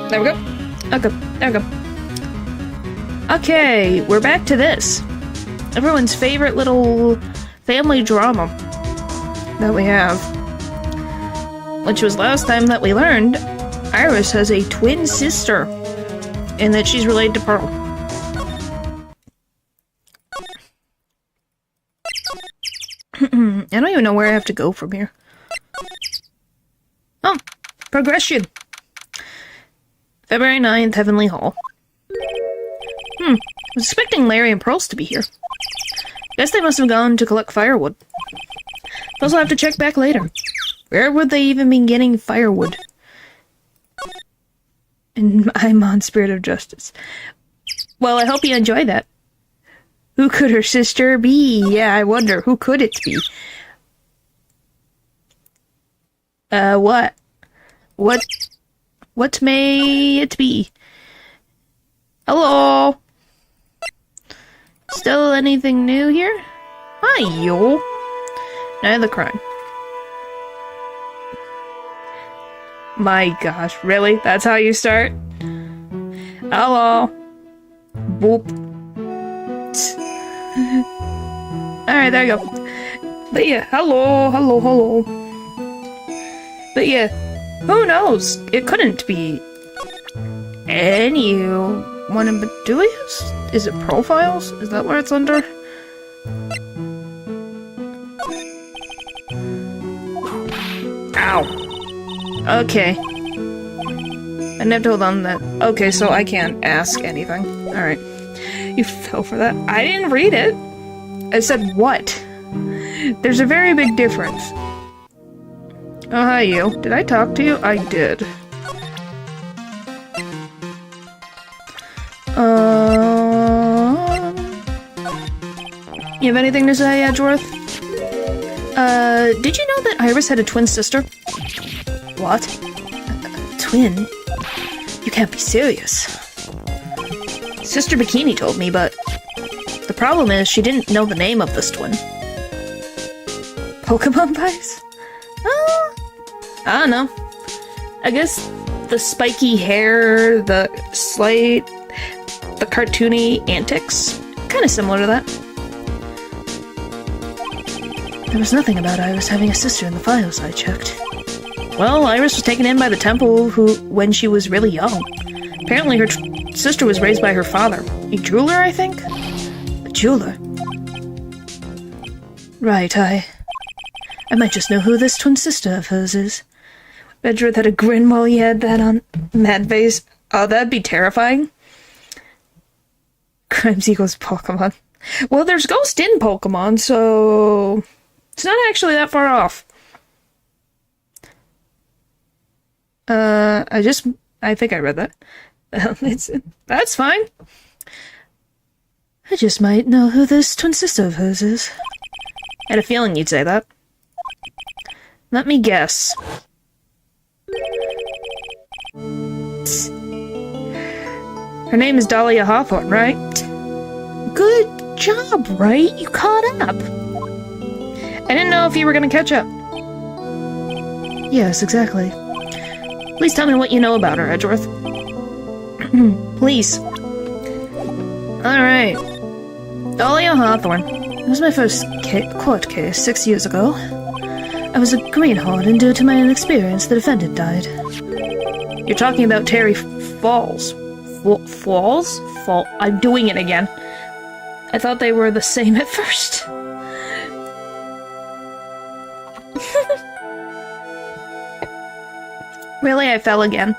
There we go. Okay, there we go. Okay, we're back to this. Everyone's favorite little family drama that we have. Which was last time that we learned Iris has a twin sister, and that she's related to Pearl. I don't even know where I have to go from here. Oh, progression. February 9th, Heavenly Hall. I was expecting Larry and Pearls to be here. Guess they must have gone to collect firewood. Suppose I'll have to check back later. Where would they even be getting firewood? And I'm on Spirit of Justice. Well, I hope you enjoy that. Who could her sister be? Yeah, I wonder, who could it be? What? What may it be? Hello? Still anything new here? Hi, yo. Night of the crime. My gosh, really? That's how you start? Hello. Boop. Alright, there you go. But yeah, hello. But yeah, who knows? It couldn't be anyone in Bedulius? Is it profiles? Is that where it's under? Ow. Okay. I didn't have to hold on that. Okay, so I can't ask anything. Alright. You fell for that. I didn't read it. I said what? There's a very big difference. Oh, hi, you. Did I talk to you? I did. You have anything to say, Edgeworth? Did you know that Iris had a twin sister? What? Twin? You can't be serious. Sister Bikini told me, but the problem is she didn't know the name of this twin. Pokemon Pies? I don't know. I guess the spiky hair, the cartoony antics, kind of similar to that. There was nothing about Iris having a sister in the files I checked. Well, Iris was taken in by the temple when she was really young. Apparently her sister was raised by her father. A jeweler, I think? A jeweler? Right, I might just know who this twin sister of hers is. Edgeworth had a grin while he had that on that face. Oh, that'd be terrifying. Crimes equals Pokemon. Well, there's Ghost in Pokemon, so it's not actually that far off. I think I read that. That's fine. I just might know who this twin sister of hers is. I had a feeling you'd say that. Let me guess. Her name is Dahlia Hawthorne, right? Good job, Wright. You caught up. I didn't know if you were gonna catch up. Yes, exactly. Please tell me what you know about her, Edgeworth. Please. Alright. Dahlia Hawthorne. It was my first court case 6 years ago. I was a greenhorn, and due to my inexperience, the defendant died. You're talking about Terry Falls. Falls? I'm doing it again. I thought they were the same at first. Really, I fell again.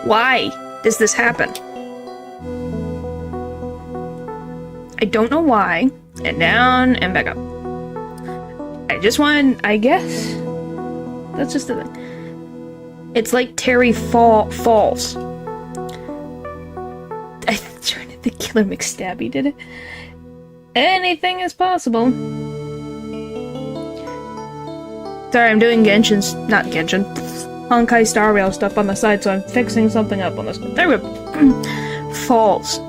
Why does this happen? I don't know why. And down and back up. I just want, I guess. That's just the thing. It's like Terry Falls. I turned into Killer McStabby, did it? Anything is possible. Sorry, I'm doing not Genshin. Honkai Star Rail stuff on the side, so I'm fixing something up on this. There we go. Falls.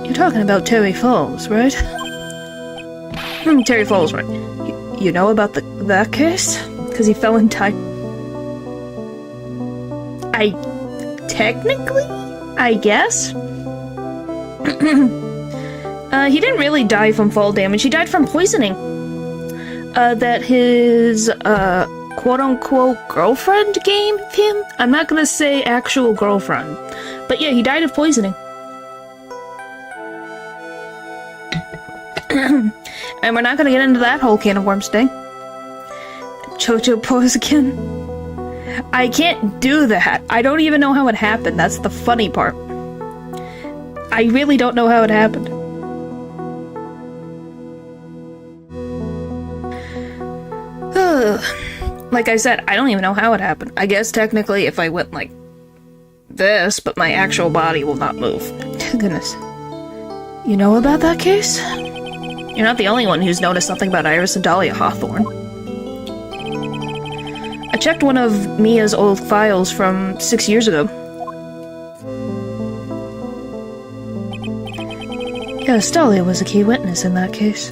You're talking about Terry Falls, right? Terry Falls, right. You know about that case? Because he fell and died. technically, I guess. He didn't really die from fall damage. He died from poisoning. That his, quote-unquote girlfriend gave him? I'm not gonna say actual girlfriend. But yeah, he died of poisoning. And we're not gonna get into that whole can of worms thing. Jojo pose again. I can't do that. I don't even know how it happened. That's the funny part. I really don't know how it happened. Like I said, I don't even know how it happened. I guess technically if I went like this, but my actual body will not move. Goodness. You know about that case? You're not the only one who's noticed something about Iris and Dahlia Hawthorne. I checked one of Mia's old files from 6 years ago. Yes, Dahlia was a key witness in that case.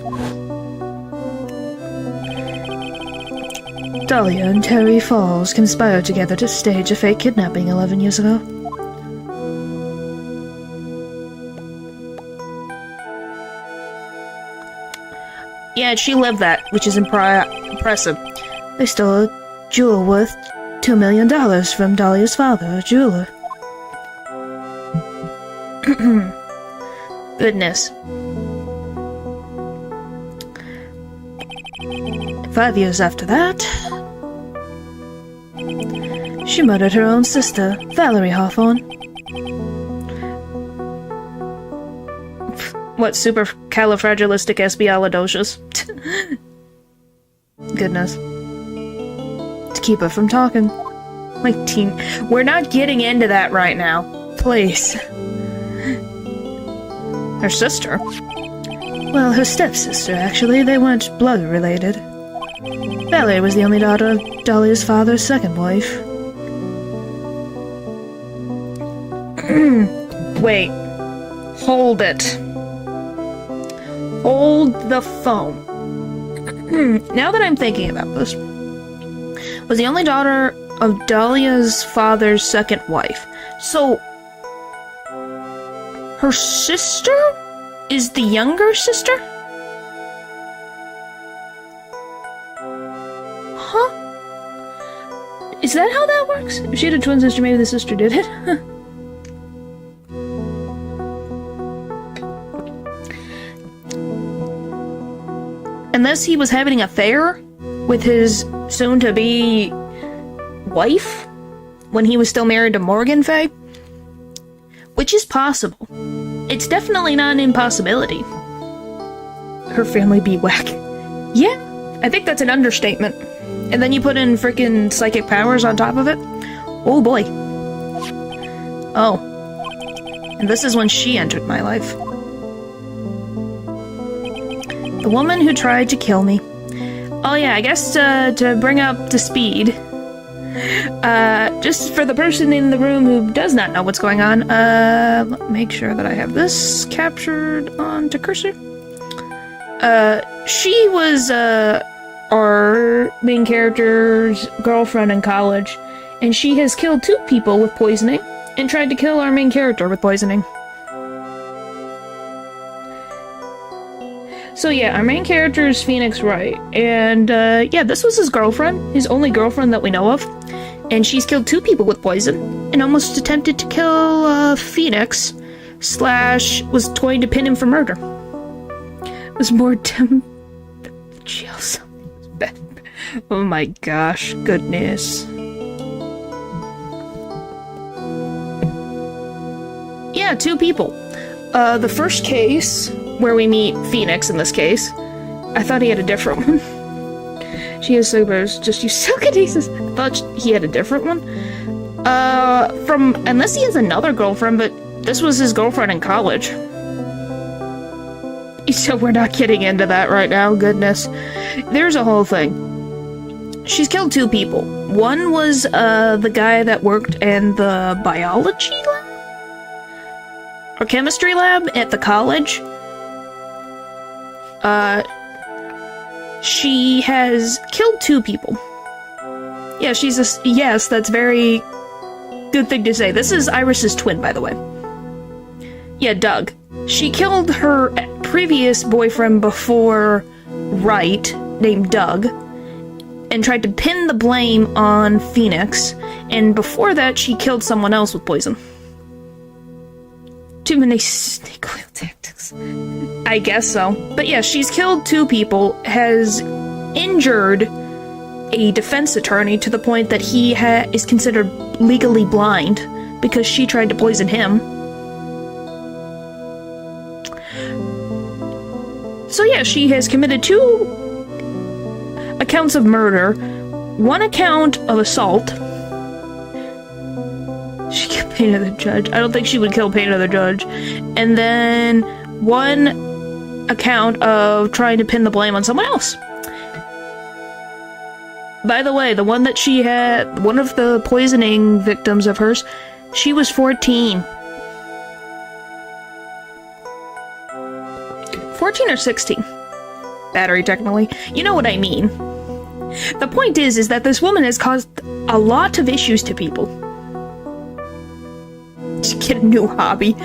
Dahlia and Terry Falls conspired together to stage a fake kidnapping 11 years ago. Yeah, she lived that, which is impressive. They stole a jewel worth $2 million from Dahlia's father, a jeweler. Goodness. 5 years after that, she murdered her own sister, Valerie Hawthorne. What, supercalifragilisticexpialidocious? Goodness. To keep her from talking. Like teen. We're not getting into that right now. Please. Her sister? Well, her stepsister, actually. They weren't blood related. Valerie was the only daughter of Dahlia's father's second wife. Wait. Hold it. Hold the phone. Now that I'm thinking about this, was the only daughter of Dahlia's father's second wife. So, her sister is the younger sister? Huh? Is that how that works? If she had a twin sister, maybe the sister did it. Unless he was having an affair with his soon-to-be wife when he was still married to Morgan Faye, which is possible. It's definitely not an impossibility. Her family be whack. Yeah, I think that's an understatement. And then you put in freaking psychic powers on top of it. Oh boy. Oh. And this is when she entered my life. The woman who tried to kill me. Oh yeah, I guess to bring up to speed, just for the person in the room who does not know what's going on, make sure that I have this captured onto cursor. She was, our main character's girlfriend in college, and she has killed 2 people with poisoning, and tried to kill our main character with poisoning. So yeah, our main character is Phoenix Wright, and yeah, this was his girlfriend, his only girlfriend that we know of, and she's killed 2 people with poison, and almost attempted to kill Phoenix, / was going to pin him for murder. It was more than the jail cell. Oh my gosh, goodness. Yeah, 2 people. The first case, where we meet Phoenix in this case, I thought he had a different one. She has supers, just use telekinesis. I thought he had a different one. Unless he has another girlfriend, but this was his girlfriend in college. So we're not getting into that right now, goodness. There's a whole thing. She's killed 2 people. One was, the guy that worked in the biology lab? Or chemistry lab at the college. She has killed 2 people. Yeah, she's a... Yes, that's very good thing to say. This is Iris's twin, by the way. Yeah, Doug. She killed her previous boyfriend before Wright, named Doug, and tried to pin the blame on Phoenix, and before that she killed someone else with poison. Too many snake oil tactics. I guess so. But yeah, she's killed 2 people, has injured a defense attorney to the point that he is considered legally blind because she tried to poison him. So yeah, she has committed 2 accounts of murder, 1 account of assault. She killed Painter the Judge. I don't think she would kill Painter the Judge. And then 1 account of trying to pin the blame on someone else. By the way, the one that she had, one of the poisoning victims of hers, she was 14. 14 or 16. Battery, technically. You know what I mean. The point is that this woman has caused a lot of issues to people. Just get a new hobby.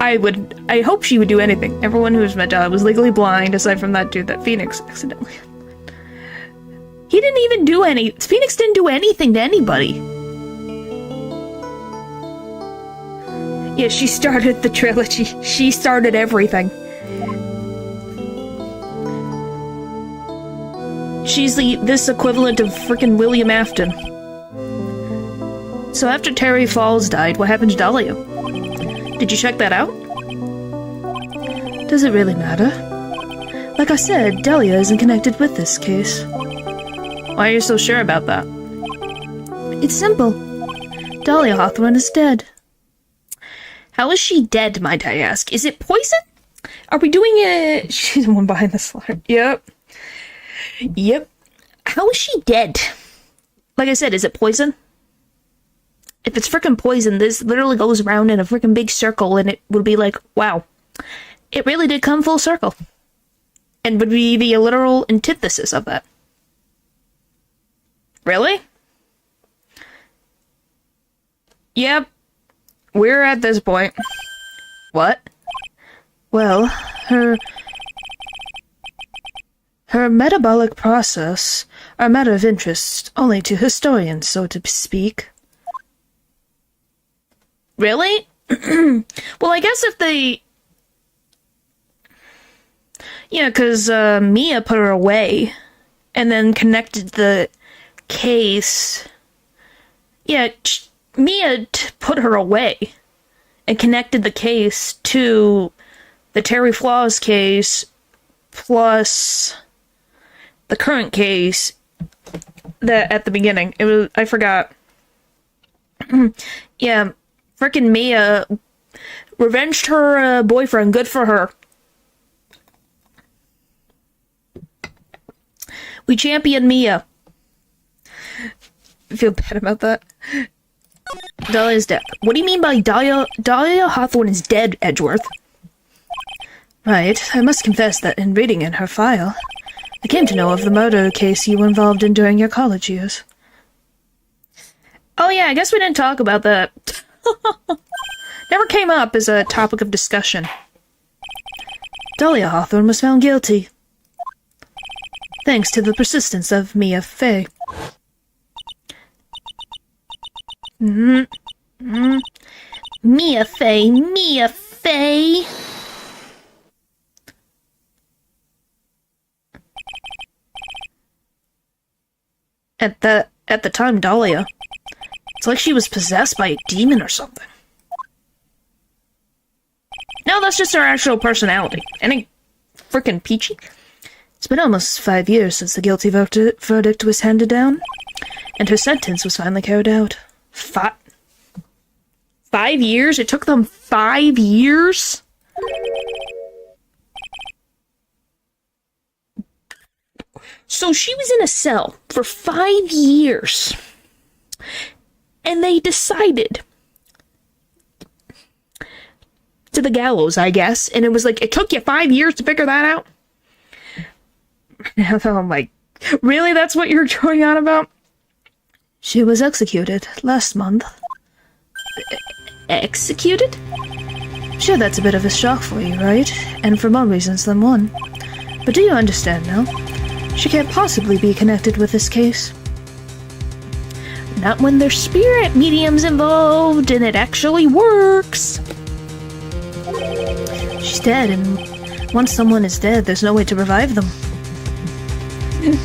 I hope she would do anything. Everyone who's met was legally blind, aside from that dude that Phoenix accidentally. He didn't even do Phoenix didn't do anything to anybody. Yeah, she started the trilogy. She started everything. She's this equivalent of frickin' William Afton. So after Terry Falls died, what happened to Dahlia? Did you check that out? Does it really matter? Like I said, Dahlia isn't connected with this case. Why are you so sure about that? It's simple. Dahlia Hawthorne is dead. How is she dead, might I ask? Is it poison? Are we doing it? She's the one behind the slide. Yep. How is she dead? Like I said, is it poison? If it's frickin' poison, this literally goes around in a frickin' big circle, and it would be like, wow. It really did come full circle. And would be the literal antithesis of that. Really? Yep. We're at this point. What? Well, her metabolic process are a matter of interest only to historians, so to speak. Really? Well, I guess if they... Yeah, because Mia put her away, and then connected the case... Yeah, Mia put her away, and connected the case to the Terry Flaws case, plus the current case that at the beginning. It was... I forgot. Yeah, frickin' Mia revenged her boyfriend. Good for her. We champion Mia. I feel bad about that. Dahlia's dead. What do you mean by Dahlia Hawthorne is dead, Edgeworth? Right. I must confess that in reading in her file, I came to know of the murder case you were involved in during your college years. Oh yeah, I guess we didn't talk about that. Never came up as a topic of discussion. Dahlia Hawthorne was found guilty. Thanks to the persistence of Mia Fey. Mia Fey, Mia Fey. At the time, Dahlia, it's like she was possessed by a demon or something. No, that's just her actual personality. Any frickin' peachy. It's been almost 5 years since the guilty verdict was handed down, and her sentence was finally carried out. 5 years? It took them 5 years? So she was in a cell for 5 years, and they decided to the gallows, I guess, and it was like, it took you 5 years to figure that out? I'm like, really? That's what you're going on about? She was executed last month. executed? Sure, that's a bit of a shock for you, right? And for more reasons than one. But do you understand now? She can't possibly be connected with this case. Not when there's spirit mediums involved and it actually works. She's dead, and once someone is dead, there's no way to revive them. I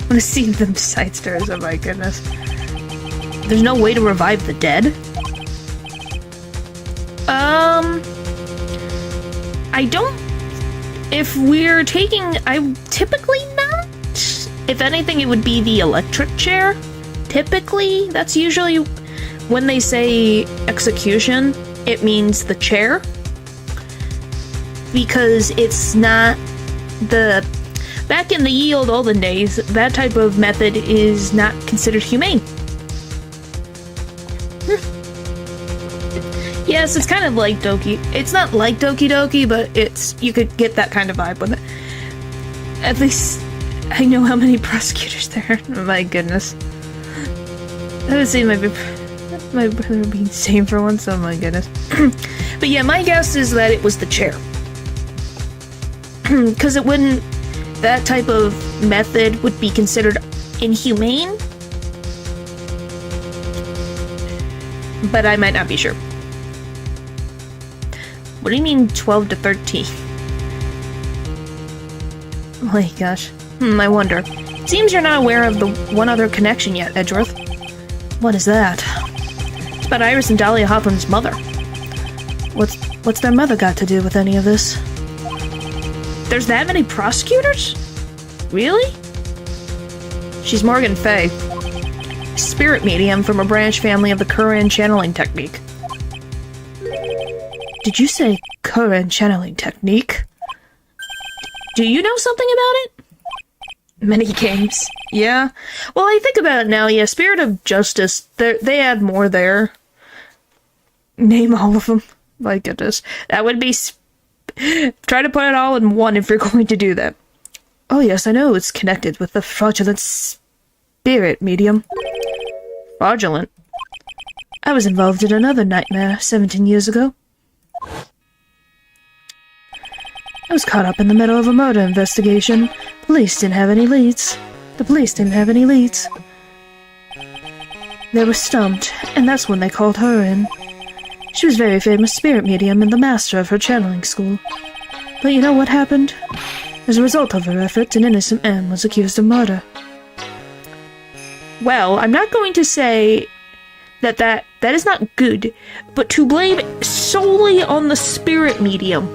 want to see them side stairs, oh my goodness. There's no way to revive the dead? I don't... If we're taking... I typically not. If anything, it would be the electric chair. Typically, that's usually... When they say execution, it means the chair. Because it's not the... Back in the ye olde olden days, that type of method is not considered humane. Yes, it's kind of like Doki. It's not like Doki Doki, but it's... You could get that kind of vibe with it. At least, I know how many prosecutors there are. Oh my goodness. I would say my brother being sane for once, oh my goodness. But yeah, my guess is that it was the chair. Because it wouldn't... That type of method would be considered inhumane. But I might not be sure. What do you mean 12 to 13? Oh my gosh. I wonder. Seems you're not aware of the one other connection yet, Edgeworth. What is that? It's about Iris and Dahlia Hawthorne's mother. What's their mother got to do with any of this? There's that many prosecutors? Really? She's Morgan Fay. Spirit medium from a branch family of the Curran channeling technique. Did you say Curran channeling technique? Do you know something about it? Many games. Yeah. Well, I think about it now, yeah, Spirit of Justice, they add more there. Name all of them. My goodness. That would be... Try to put it all in one if you're going to do that. Oh yes, I know it's connected with the fraudulent spirit medium. Fraudulent? I was involved in another nightmare 17 years ago. I was caught up in the middle of a murder investigation. Police didn't have any leads. The police didn't have any leads. They were stumped, and that's when they called her in. She was a very famous spirit medium and the master of her channeling school. But you know what happened? As a result of her efforts, an innocent man was accused of murder. Well, I'm not going to say that is not good, but to blame solely on the spirit medium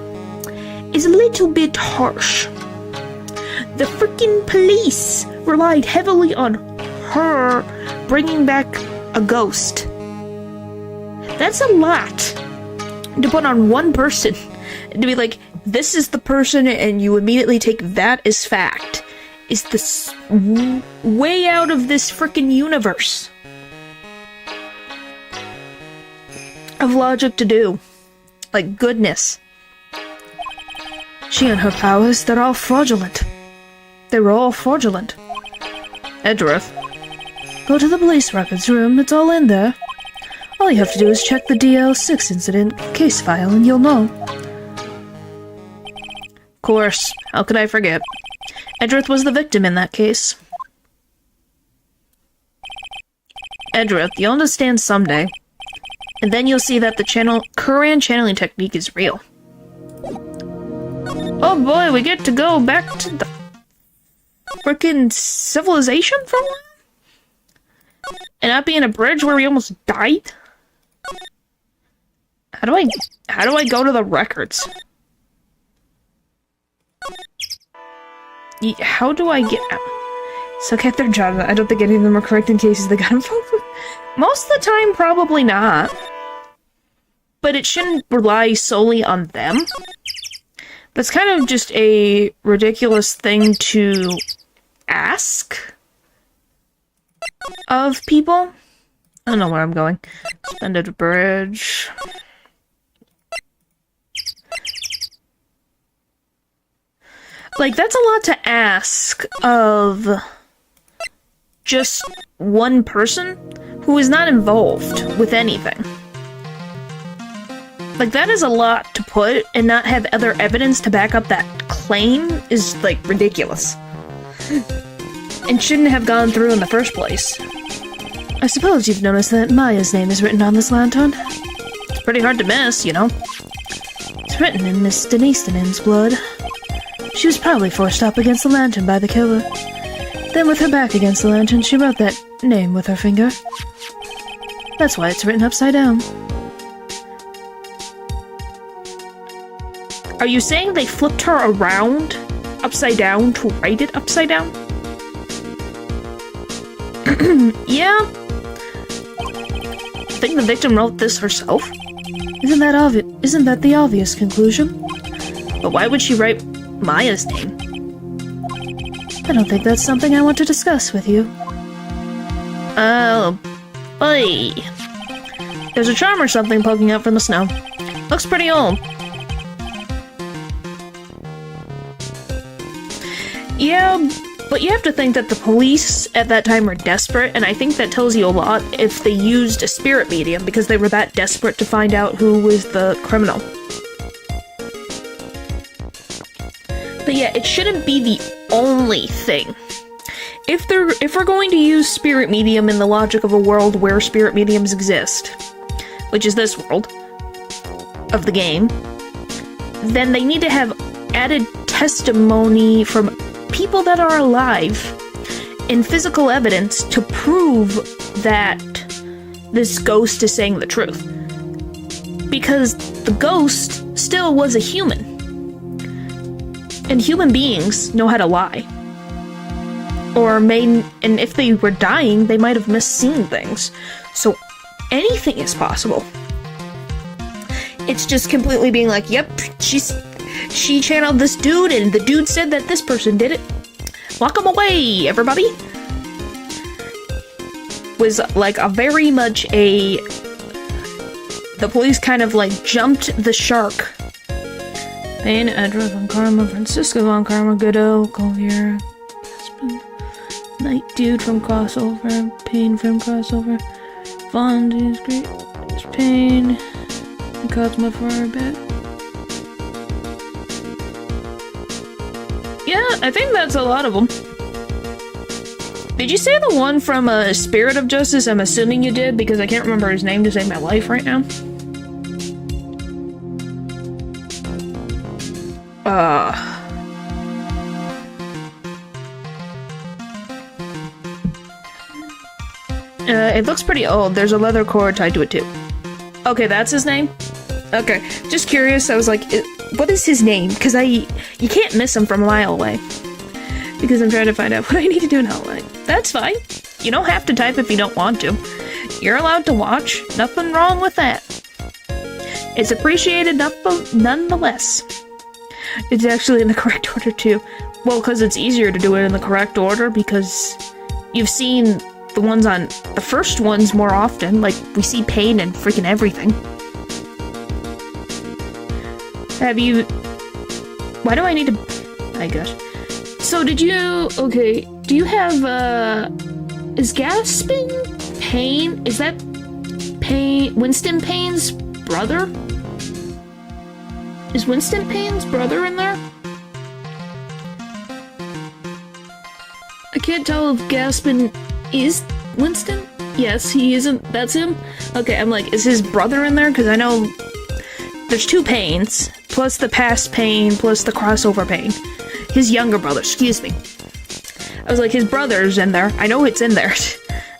is a little bit harsh. The freaking police relied heavily on her bringing back a ghost. That's a lot to put on one person. To be like, this is the person, and you immediately take that as fact. Is this way out of this freaking universe of logic to do? Like, goodness. She and her powers, they're all fraudulent. They were all fraudulent. Edgeworth. Go to the police records room, it's all in there. All you have to do is check the DL6 incident case file and you'll know. Of course, how could I forget? Edgeworth was the victim in that case. Edgeworth, you'll understand someday. And then you'll see that the Curran channeling technique is real. Oh boy, we get to go back to the frickin' civilization for a while? And not be in a bridge where we almost died? How do I go to the records? How do I get out? So get their job. I don't think any of them are correct in cases they got involved with. Most of the time, probably not. But it shouldn't rely solely on them. That's kind of just a ridiculous thing to ask of people. I don't know where I'm going. Suspended bridge. Like, that's a lot to ask of just one person who is not involved with anything. Like, that is a lot to put, and not have other evidence to back up that claim is, like, ridiculous. And shouldn't have gone through in the first place. I suppose you've noticed that Maya's name is written on this lantern? It's pretty hard to miss, you know? It's written in Miss Denise Denim's blood. She was probably forced up against the lantern by the killer. Then with her back against the lantern, she wrote that name with her finger. That's why it's written upside down. Are you saying they flipped her around upside down to write it upside down? Yeah. I think the victim wrote this herself. Isn't that the obvious conclusion? But why would she write Maya's name? I don't think that's something I want to discuss with you. Oh, boy. There's a charm or something poking out from the snow. Looks pretty old. Yeah, but you have to think that the police at that time were desperate, and I think that tells you a lot if they used a spirit medium, because they were that desperate to find out who was the criminal. But yeah, it shouldn't be the only thing. If we're going to use spirit medium in the logic of a world where spirit mediums exist, which is this world of the game, then they need to have added testimony from people that are alive and physical evidence to prove that this ghost is saying the truth. Because the ghost still was a human. And human beings know how to lie. And if they were dying, they might have misseen things. So anything is possible. It's just completely being like, yep, she channeled this dude, and the dude said that this person did it. Lock him away, everybody. Was like a very much a... The police kind of like jumped the shark. Payne, Edra von Karma, Francisco von Karma, Godot, Collier, Night Dude from Crossover, Payne from Crossover, Von Dude's Great, Payne, and Cosmo for a bit. Yeah, I think that's a lot of them. Did you say the one from Spirit of Justice? I'm assuming you did, because I can't remember his name to save my life right now. It looks pretty old. There's a leather cord tied to it too. Okay, that's his name? Okay, just curious. I was like, what is his name? Because you can't miss him from a mile away. Because I'm trying to find out what I need to do in Hell Light. That's fine. You don't have to type if you don't want to. You're allowed to watch. Nothing wrong with that. It's appreciated nonetheless. It's actually in the correct order too. Well, because it's easier to do it in the correct order because you've seen the ones on the first ones more often. Like, we see Payne and freaking everything. Have you... Why do I need to... My gosh. So did you... Okay, do you have, Is Gaspin Payne... Is that Winston Payne's brother? Is Winston Payne's brother in there? I can't tell if Gaspin is Winston? Yes, he isn't. That's him? Okay, I'm like, is his brother in there? Because I know there's two Paynes, plus the past Payne, plus the crossover Payne. His younger brother, excuse me. I was like, his brother's in there. I know it's in there.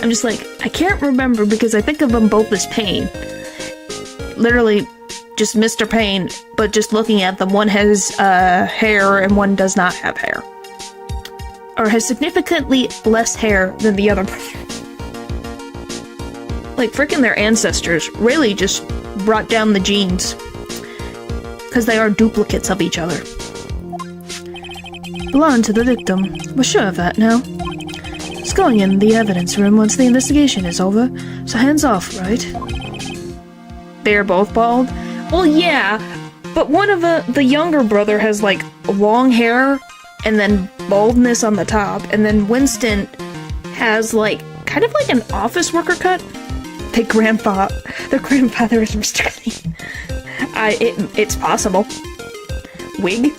I'm just like, I can't remember because I think of them both as Payne. Literally, just Mr. Payne, but just looking at them, one has hair and one does not have hair. Or has significantly less hair than the other brother. Like, frickin' their ancestors really just brought down the genes. Because they are duplicates of each other. Belong to the victim. We're sure of that now. It's going in the evidence room once the investigation is over, so hands off, right? They're both bald? Well, yeah, but one of the younger brother has, like, long hair, and then baldness on the top, and then Winston has, like, kind of like an office worker cut. Their grandfather is Mr. Clean. It's possible. Wig?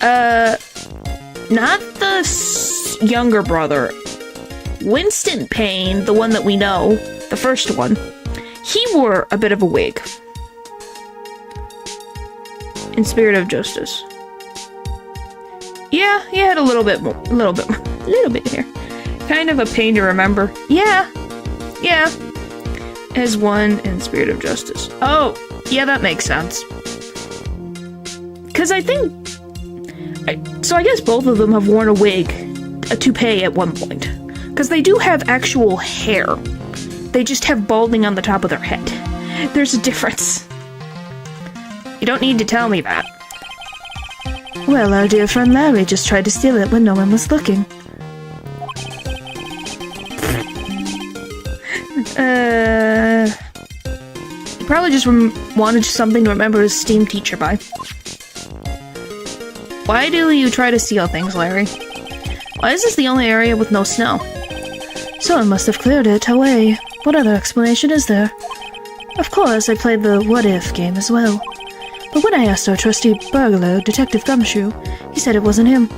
Not the younger brother. Winston Payne, the one that we know, the first one, he wore a bit of a wig. In Spirit of Justice. Yeah, he had a little bit here. Kind of a pain to remember. Yeah. As one in Spirit of Justice. Oh, yeah, that makes sense. Because I guess both of them have worn a wig, a toupee at one point. Because they do have actual hair. They just have balding on the top of their head. There's a difference. You don't need to tell me that. Well, our dear friend Larry just tried to steal it when no one was looking. He probably just wanted something to remember his STEAM teacher by. Why do you try to steal things, Larry? Why is this the only area with no snow? Someone must have cleared it away. What other explanation is there? Of course, I played the what-if game as well. But when I asked our trusty burglar, Detective Gumshoe, he said it wasn't him.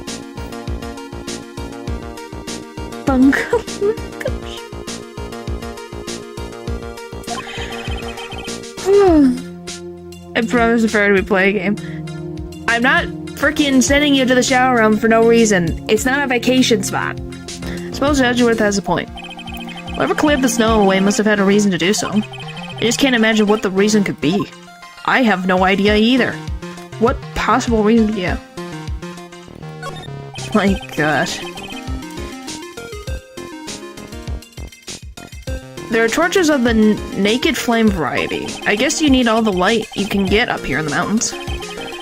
I promise to prepare to play a game. I'm not freaking sending you to the shower room for no reason. It's not a vacation spot. I suppose Edgeworth has a point. Whoever cleared the snow away must have had a reason to do so. I just can't imagine what the reason could be. I have no idea either. What possible reason? Yeah. My gosh. There are torches of the naked flame variety. I guess you need all the light you can get up here in the mountains.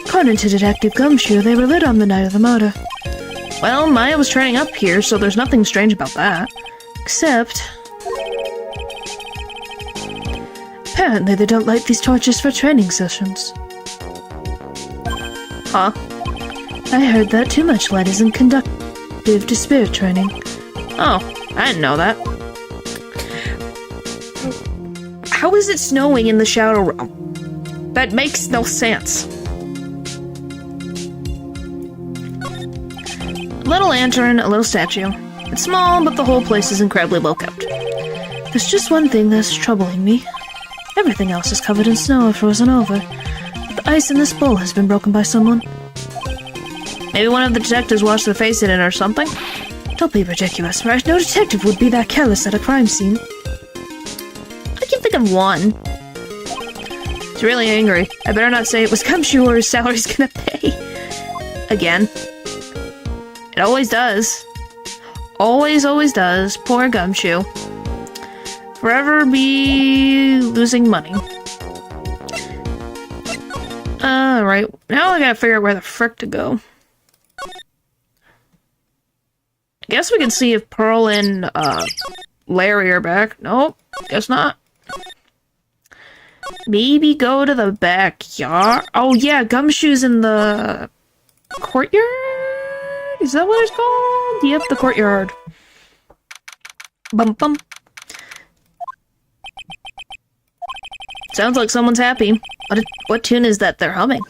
According to Detective Gumshoe, they were lit on the night of the murder. Well, Maya was training up here, so there's nothing strange about that. Except... apparently they don't light these torches for training sessions. Huh? I heard that too much light isn't conducive to spirit training. Oh, I didn't know that. How is it snowing in the shadow realm? That makes no sense. A little lantern, a little statue. It's small, but the whole place is incredibly well kept. There's just one thing that's troubling me. Everything else is covered in snow or frozen over. But the ice in this bowl has been broken by someone. Maybe one of the detectives watched their face in it or something? Don't be ridiculous, right? No detective would be that careless at a crime scene. I can think of one. He's really angry. I better not say it was Gumshoe or his salary's gonna pay. Again. It always does. Always does. Poor Gumshoe. Forever be losing money. Alright. Now I gotta figure out where the frick to go. I guess we can see if Pearl and, Larry are back. Nope. Guess not. Maybe go to the backyard? Oh yeah, Gumshoe's in the... courtyard? Is that what it's called? Yep, the courtyard. Bum bum. Sounds like someone's happy. What tune is that they're humming?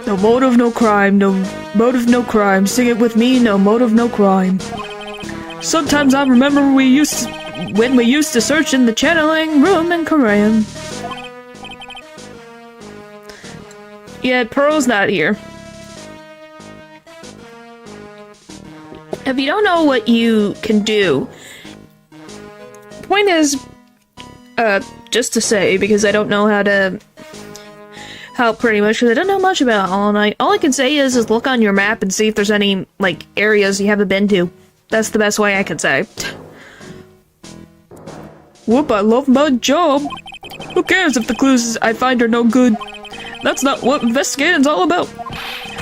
No motive, no crime. No motive, no crime. Sing it with me. No motive, no crime. Sometimes I remember when we used to search in the channeling room in Korean. Yeah, Pearl's not here. If you don't know what you can do, point is, just to say, because I don't know how pretty much, because I don't know much about Hollow Knight. All I can say is look on your map and see if there's any, like, areas you haven't been to. That's the best way I can say. Whoop, I love my job. Who cares if the clues I find are no good? That's not what investigating's all about.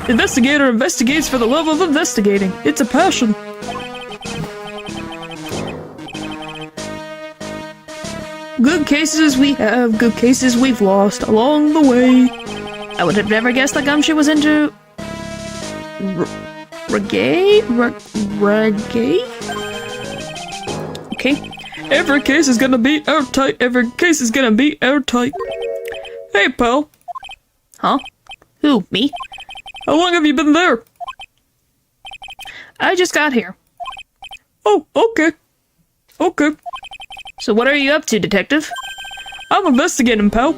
Investigator investigates for the love of investigating. It's a passion. Good cases we have, good cases we've lost along the way. I would have never guessed that Gumshoe was into Reggae? Reggae? Okay. Every case is gonna be airtight. Every case is gonna be airtight. Hey, pal. Huh? Who, me? How long have you been there? I just got here. Oh, okay. Okay. So what are you up to, detective? I'm investigating, pal.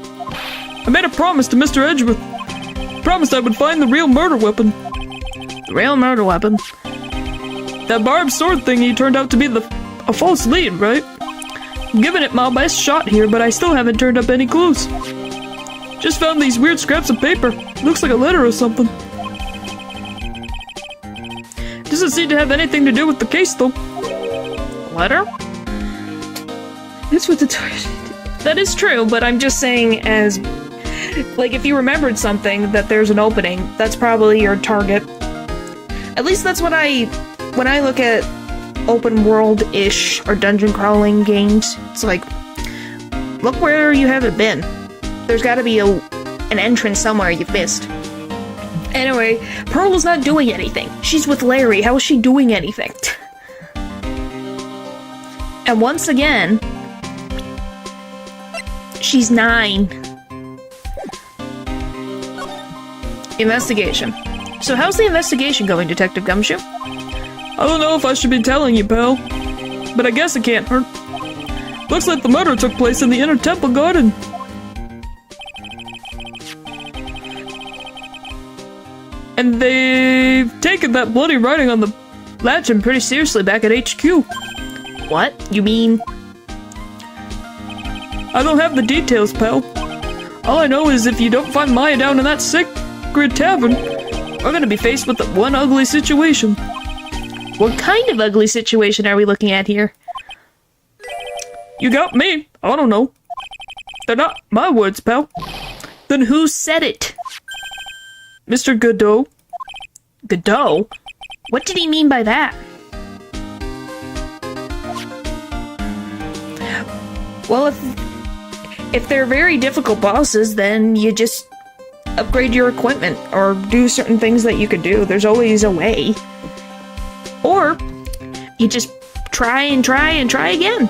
I made a promise to Mr. Edgeworth. Promised I would find the real murder weapon. The real murder weapon? That barbed sword thingy turned out to be a false lead, right? I'm giving it my best shot here, but I still haven't turned up any clues. Just found these weird scraps of paper. Looks like a letter or something. Doesn't seem to have anything to do with the case, though. Letter? That's what the target. That is true, but I'm just saying as... Like, if you remembered something, that there's an opening, that's probably your target. At least that's what when I look at open world-ish or dungeon crawling games, it's like, look where you haven't been. There's gotta be an entrance somewhere you've missed. Anyway, Pearl is not doing anything. She's with Larry. How is she doing anything? And once again, she's 9. Investigation. So how's the investigation going, Detective Gumshoe? I don't know if I should be telling you, pal. But I guess it can't hurt. Looks like the murder took place in the inner temple garden. And they've taken that bloody writing on the lantern pretty seriously back at HQ. What? You mean... I don't have the details, pal. All I know is if you don't find Maya down in that sacred tavern, we're gonna be faced with one ugly situation. What kind of ugly situation are we looking at here? You got me. I don't know. They're not my words, pal. Then who said it? Mr. Godot. Godot? What did he mean by that? Well, if they're very difficult bosses, then you just upgrade your equipment or do certain things that you could do. There's always a way. Or you just try and try and try again.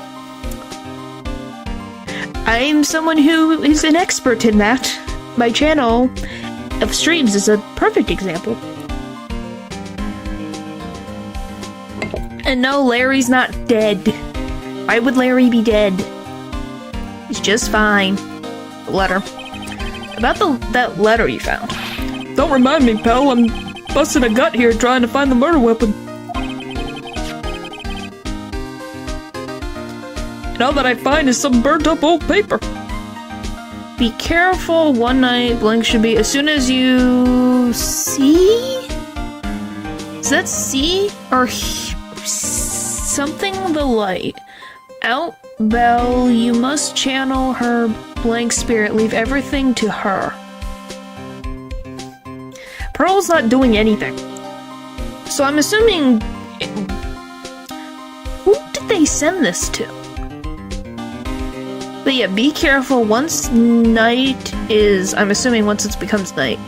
I'm someone who is an expert in that. My channel of streams is a perfect example. And no, Larry's not dead. Why would Larry be dead? He's just fine. The letter. About that letter you found. Don't remind me, pal. I'm busting a gut here trying to find the murder weapon. And all that I find is some burnt up old paper. Be careful, one night blank should be as soon as you see? Is that see or something the light? Out, Belle, you must channel her blank spirit, leave everything to her. Pearl's not doing anything. So I'm assuming... Who did they send this to? But yeah, be careful once night is... I'm assuming once it becomes night.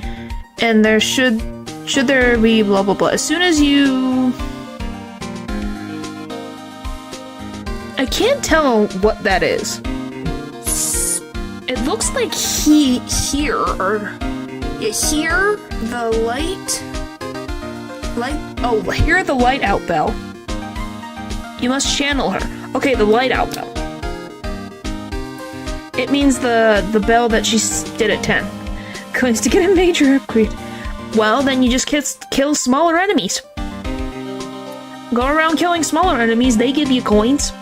And there should there be blah blah blah. As soon as you... I can't tell what that is. It looks like here, or... You hear the light? Oh, hear the light out, Belle. You must channel her. Okay, the light out bell. It means the bell that she did at 10. Coins to get a major upgrade. Well, then you just kill smaller enemies. Go around killing smaller enemies, they give you coins.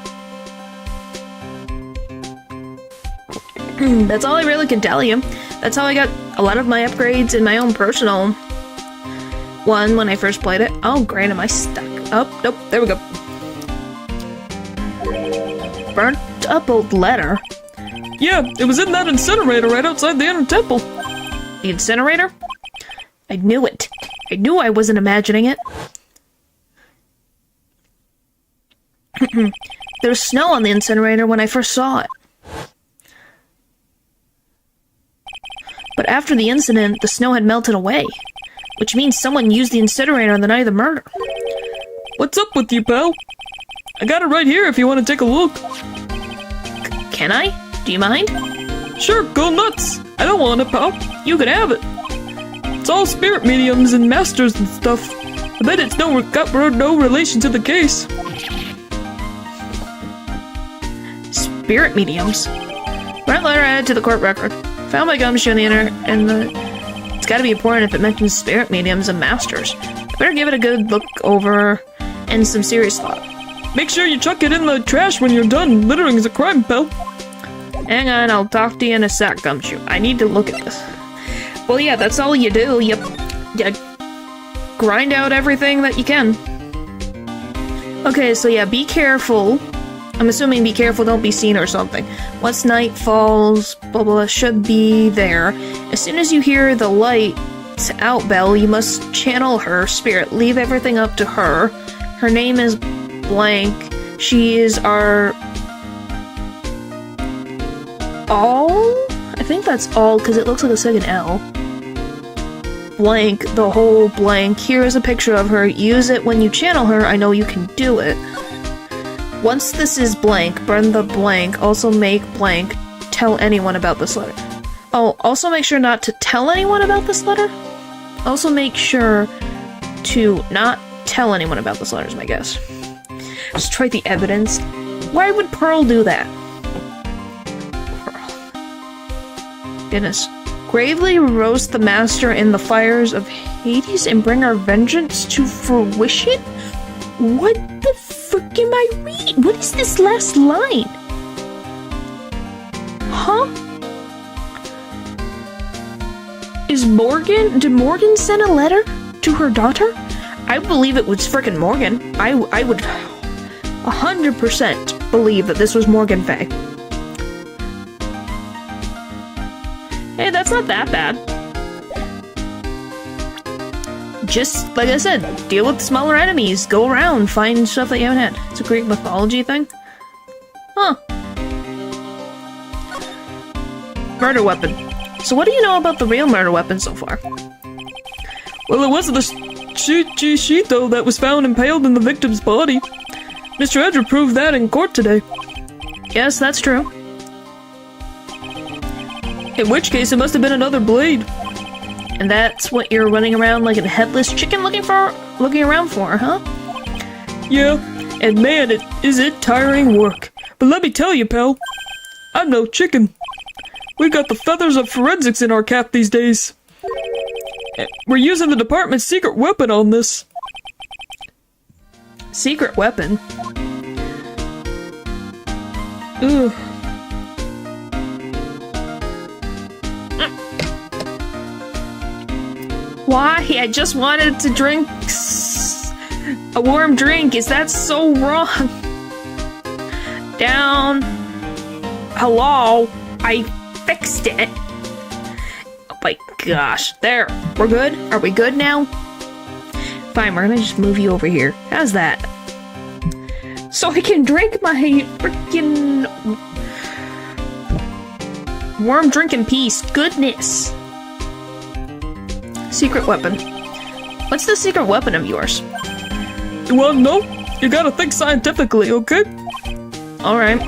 That's all I really can tell you. That's how I got a lot of my upgrades in my own personal one when I first played it. Oh, great, am I stuck? Oh, nope, there we go. Burnt up old letter? Yeah, it was in that incinerator right outside the inner temple. The incinerator? I knew it. I knew I wasn't imagining it. There was snow on the incinerator when I first saw it. But after the incident, the snow had melted away. which means someone used the incinerator on the night of the murder. What's up with you, pal? I got it right here if you want to take a look. Can I? Do you mind? Sure, go nuts. I don't want it, pal. You can have it. It's all spirit mediums and masters and stuff. I bet it's no relation to the case. Spirit mediums? Write letter added to the court record. Found by gumshoe in the It's gotta be important if it mentions spirit mediums and masters. Better give it a good look over and some serious thought. Make sure you chuck it in the trash when you're done. Littering is a crime, pal. Hang on, I'll talk to you in a sec, Gumshoe. I need to look at this. Well, yeah, that's all you do. You grind out everything that you can. Okay, so yeah, be careful. I'm assuming be careful, don't be seen or something. Once night falls, blah blah, should be there. As soon as you hear the lights out bell, you must channel her spirit. Leave everything up to her. Her name is blank. She is our... all? I think that's all, because it looks like a second L. Blank, the whole blank. Here is a picture of her. Use it when you channel her. I know you can do it. Once this is blank, burn the blank. Also make blank tell anyone about this letter. Oh, also make sure not to tell anyone about this letter? Also make sure to not tell anyone about this letter is my guess. Just try the evidence. Why would Pearl do that? Pearl. Goodness. Gravely roast the master in the fires of Hades and bring our vengeance to fruition? What the frick am I reading? What is this last line? Huh? Did Morgan send a letter to her daughter? I believe it was frickin' Morgan. I would 100% believe that this was Morgan Fay. Hey, that's not that bad. Just, like I said, deal with smaller enemies. Go around, find stuff that you haven't had. It's a Greek mythology thing. Huh. Murder weapon. So what do you know about the real murder weapon so far? Well, it wasn't the sheet, that was found impaled in the victim's body. Mr. Edgar proved that in court today. Yes, that's true. In which case, it must have been another blade. And that's what you're running around like a headless chicken looking around for, huh? Yeah, and man, is it tiring work. But let me tell you, pal, I'm no chicken. We got the feathers of forensics in our cap these days. We're using the department's secret weapon on this. Secret weapon? Ugh. Why? I just wanted to drink a warm drink. Is that so wrong? Down. Hello? I fixed it. Oh my gosh. There. We're good? Are we good now? Fine, we're gonna just move you over here. How's that? So I can drink my freaking warm drink in peace. Goodness. Secret weapon. What's the secret weapon of yours? You wanna know? You gotta think scientifically, okay? Alright.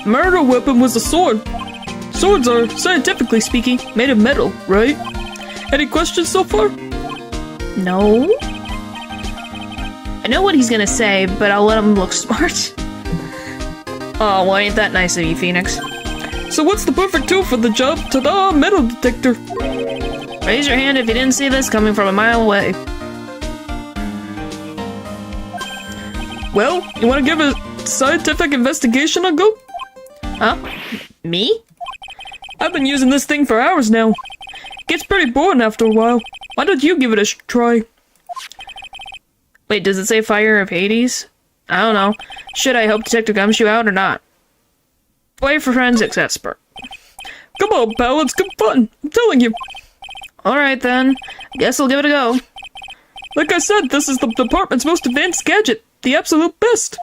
Murder weapon was a sword. Swords are, scientifically speaking, made of metal, right? Any questions so far? No. I know what he's gonna say, but I'll let him look smart. Oh, well, ain't that nice of you, Phoenix? So what's the perfect tool for the job? Ta-da! Metal detector! Raise your hand if you didn't see this coming from a mile away. Well, you wanna give a scientific investigation a go? Huh? Me? I've been using this thing for hours now. Gets pretty boring after a while. Why don't you give it a try? Wait, does it say Fire of Hades? I don't know. Should I help Detective Gumshoe out or not? Play for forensics expert. Come on, pal, it's good fun. I'm telling you. Alright then. Guess I'll give it a go. Like I said, this is the department's most advanced gadget. The absolute best.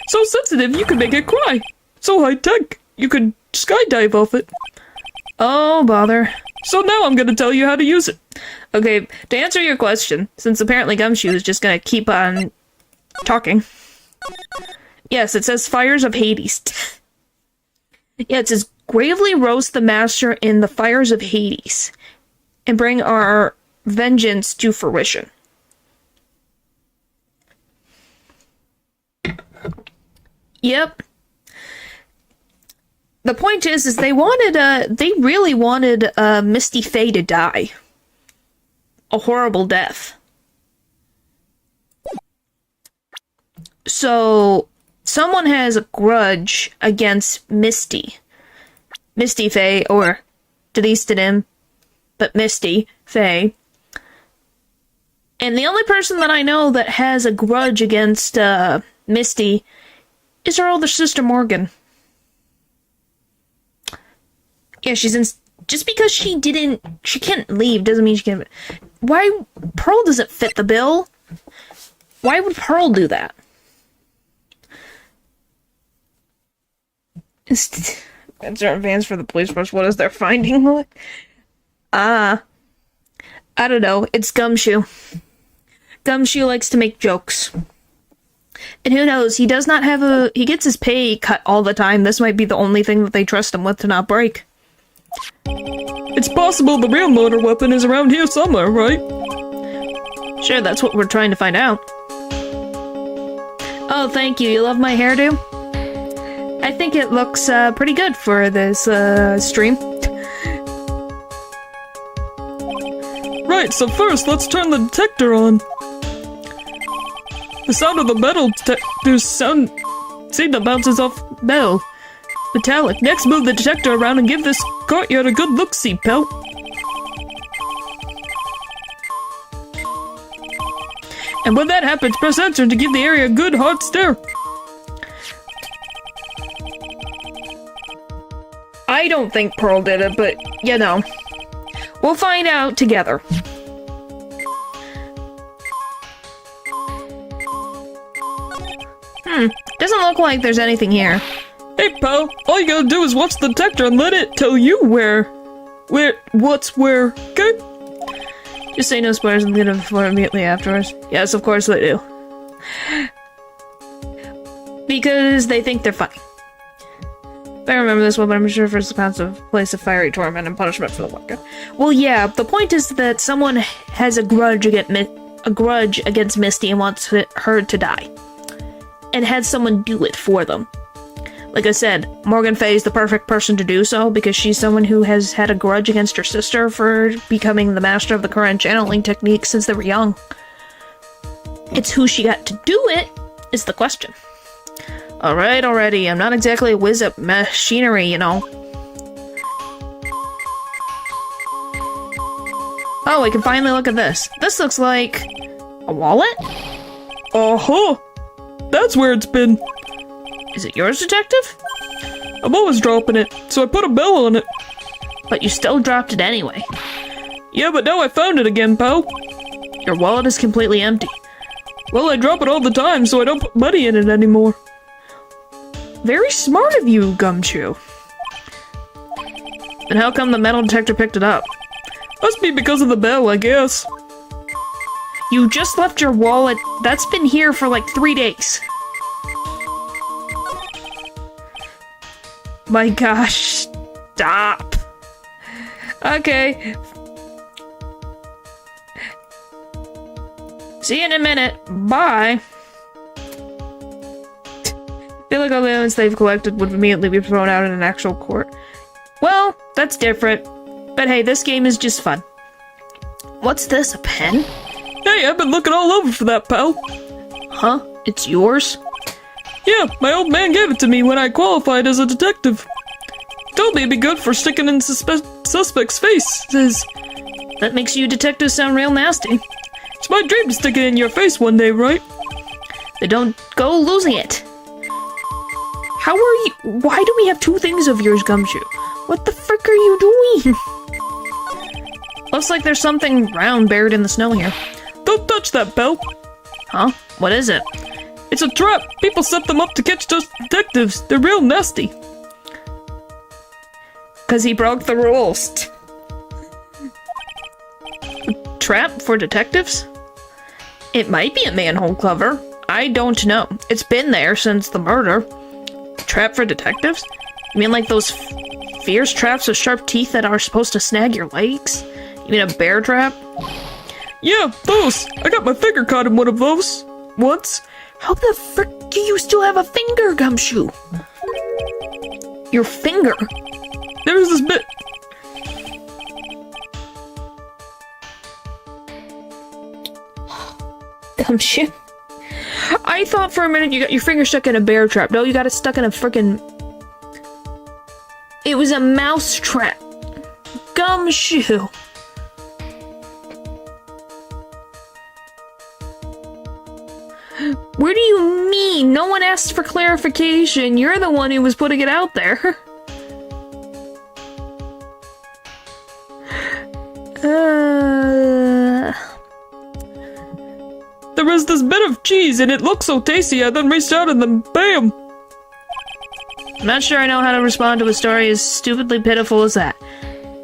So sensitive, you could make it cry. So high-tech, you could skydive off it. Oh, bother. So now I'm gonna tell you how to use it. Okay, to answer your question, since apparently Gumshoe is just gonna keep on talking. Yes, it says Fires of Hades. Yeah, it says, gravely roast the master in the fires of Hades, and bring our vengeance to fruition. Yep. The point is they really wanted Misty Faye to die. A horrible death. So, someone has a grudge against Misty Faye, or Denise, but Misty Faye. And the only person that I know that has a grudge against Misty is her older sister Morgan. Yeah, she's in. Just because she can't leave doesn't mean she can't. Why? Pearl doesn't fit the bill. Why would Pearl do that? Concerned fans for the police force. What is their finding? I don't know. It's Gumshoe. Gumshoe likes to make jokes. And who knows, he does not have he gets his pay cut all the time. This might be the only thing that they trust him with to not break. It's possible the real motor weapon is around here somewhere, right? Sure, that's what we're trying to find out. Oh, thank you. You love my hairdo? I think it looks pretty good for this stream. Right, so first, let's turn the detector on. The sound of the metal detector's sound signal bounces off metal. Metallic. Next, move the detector around and give this courtyard a good look-see, pal. And when that happens, press enter to give the area a good hard stare. I don't think Pearl did it, but, you know. We'll find out together. Doesn't look like there's anything here. Hey, pal, all you gotta do is watch the detector and let it tell you what's where, okay? Just say no spoilers and leave it before immediately afterwards. Yes, of course they do. Because they think they're funny. I remember this one, but I'm sure first accounts of place of fiery torment and punishment for the worker. Well, yeah, the point is that someone has a grudge against Misty and wants her to die. And had someone do it for them. Like I said, Morgan Faye is the perfect person to do so because she's someone who has had a grudge against her sister for becoming the master of the current channeling technique since they were young. It's who she got to do it is the question. Alright, already. I'm not exactly a whiz at machinery, you know. Oh, we can finally look at this. This looks like a wallet? Uh-huh. That's where it's been. Is it yours, detective? I'm always dropping it, so I put a bell on it. But you still dropped it anyway. Yeah, but now I found it again, pal. Your wallet is completely empty. Well, I drop it all the time, so I don't put money in it anymore. Very smart of you, Gumshoe. Then how come the metal detector picked it up? Must be because of the bell, I guess. You just left your wallet. That's been here for like 3 days. My gosh. Stop. Okay. See you in a minute. Bye. I feel like all the evidence they've collected would immediately be thrown out in an actual court. Well, that's different. But hey, this game is just fun. What's this, a pen? Hey, I've been looking all over for that, pal. Huh? It's yours? Yeah, my old man gave it to me when I qualified as a detective. Told me it'd be good for sticking in suspects' faces. That makes you detectives sound real nasty. It's my dream to stick it in your face one day, right? Then don't go losing it. How are you? Why do we have 2 things of yours, Gumshoe? What the frick are you doing? Looks like there's something round buried in the snow here. Don't touch that, pal. Huh? What is it? It's a trap. People set them up to catch those detectives. They're real nasty. 'Cause he broke the rules. trap for detectives? It might be a manhole cover. I don't know. It's been there since the murder. Trap for detectives? You mean like those fierce traps with sharp teeth that are supposed to snag your legs? You mean a bear trap? Yeah, those! I got my finger caught in one of those once. How the frick do you still have a finger, Gumshoe? Your finger? There's this bit. Gumshoe? I thought for a minute you got your finger stuck in a bear trap. No, you got it stuck in a frickin'... It was a mouse trap. Gumshoe. What do you mean? No one asked for clarification. You're the one who was putting it out there. There was this bit of cheese and it looked so tasty I then reached out and then BAM! I'm not sure I know how to respond to a story as stupidly pitiful as that.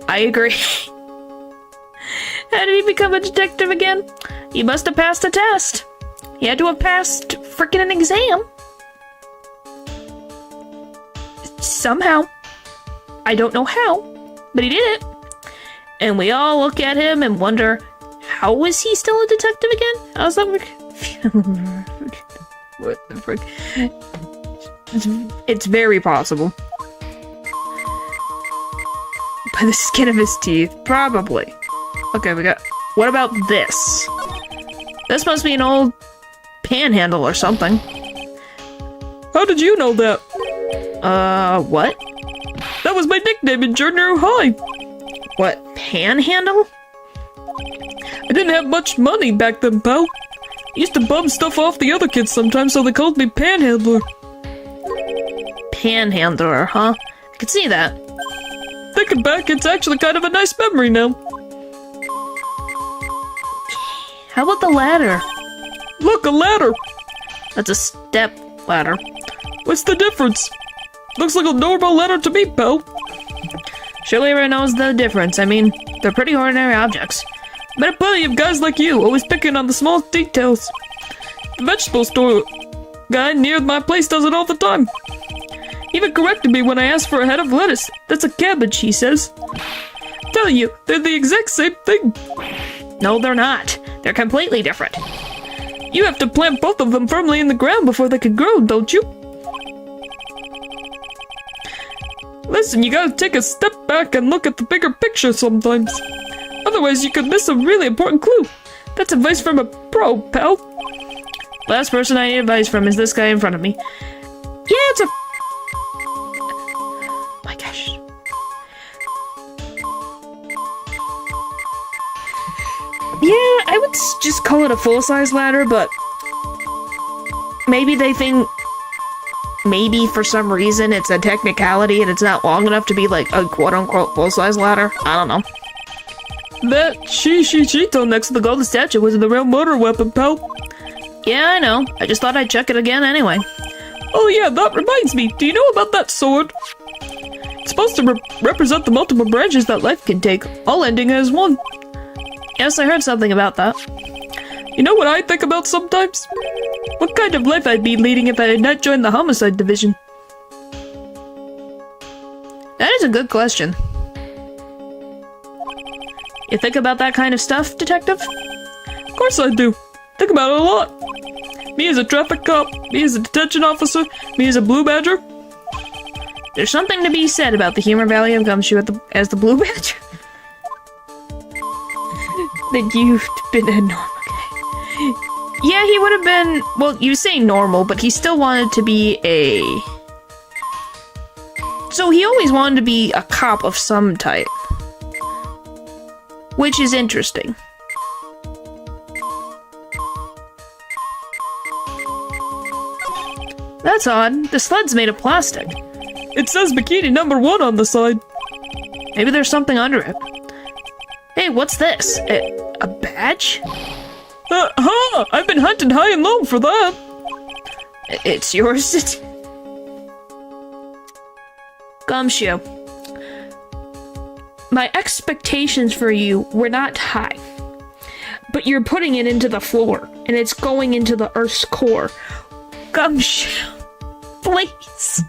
I agree. How did he become a detective again? He must have passed a test. He had to have passed frickin' an exam. Somehow. I don't know how, but he did it. And we all look at him and wonder, how is he still a detective again? How's that work? What the frick? It's very possible. By the skin of his teeth, probably. Okay, we got... What about this? This must be an old panhandle or something. How did you know that? What? That was my nickname in junior high. What, panhandle? I didn't have much money back then, pal. I used to bum stuff off the other kids sometimes, so they called me Panhandler. Panhandler, huh? I could see that. Thinking back, it's actually kind of a nice memory now. How about the ladder? Look, a ladder! That's a step ladder. What's the difference? Looks like a normal ladder to me, pal. Surely everyone knows the difference. I mean, they're pretty ordinary objects. Met plenty of guys like you, always picking on the small details. The vegetable store guy near my place does it all the time. He even corrected me when I asked for a head of lettuce. That's a cabbage, he says. Tell you, they're the exact same thing. No, they're not. They're completely different. You have to plant both of them firmly in the ground before they can grow, don't you? Listen, you gotta take a step back and look at the bigger picture sometimes. Otherwise, you could miss a really important clue. That's advice from a pro, pal. Last person I need advice from is this guy in front of me. Yeah, it's a... My gosh. Yeah, I would just call it a full-size ladder, but... Maybe they think... Maybe for some reason it's a technicality and it's not long enough to be like a quote-unquote full-size ladder. I don't know. That Cheeto next to the golden statue was the real murder weapon, pal. Yeah, I know. I just thought I'd check it again anyway. Oh yeah, that reminds me. Do you know about that sword? It's supposed to represent the multiple branches that life can take, all ending as one. Yes, I heard something about that. You know what I think about sometimes? What kind of life I'd be leading if I had not joined the homicide division? That is a good question. You think about that kind of stuff, detective? Of course I do. Think about it a lot. Me as a traffic cop, me as a detention officer, me as a blue badger. There's something to be said about the humor value of Gumshoe as the blue badger. That you've been a normal guy. Yeah, he would have been, well, you say normal, but he still wanted to be a... So he always wanted to be a cop of some type. Which is interesting. That's odd. The sled's made of plastic. It says bikini number 1 on the side. Maybe there's something under it. Hey, what's this? A badge? I've been hunting high and low for that. It's yours? Gumshoe. My expectations for you were not high. But you're putting it into the floor, and it's going into the Earth's core. Gumshoe, please.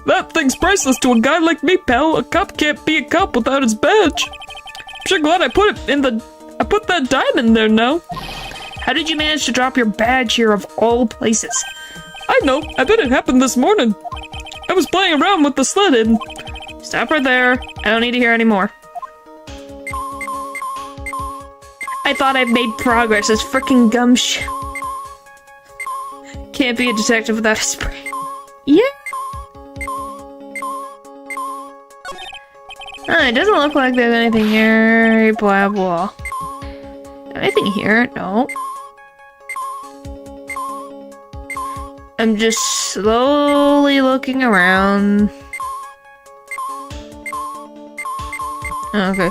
That thing's priceless to a guy like me, pal. A cop can't be a cop without his badge. I'm sure glad I put that dime in there now. How did you manage to drop your badge here of all places? I know. I bet it happened this morning. I was playing around with the sled and... Stop right there. I don't need to hear any more. I thought I'd made progress as frickin' Gumshoe. Can't be a detective without a spray. Yeah. It doesn't look like there's anything here. Blah blah. Anything here? No. I'm just slowly looking around. Okay.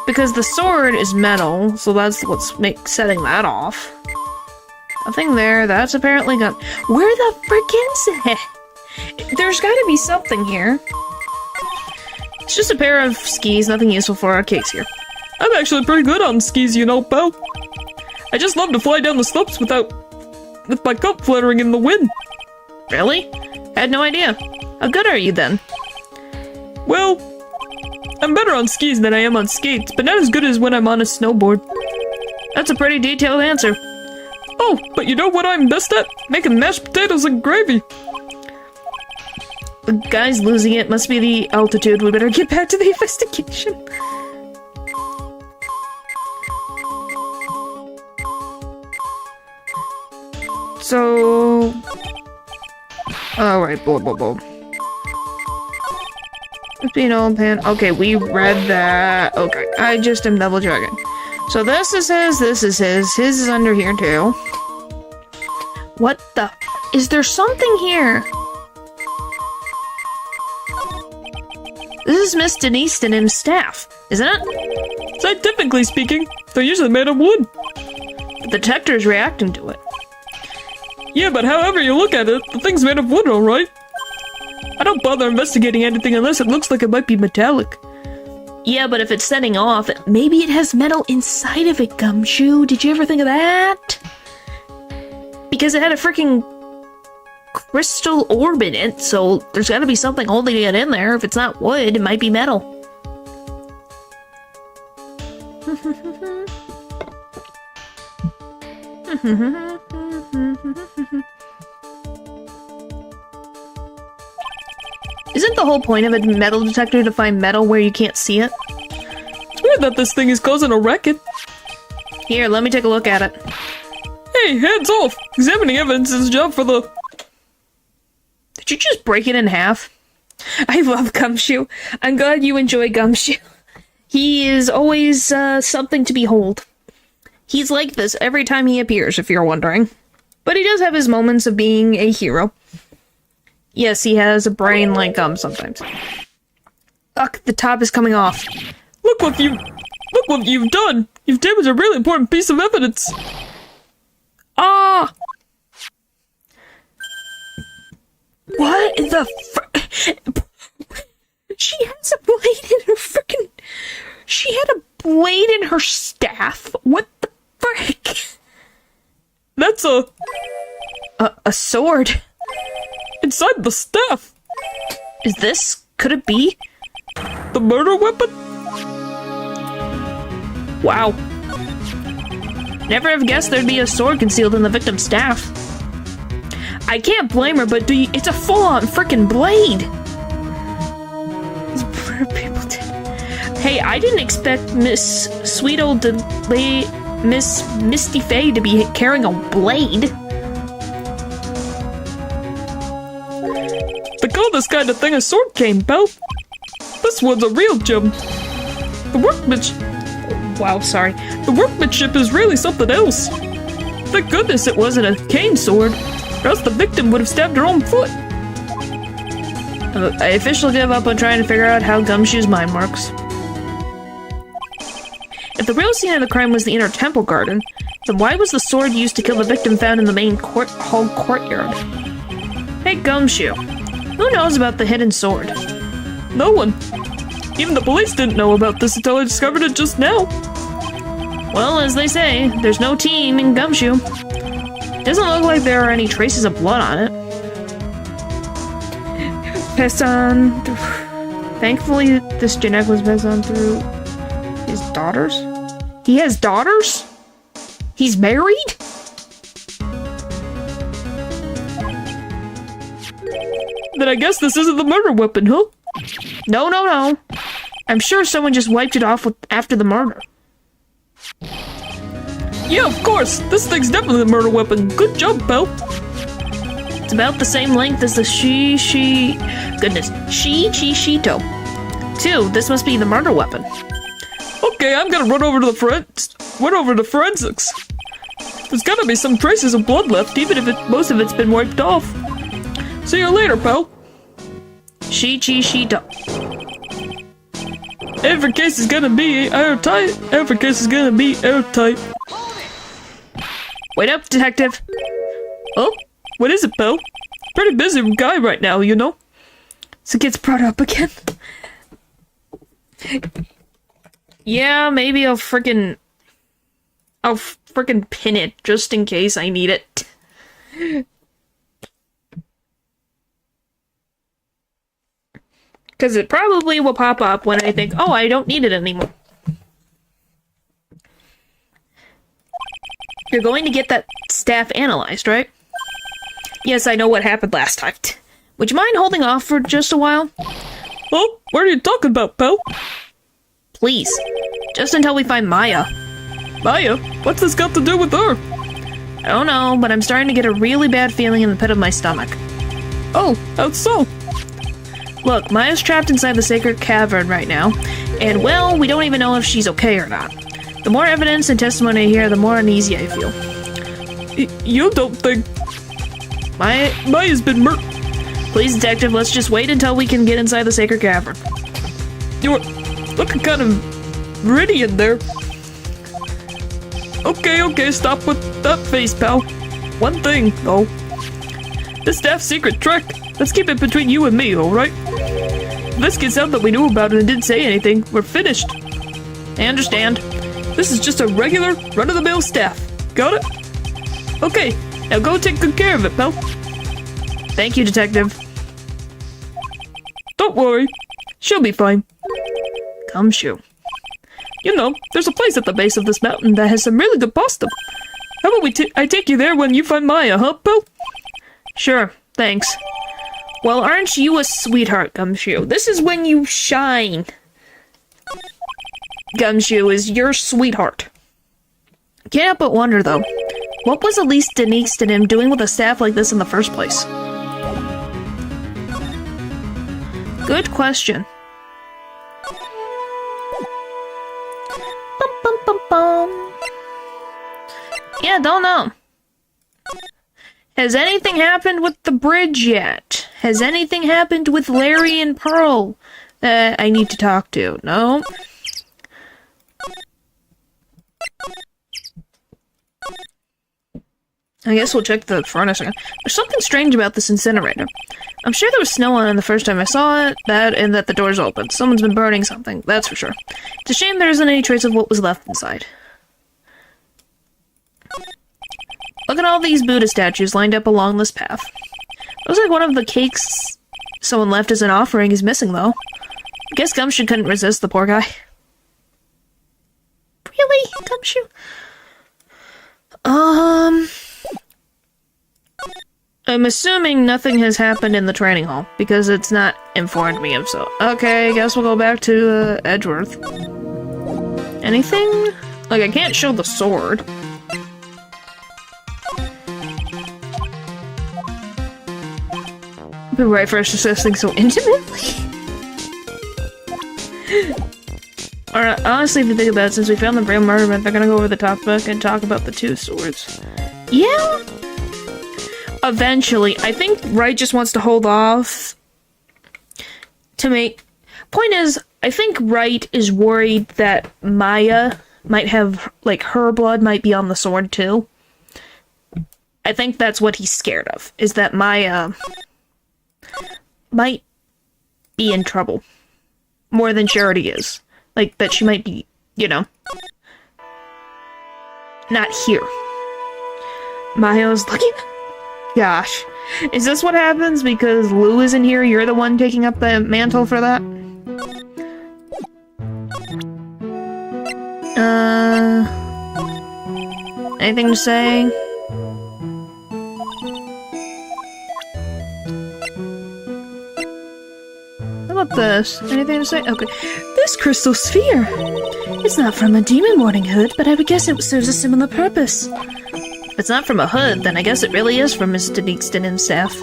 Because the sword is metal, so that's what's setting that off. Nothing there. That's apparently gone. Where the frick is it? There's gotta be something here. It's just a pair of skis, nothing useful for our case here. I'm actually pretty good on skis, you know, pal. I just love to fly down the slopes with my cup fluttering in the wind. Really? I had no idea. How good are you then? Well, I'm better on skis than I am on skates, but not as good as when I'm on a snowboard. That's a pretty detailed answer. Oh, but you know what I'm best at? Making mashed potatoes and gravy. The guy's losing it. Must be the altitude. We better get back to the investigation. So... Alright, blah, blah, blah. Being old pan. Okay, we read that. Okay, I just am double checking. So this is his, this is his. His is under here too. What the... Is there something here? This is Miss Denise and staff, isn't it? Scientifically speaking, they're usually made of wood. The detector's reacting to it. Yeah, but however you look at it, the thing's made of wood, alright? I don't bother investigating anything unless it looks like it might be metallic. Yeah, but if it's setting off, maybe it has metal inside of it, Gumshoe. Did you ever think of that? Because it had a freaking crystal orb in it, so there's gotta be something holding it in there. If it's not wood, it might be metal. Isn't the whole point of a metal detector to find metal where you can't see it? It's weird that this thing is causing a racket. Here, let me take a look at it. Hey, hands off! Examining evidence is a job for the... Did you just break it in half? I love Gumshoe. I'm glad you enjoy Gumshoe. He is always something to behold. He's like this every time he appears, if you're wondering. But he does have his moments of being a hero. Yes, he has a brain like gum sometimes. Ugh, the top is coming off. Look what you've done! You've damaged a really important piece of evidence! Ah! What the She has a blade in her frickin'... She had a blade in her staff? What the frick? That's a sword. Inside the staff! Is this... could it be? The murder weapon? Wow. Never have guessed there'd be a sword concealed in the victim's staff. I can't blame her, but it's a full-on frickin' blade! These poor people did. Hey, I didn't expect Miss Sweet Old Miss Misty Faye to be carrying a blade. They call this kind of thing a sword cane, pal. This one's a real gem. The workmanship... Wow, sorry. The workmanship is really something else. Thank goodness it wasn't a cane sword, or else the victim would have stabbed her own foot. I officially give up on trying to figure out how Gumshoe's mind works. If the real scene of the crime was the inner temple garden, then why was the sword used to kill the victim found in the main hall courtyard? Hey, Gumshoe. Who knows about the hidden sword? No one. Even the police didn't know about this until I discovered it just now. Well, as they say, there's no team in Gumshoe. Doesn't look like there are any traces of blood on it. Passed on... Thankfully, this genetic was passed on through his daughters. He has daughters? He's married? Then I guess this isn't the murder weapon, huh? No, no, no. I'm sure someone just wiped it off after the murder. Yeah, of course. This thing's definitely the murder weapon. Good job, pal. It's about the same length as the Shito. 2, this must be the murder weapon. Okay, I'm gonna run over to the forensics. There's gotta be some traces of blood left, even if most of it's been wiped off. See you later, pal. Shito. Every case is gonna be airtight. Every case is gonna be airtight. Wait up, detective. Oh, what is it, pal? Pretty busy guy right now, you know. So it gets brought up again. Yeah, maybe I'll frickin' pin it just in case I need it. Because it probably will pop up when I think, oh, I don't need it anymore. You're going to get that staff analyzed, right? Yes, I know what happened last time. Would you mind holding off for just a while? Oh, what are you talking about, pal? Please. Just until we find Maya. Maya? What's this got to do with her? I don't know, but I'm starting to get a really bad feeling in the pit of my stomach. Oh, how so? Look, Maya's trapped inside the sacred cavern right now, and well, we don't even know if she's okay or not. The more evidence and testimony I hear, the more uneasy I feel. You don't think... Maya's been murdered? Please, detective, let's just wait until we can get inside the sacred cavern. You're looking kind of gritty in there. Okay, stop with that face, pal. One thing, though. This staff's secret trick. Let's keep it between you and me, alright? If this gets out that we knew about it and didn't say anything, we're finished. I understand. This is just a regular, run-of-the-mill staff. Got it? Okay, now go take good care of it, pal. Thank you, detective. Don't worry. She'll be fine. Gumshoe. You know, there's a place at the base of this mountain that has some really good pasta. How about I take you there when you find Maya, huh, pal? Sure, thanks. Well, aren't you a sweetheart, Gumshoe? This is when you shine. Gumshoe is your sweetheart. Can't help but wonder, though. What was Elise Denise and him doing with a staff like this in the first place? Good question. Bum, bum, bum, bum. Yeah, don't know. Has anything happened with the bridge yet? Has anything happened with Larry and Pearl that I need to talk to? No? I guess we'll check the furnace again. There's something strange about this incinerator. I'm sure there was snow on it the first time I saw it, and that the door's open. Someone's been burning something, that's for sure. It's a shame there isn't any trace of what was left inside. Look at all these Buddha statues lined up along this path. Looks like one of the cakes someone left as an offering is missing, though. I guess Gumshoe couldn't resist, the poor guy. Really, Gumshoe? I'm assuming nothing has happened in the training hall, because it's not informed me of so. Okay, I guess we'll go back to, Edgeworth. Anything? Like, I can't show the sword. But right first discussing so intimately? Alright, honestly, if you think about it, since we found the real murder, they're gonna go over the top book and talk about the two swords. Yeah? Eventually. I think Wright just wants to hold off to make... Point is, I think Wright is worried that Maya might have, like, her blood might be on the sword, too. I think that's what he's scared of, is that Maya might be in trouble more than Charity is. Like, that she might be, you know, not here. Mayo's looking... Gosh. Is this what happens because Lou isn't here? You're the one taking up the mantle for that? Anything to say? How about this? Anything to say? Okay. This crystal sphere! It's not from a demon warding hood, but I would guess it serves a similar purpose. If it's not from a hood, then I guess it really is from Mr. Deakston and staff.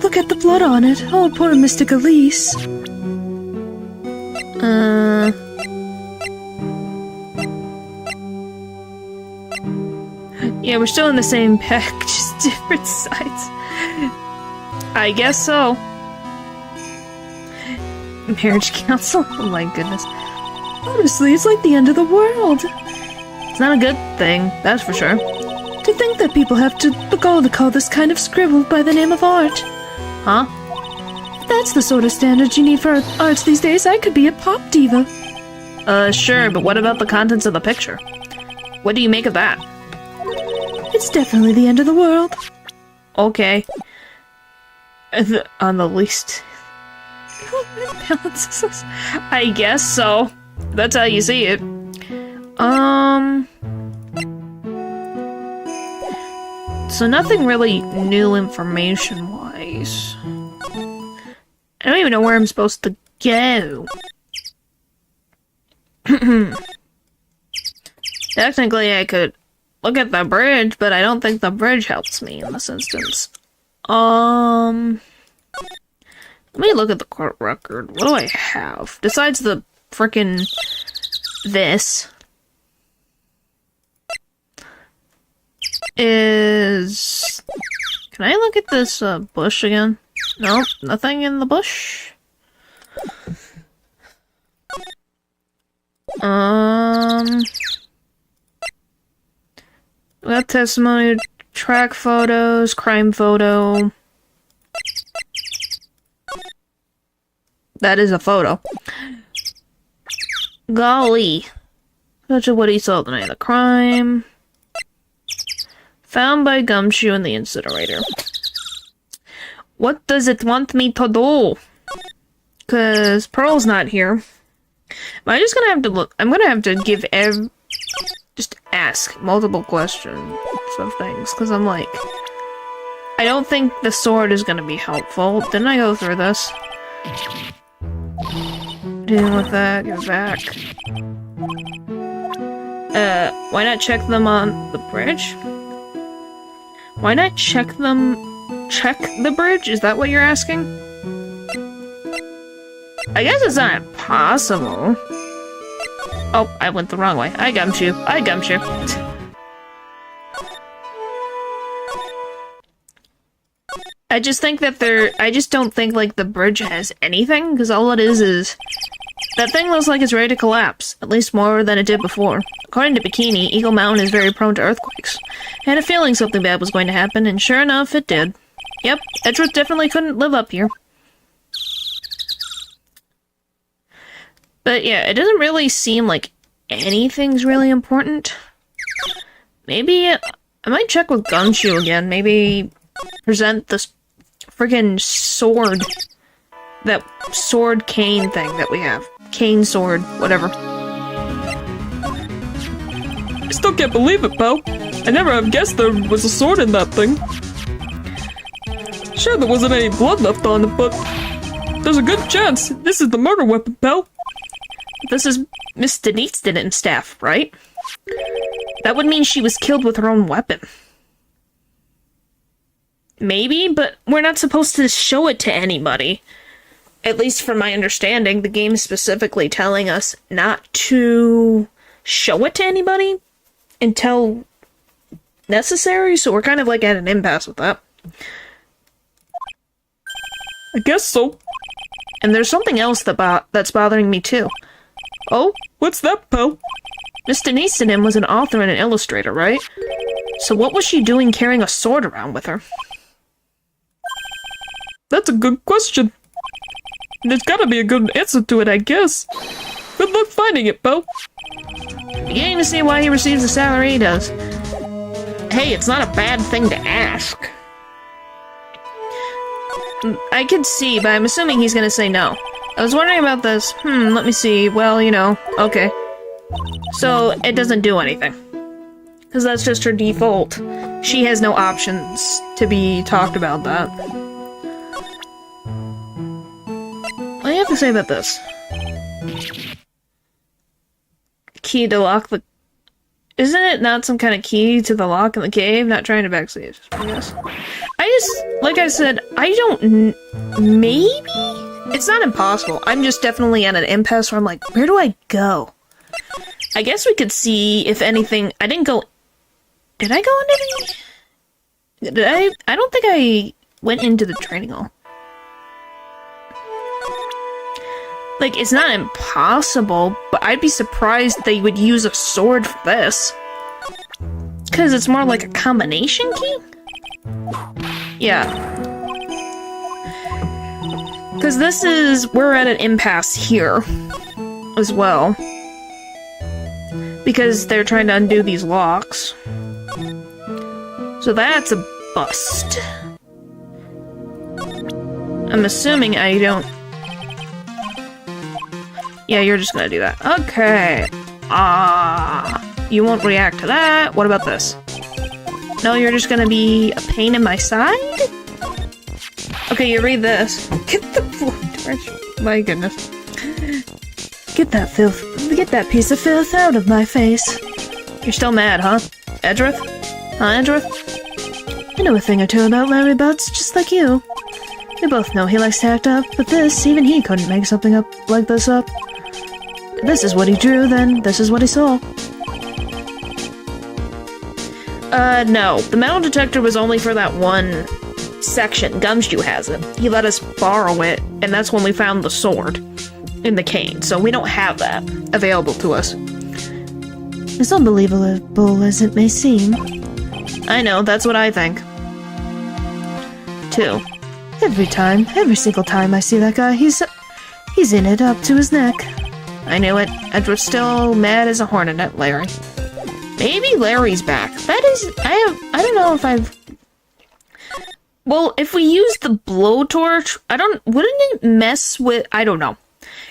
Look at the blood on it. Oh, poor Mystic Elise. Yeah, we're still in the same pack, just different sides. I guess so. Marriage council? Oh my goodness. Honestly, it's like the end of the world. It's not a good thing, that's for sure. To think that people have the gall to call this kind of scribble by the name of art. Huh? If that's the sort of standards you need for arts these days, I could be a pop diva. Sure, but what about the contents of the picture? What do you make of that? It's definitely the end of the world. Okay. On the least... I guess so. That's how you see it. So nothing really new information-wise. I don't even know where I'm supposed to go. Technically, I could look at the bridge, but I don't think the bridge helps me in this instance. Let me look at the court record. What do I have? Besides the frickin' this. Can I look at this bush again? Nope, nothing in the bush. We got testimony, track photos, crime photo. That is a photo. Golly. Such a what he saw the night of the crime. Found by Gumshoe in the incinerator. What does it want me to do? Cause Pearl's not here. Am I just gonna have to look? I'm gonna have to give just ask multiple questions of things. Cause I'm like, I don't think the sword is gonna be helpful. Didn't I go through this? Dealing with that, get back. Why not check them on the bridge? Why not check the bridge? Is that what you're asking? I guess it's not possible. Oh, I went the wrong way. I gumshoe. I just think that I just don't think, like, the bridge has anything, because all it is that thing looks like it's ready to collapse, at least more than it did before. According to Bikini, Eagle Mountain is very prone to earthquakes. I had a feeling something bad was going to happen, and sure enough, it did. Yep, Edgeworth definitely couldn't live up here. But yeah, it doesn't really seem like anything's really important. Maybe, I might check with Gumshoe again, maybe present this friggin' sword. That sword cane thing that we have. Cane sword, whatever. I still can't believe it, pal. I never have guessed there was a sword in that thing. Sure, there wasn't any blood left on it, but there's a good chance this is the murder weapon, pal. This is Miss Denise did it and staff, right? That would mean she was killed with her own weapon. Maybe, but we're not supposed to show it to anybody. At least from my understanding, the game is specifically telling us not to show it to anybody until necessary, so we're kind of like at an impasse with that. I guess so. And there's something else that's bothering me too. Oh? What's that, pal? Miss Denise was an author and an illustrator, right? So what was she doing carrying a sword around with her? That's a good question. There's gotta be a good answer to it, I guess. Good luck finding it, Bo. Beginning to see why he receives the salary he does. Hey, it's not a bad thing to ask. I could see, but I'm assuming he's gonna say no. I was wondering about this. Let me see. Well, you know, okay. So, it doesn't do anything. Because that's just her default. She has no options to be talked about that. What do you have to say about this? Key to lock the... Isn't it not some kind of key to the lock in the cave? Not trying to backseat, I guess. Like I said, I don't... Maybe? It's not impossible. I'm just definitely at an impasse where I'm like, where do I go? I guess we could see if anything... I didn't go... Did I go into the... Did I... I don't think I went into the training hall. Like, it's not impossible, but I'd be surprised they would use a sword for this. Because it's more like a combination key? Yeah. Because this is... We're at an impasse here. As well. Because they're trying to undo these locks. So that's a bust. I'm assuming I don't... Yeah, you're just gonna do that. Okay. You won't react to that. What about this? No, you're just gonna be a pain in my side? Okay, you read this. Get the... My goodness. Get that filth... Get that piece of filth out of my face. You're still mad, huh? Edrith? Huh, Edrith? I know a thing or two about Larry Butts, just like you. We both know he likes to act up, but this, even he couldn't make something up like this up. If this is what he drew, then this is what he saw. No. The metal detector was only for that one section. Gumshoe has it. He let us borrow it, and that's when we found the sword in the cane, so we don't have that available to us. As unbelievable as it may seem. I know, that's what I think. Too. Every single time I see that guy, he's in it up to his neck. I knew it. Edward's still mad as a hornet at Larry. Maybe Larry's back. That is... I don't know if I've... Well, if we use the blowtorch, wouldn't it mess with... I don't know.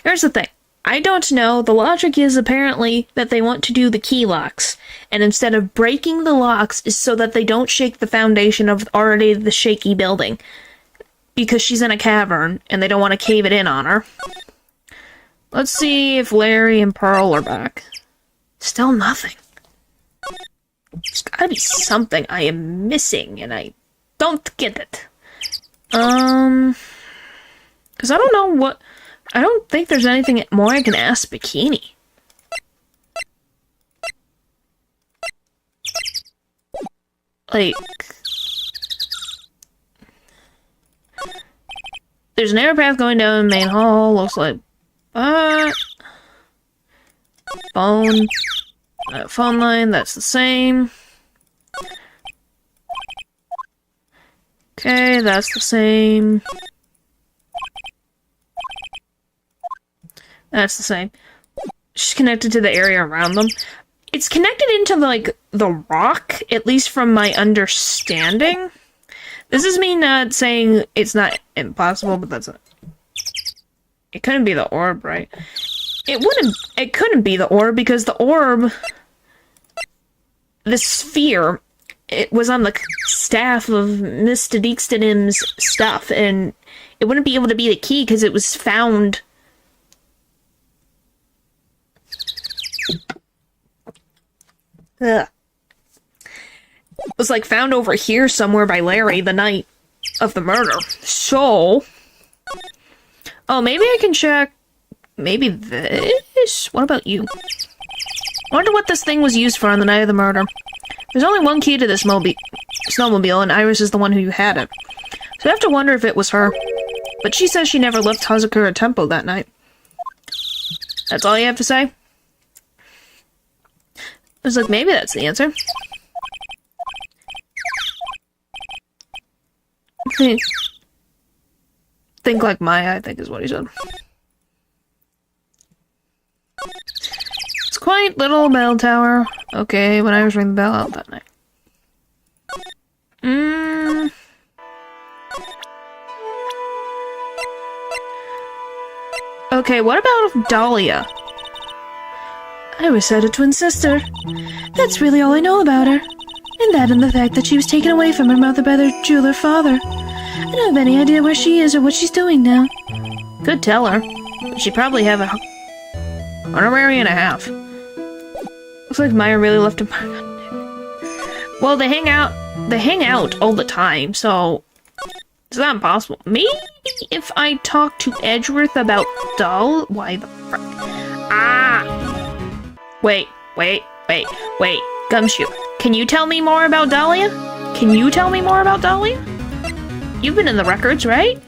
Here's the thing. I don't know. The logic is apparently that they want to do the key locks. And instead of breaking the locks is so that they don't shake the foundation of already the shaky building. Because she's in a cavern, and they don't want to cave it in on her. Let's see if Larry and Pearl are back. Still nothing. There's gotta be something I am missing, and I don't get it. Because I don't know what... I don't think there's anything more I can ask Bikini. Like... There's an air path going down the main hall, looks like... Phone... phone line, that's the same. Okay, that's the same. That's the same. She's connected to the area around them. It's connected into, like, the rock, at least from my understanding. This is me not saying it's not impossible, but that's it. It couldn't be the orb, right? It couldn't be the orb, because the orb... The sphere, it was on the staff of Mr. Deekstenim's stuff, and it wouldn't be able to be the key, because it was found... Ugh. It was, like, found over here somewhere by Larry the night of the murder. So... Oh, maybe I can check... Maybe this? What about you? I wonder what this thing was used for on the night of the murder. There's only one key to this snowmobile, and Iris is the one who had it. So I have to wonder if it was her. But she says she never left Hazakura Temple that night. That's all you have to say? I was like, maybe that's the answer. think like Maya, I think is what he said. It's quite little bell tower. Okay, when I was ringing the bell out that night. Okay, what about Dahlia? I was said a twin sister. That's really all I know about her. And that and the fact that she was taken away from her mother by their jeweler father. I don't have any idea where she is or what she's doing now. Could tell her. But she'd probably have a honorary and a half. Looks like Maya really left him. Well, they hang out all the time, so it's not impossible. Maybe if I talk to Edgeworth about why the frick? Wait. Gumshoe, can you tell me more about Dahlia? Can you tell me more about Dahlia? You've been in the records, right?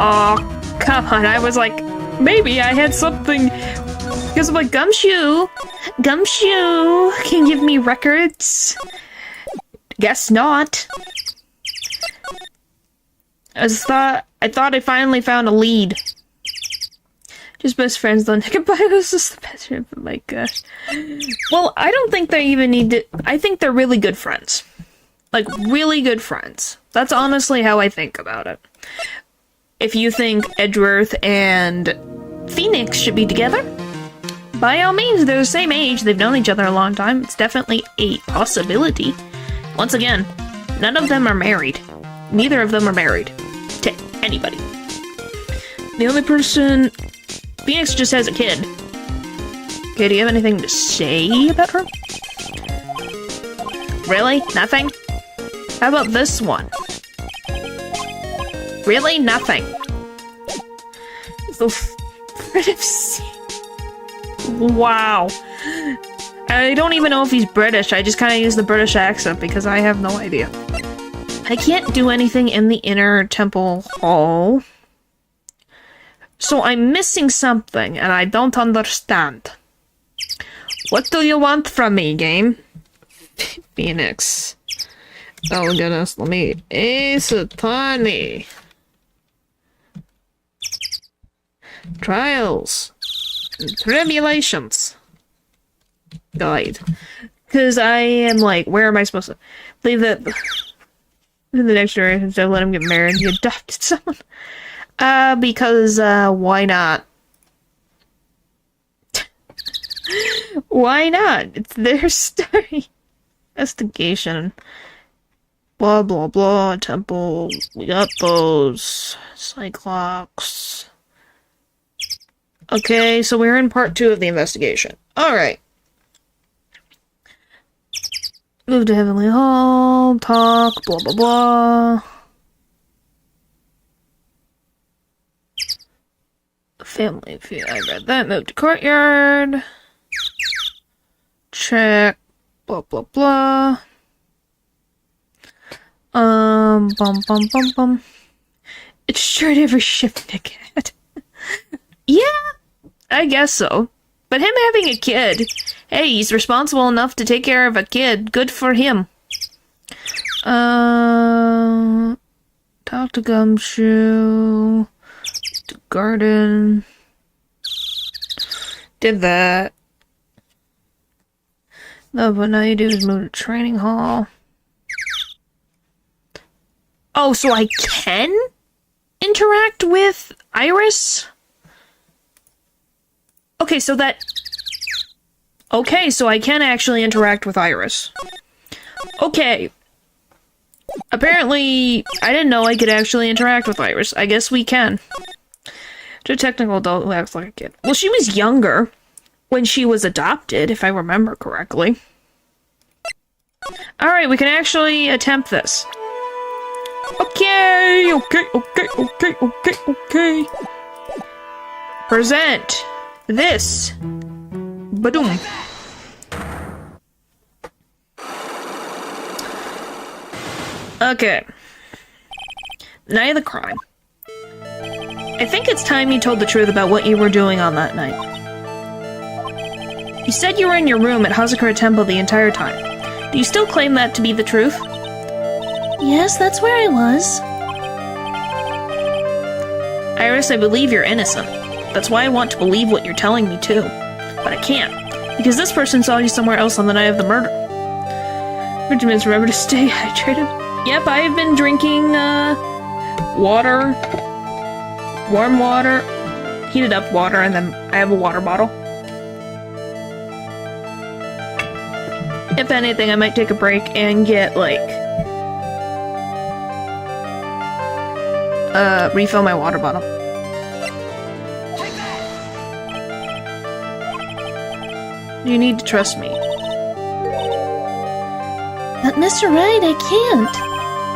Oh, come on. I was like, maybe I had something. Because I'm like, Gumshoe, can you give me records? Guess not. I thought I finally found a lead. Just best friends though. Goodbye was just the best friend. Oh my gosh. Well, I don't think they even need to. I think they're really good friends. Like, really good friends. That's honestly how I think about it. If you think Edgeworth and Phoenix should be together, by all means, they're the same age. They've known each other a long time. It's definitely a possibility. Once again, none of them are married. Neither of them are married to anybody. The only person... Phoenix just has a kid. Okay, do you have anything to say about her? Really? Nothing? How about this one? Really? Nothing. Wow. I don't even know if he's British. I just kind of use the British accent because I have no idea. I can't do anything in the inner temple hall. So I'm missing something, and I don't understand. What do you want from me, game? Phoenix. Oh goodness, let me... Ace Attorney. Trials. And tribulations. Guide. Because I am like, where am I supposed to... Leave that... In the next generation, so let him get married. He adopted someone. Because, why not? Why not? It's their story. Investigation. Blah, blah, blah. Temple. We got those. Cyclops. Okay, so we're in part 2 of the investigation. Alright. Move to Heavenly Hall. Talk. Blah, blah, blah. Family feud. I read that. Move to courtyard. Check. Blah, blah, blah. Bum. It's sure every ship Nick had. Yeah, I guess so. But him having a kid, hey, he's responsible enough to take care of a kid. Good for him. Talk to Gumshoe. To garden. Did that. No, but now you do is move to training hall. Oh, so I can interact with Iris? Okay, so that... Okay, so I can actually interact with Iris. Okay. Apparently, I didn't know I could actually interact with Iris. I guess we can. To a technical adult who acts like a kid. Well, she was younger when she was adopted, if I remember correctly. Alright, we can actually attempt this. Okay. Present this. Badoom. Okay. Night of the crime. I think it's time you told the truth about what you were doing on that night. You said you were in your room at Hazakura Temple the entire time. Do you still claim that to be the truth? Yes, that's where I was. Iris, I believe you're innocent. That's why I want to believe what you're telling me too. But I can't, because this person saw you somewhere else on the night of the murder. Vitamins, remember to stay hydrated. Yep, I've been drinking, water, warm water, heated up water, and then I have a water bottle. If anything, I might take a break and get, like, refill my water bottle. You need to trust me. But Mr. Wright, I can't.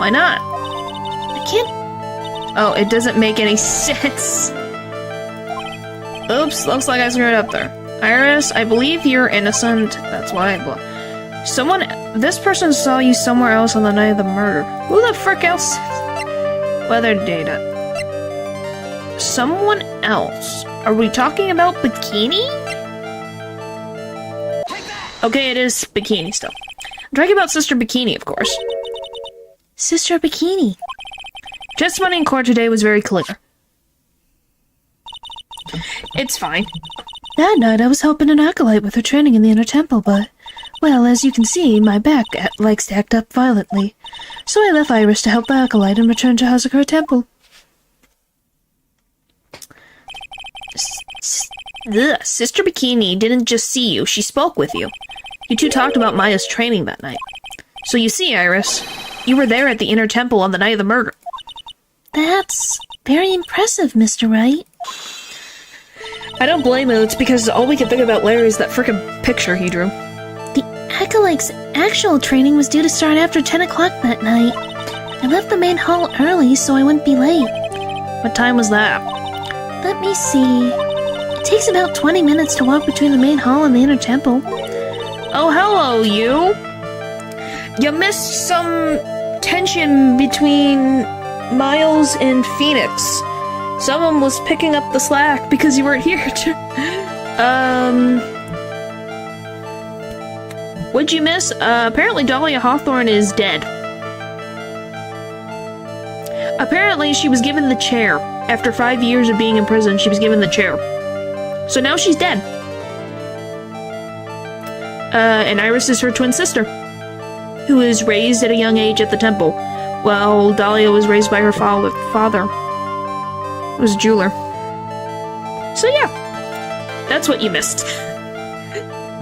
Why not? I can't. Oh, it doesn't make any sense. Oops, looks like I screwed up there. Iris, I believe you're innocent. That's why I this person saw you somewhere else on the night of the murder. Who the frick else? Weather data. Someone else. Are we talking about Bikini? Okay, it is Bikini still. I'm talking about Sister Bikini, of course. Sister Bikini. Testimony in court today was very clear. It's fine. That night I was helping an acolyte with her training in the inner temple, but, well, as you can see, my back likes to act up violently. So I left Iris to help the acolyte and returned to Hazakura Temple. Sister Bikini didn't just see you, she spoke with you. You two talked about Maya's training that night. So you see, Iris, you were there at the inner temple on the night of the murder. That's very impressive, Mr. Wright. I don't blame him, it's because all we can think about Larry is that frickin' picture he drew. The acolyte's actual training was due to start after 10 o'clock that night. I left the main hall early so I wouldn't be late. What time was that? Let me see. It takes about 20 minutes to walk between the main hall and the inner temple. Oh, hello, you! You missed some tension between Miles and Phoenix. Someone was picking up the slack because you weren't here. What'd you miss? Apparently Dahlia Hawthorne is dead. Apparently she was given the chair. After 5 years of being in prison, she was given the chair. So now she's dead. And Iris is her twin sister, who was raised at a young age at the temple, while Dahlia was raised by her father, who was a jeweler. So yeah, that's what you missed.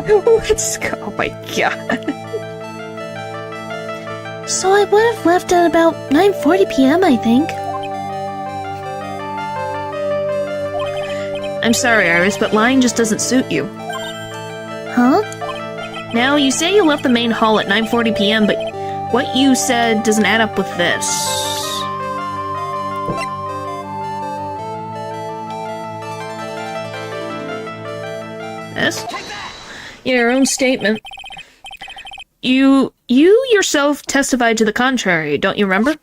Let's go, oh my god. So I would have left at about 9:40 p.m., I think. I'm sorry, Iris, but lying just doesn't suit you. Huh? Now, you say you left the main hall at 9:40 p.m., but what you said doesn't add up with this. This? Yeah, your own statement. You yourself testified to the contrary, don't you remember?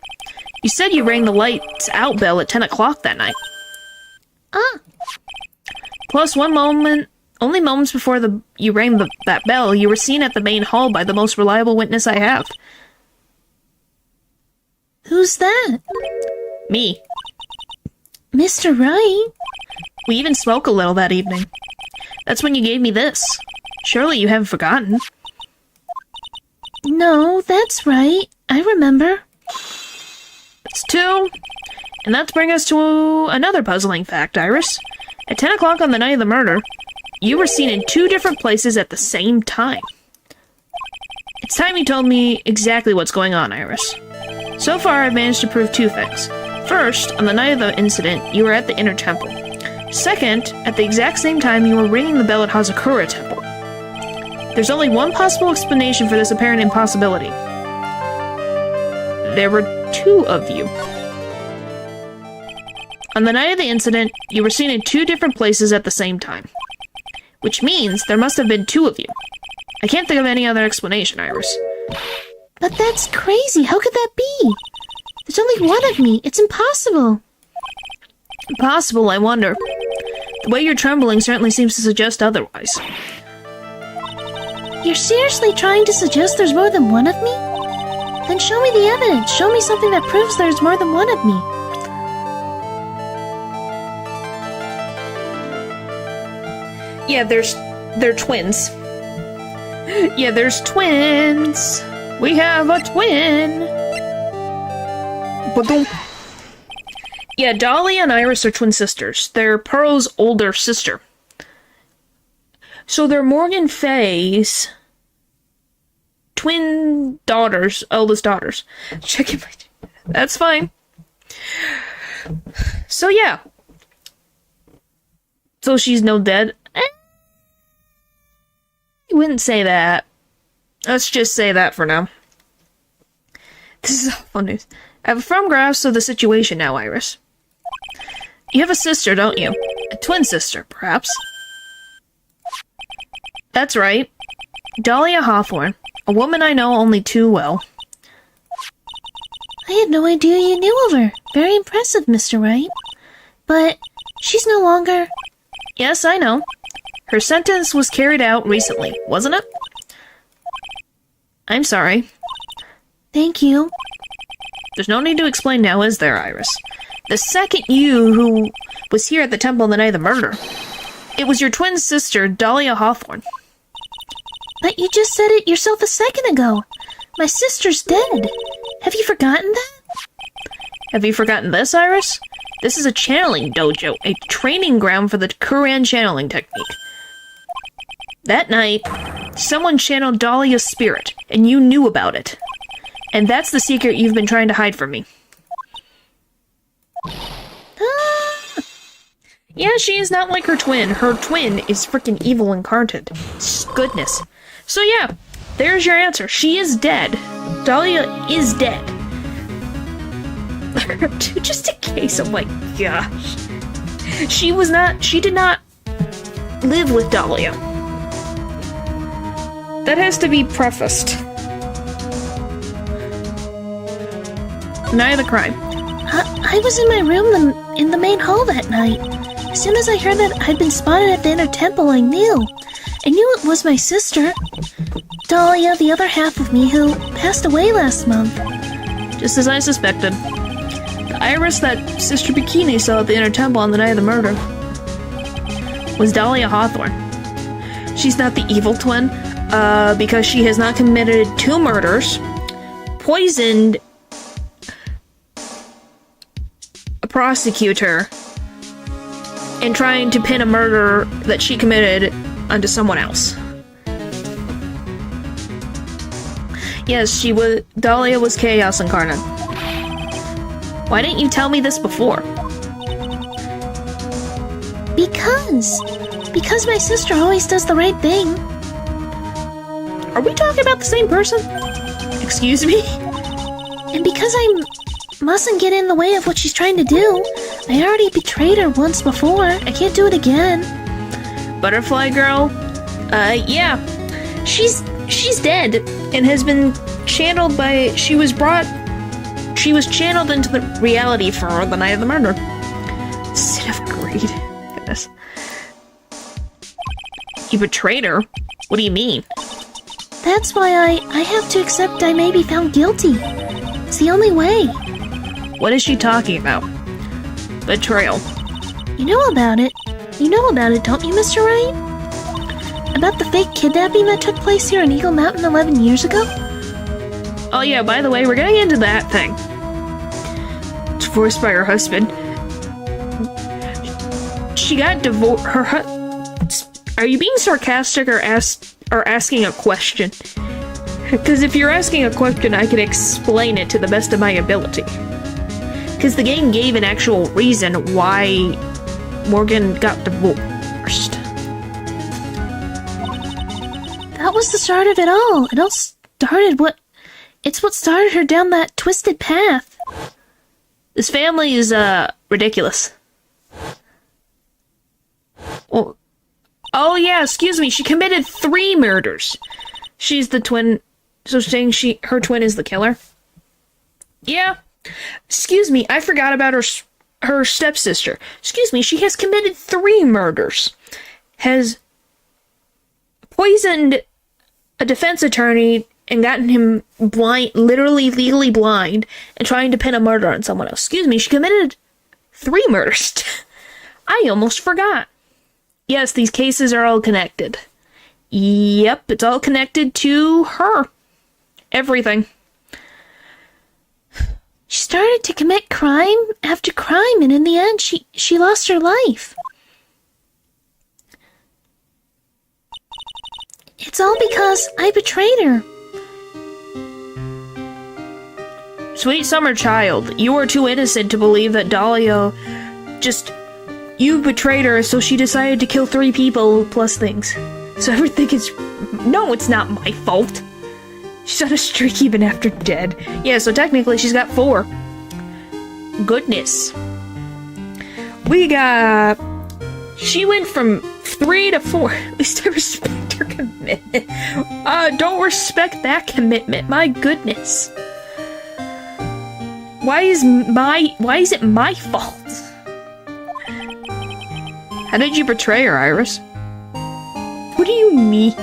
You said you rang the lights out bell at 10 o'clock that night. Ah. Plus, only moments before you rang that bell, you were seen at the main hall by the most reliable witness I have. Who's that? Me. Mr. Wright? We even spoke a little that evening. That's when you gave me this. Surely you haven't forgotten. No, that's right. I remember. That's two. And that brings us to another puzzling fact, Iris. At 10 o'clock on the night of the murder, you were seen in 2 different places at the same time. It's time you told me exactly what's going on, Iris. So far, I've managed to prove 2 things. First, on the night of the incident, you were at the inner temple. Second, at the exact same time, you were ringing the bell at Hazakura Temple. There's only one possible explanation for this apparent impossibility. There were 2 of you. On the night of the incident, you were seen in 2 different places at the same time. Which means there must have been 2 of you. I can't think of any other explanation, Iris. But that's crazy. How could that be? There's only one of me. It's impossible. Impossible, I wonder. The way you're trembling certainly seems to suggest otherwise. You're seriously trying to suggest there's more than one of me? Then show me the evidence. Show me something that proves there's more than one of me. Yeah, they're twins. Yeah, there's twins. We have a twin. Ba-dum. Yeah, Dahlia and Iris are twin sisters. They're Pearl's older sister. So they're Morgan Faye's twin daughters, eldest daughters. Checking my... That's fine. So yeah. So she's no dead. I wouldn't say that. Let's just say that for now. This is all fun news. I have a firm grasp of the situation now, Iris. You have a sister, don't you? A twin sister, perhaps? That's right. Dahlia Hawthorne. A woman I know only too well. I had no idea you knew of her. Very impressive, Mr. Wright. But she's no longer... Yes, I know. Her sentence was carried out recently, wasn't it? I'm sorry. Thank you. There's no need to explain now, is there, Iris? The second you who was here at the temple on the night of the murder, it was your twin sister, Dahlia Hawthorne. But you just said it yourself a second ago. My sister's dead. Have you forgotten that? Have you forgotten this, Iris? This is a channeling dojo, a training ground for the Quran channeling technique. That night, someone channeled Dahlia's spirit, and you knew about it. And that's the secret you've been trying to hide from me. Yeah, she is not like her twin. Her twin is freaking evil incarnate. Goodness. So yeah, there's your answer. She is dead. Dahlia is dead. Just in case, oh my gosh. She did not live with Dahlia. That has to be prefaced. Night of the crime. I was in my room in the main hall that night. As soon as I heard that I'd been spotted at the inner temple, I knew. I knew it was my sister, Dahlia, the other half of me, who passed away last month. Just as I suspected. The Iris that Sister Bikini saw at the inner temple on the night of the murder was Dahlia Hawthorne. She's not the evil twin, because she has not committed 2 murders, poisoned a prosecutor, and trying to pin a murder that she committed onto someone else. Yes, Dahlia was chaos incarnate. Why didn't you tell me this before? Because my sister always does the right thing. Are we talking about the same person? Excuse me? And because I mustn't get in the way of what she's trying to do. I already betrayed her once before. I can't do it again. Butterfly girl? Yeah. She's dead and has been channeled by... She was channeled into the reality for the night of the murder. Sin of greed. Goodness. You betrayed her? What do you mean? That's why I have to accept I may be found guilty. It's the only way. What is she talking about? Betrayal. You know about it. You know about it, don't you, Mr. Wright? About the fake kidnapping that took place here in Eagle Mountain 11 years ago? Oh yeah, by the way, we're getting into that thing. Divorced by her husband. She got divorced. Are you being sarcastic or asking a question? Because if you're asking a question, I can explain it to the best of my ability. Because the game gave an actual reason why Morgan got divorced. That was the start of it all. It all started It's what started her down that twisted path. This family is, ridiculous. Well, oh yeah, excuse me, she committed 3 murders. She's the twin, so saying her twin is the killer? Yeah. Excuse me, I forgot about her stepsister. Excuse me, she has committed 3 murders. Has poisoned a defense attorney and gotten him blind, literally legally blind, and trying to pin a murder on someone else. Excuse me, she committed 3 murders. I almost forgot. Yes, these cases are all connected. Yep, it's all connected to her. Everything. She started to commit crime after crime, and in the end, she lost her life. It's all because I betrayed her. Sweet summer child, you are too innocent to believe that Dahlia you betrayed her, so she decided to kill 3 people plus things. So everything is... No, it's not my fault. She's on a streak even after dead. Yeah, so technically she's got 4. Goodness. We got... She went from 3 to 4. At least I respect her commitment. Don't respect that commitment. My goodness. Why is it my fault? How did you betray her, Iris? What do you mean?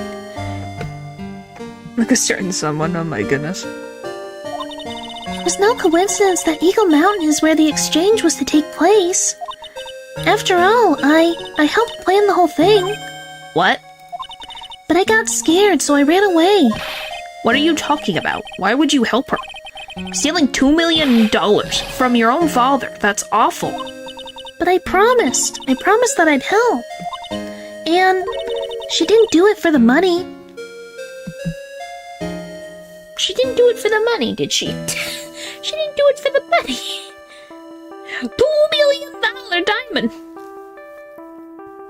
Like a certain someone, oh my goodness. It was no coincidence that Eagle Mountain is where the exchange was to take place. After all, I helped plan the whole thing. What? But I got scared, so I ran away. What are you talking about? Why would you help her? Stealing $2 million from your own father. That's awful. But I promised. I promised that I'd help. And she didn't do it for the money. She didn't do it for the money, did she? She didn't do it for the money. $2 million diamond.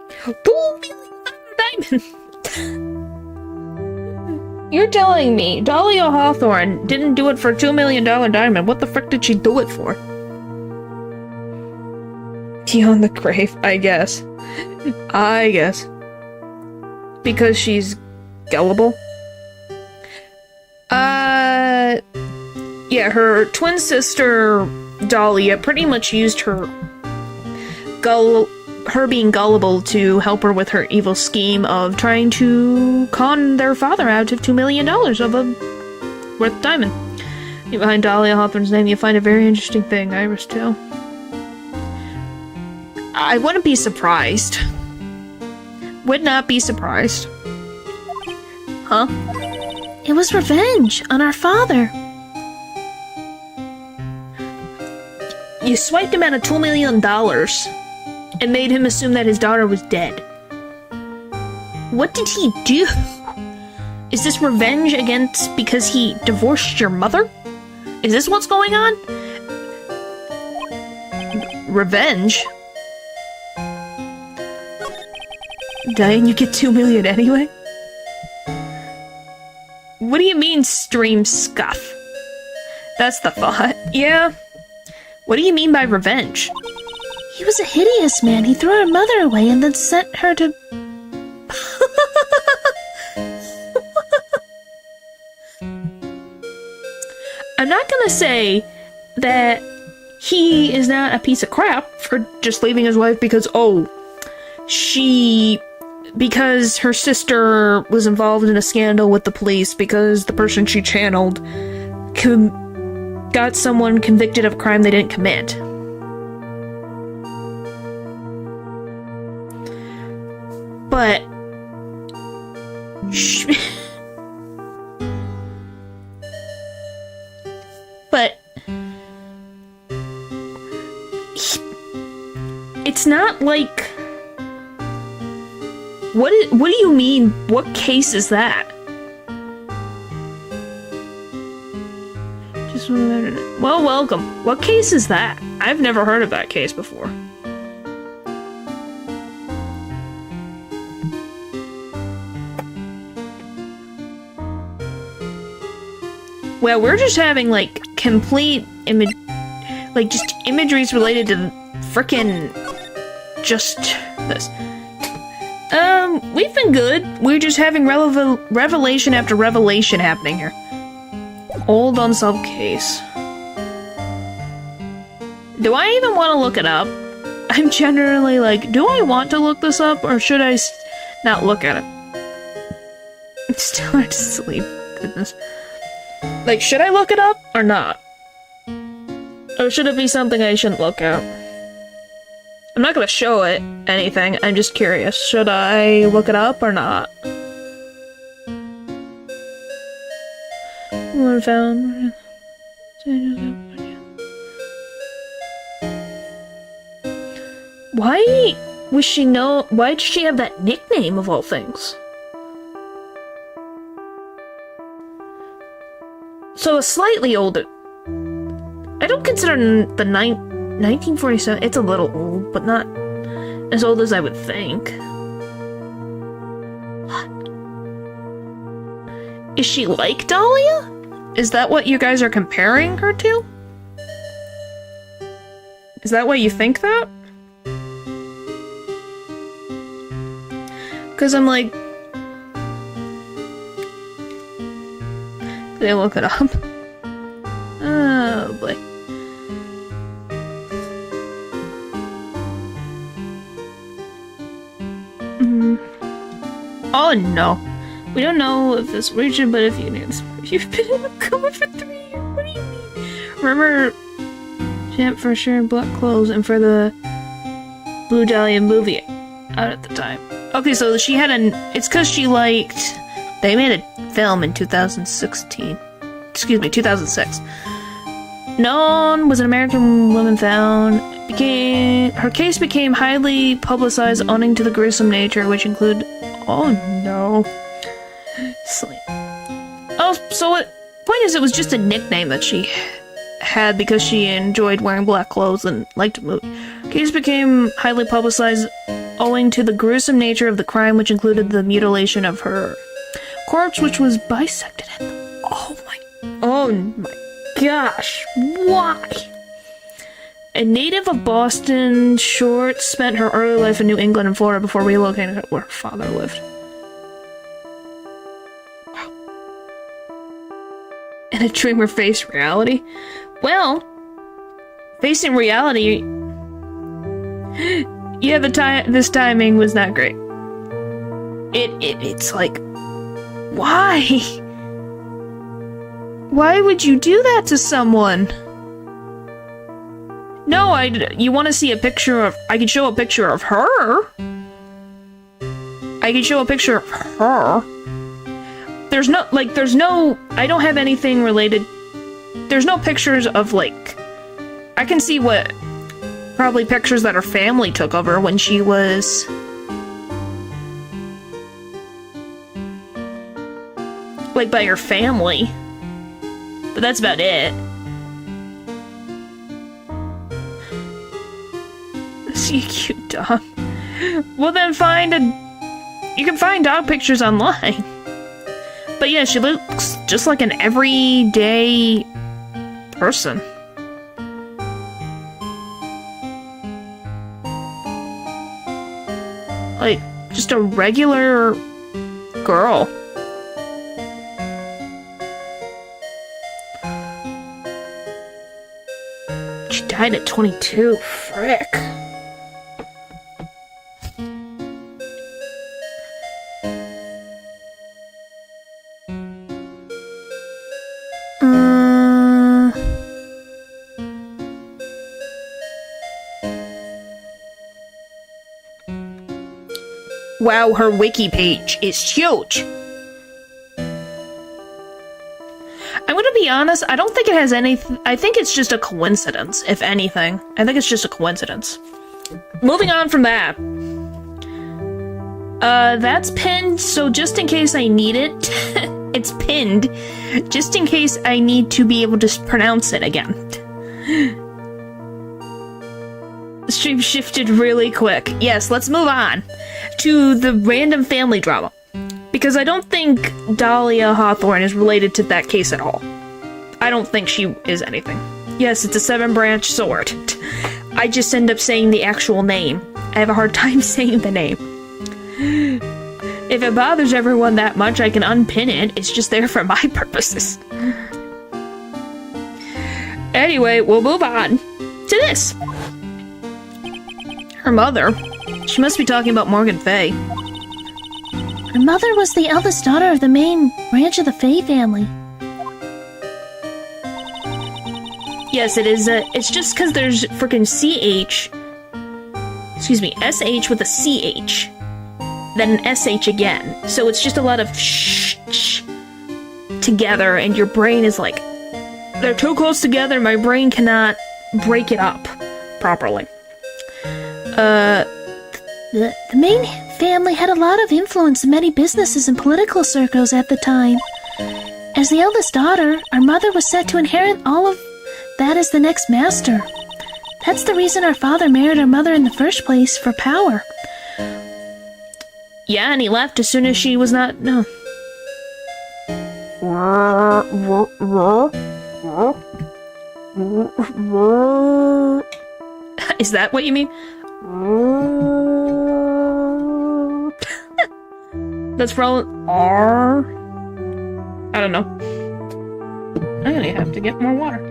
$2 million diamond. You're telling me Dahlia Hawthorne didn't do it for $2 million diamond. What the frick did she do it for? Beyond the grave, I guess. I guess. Because she's gullible? Yeah, her twin sister, Dahlia, pretty much used her being gullible to help her with her evil scheme of trying to con their father out of $2 million of a worth diamond. Behind Dahlia Hawthorne's name, you find a very interesting thing, Iris, too. I wouldn't be surprised. Would not be surprised. Huh? It was revenge on our father. You swiped him out of $2 million and made him assume that his daughter was dead. What did he do? Is this revenge against because he divorced your mother? Is this what's going on? Revenge? Diane, you get $2 million anyway? What do you mean, stream scuff? That's the thought. Yeah. What do you mean by revenge? He was a hideous man. He threw our mother away and then sent her to... I'm not gonna say that he is not a piece of crap for just leaving his wife because, because her sister was involved in a scandal with the police because the person she channeled got someone convicted of a crime they didn't commit. But it's not like... What do you mean? What case is that? Well, welcome. What case is that? I've never heard of that case before. Well, we're just having, like, complete just imageries related to frickin' just this. We've been good. We're just having revelation after revelation happening here. Old unsolved case. Do I even want to look it up? I'm generally like, do I want to look this up, or should I not look at it? still hard to sleep. Goodness. Like, should I look it up or not? Or should it be something I shouldn't look at? I'm not gonna show it anything, I'm just curious. Should I look it up or not? One found. Why was she why did she have that nickname of all things? So a slightly older. I don't consider the 1947. It's a little old, but not as old as I would think. What? Is she like Dahlia? Is that what you guys are comparing her to? Is that why you think that? Because I'm like... Did I look it up? Oh boy. Oh no. We don't know if this region, but if you knew this, you've been in a coma for 3 years. What do you mean? Remember Champ for sure black clothes and for the Blue Dahlia movie out at the time. Okay, so she had it's because she liked... They made a film in 2016. Excuse me, 2006. Known was an American woman found. Her case became highly publicized owing to the gruesome nature, which include... Oh no. Sleep. Oh, so what? Point is, it was just a nickname that she had because she enjoyed wearing black clothes and liked to move. Her case became highly publicized owing to the gruesome nature of the crime, which included the mutilation of her corpse, which was bisected at the... Oh my gosh, why? A native of Boston, Short spent her early life in New England and Florida before relocating to where her father lived. Wow. And a dreamer faced reality? Well, facing reality... Yeah, this timing was not great. It's like... Why? Why would you do that to someone? No, you want to see a picture of... I could show a picture of her. I could show a picture of her. There's no... I don't have anything related... There's no pictures of, like... I can see what... Probably pictures that her family took of her when she was... Like, by her family. But that's about it. See a cute dog. Well then you can find dog pictures online. But yeah, she looks just like an everyday person. Like, just a regular girl. She died at 22. Frick. Wow, her wiki page is huge. I'm gonna be honest, I don't think it has anything. I think it's just a coincidence, if anything. I think it's just a coincidence. Moving on from that. That's pinned, so just in case I need it, it's pinned, just in case I need to be able to pronounce it again. The stream shifted really quick. Yes, let's move on to the random family drama. Because I don't think Dahlia Hawthorne is related to that case at all. I don't think she is anything. Yes, it's a 7-branch sword. I just end up saying the actual name. I have a hard time saying the name. If it bothers everyone that much, I can unpin it. It's just there for my purposes. Anyway, we'll move on to this. Her mother. She must be talking about Morgan Fay. Her mother was the eldest daughter of the main branch of the Fae family. Yes, it is. It's just because there's freaking CH. Excuse me, SH with a CH. Then an SH again. So it's just a lot of sh together, and your brain is like, they're too close together, my brain cannot break it up properly. The main family had a lot of influence in many businesses and political circles at the time. As the eldest daughter, our mother was set to inherit all of that as the next master. That's the reason our father married our mother in the first place, for power. Yeah, and he left as soon as she was not... No. Is that what you mean? That's probably... I don't know. I'm gonna have to get more water.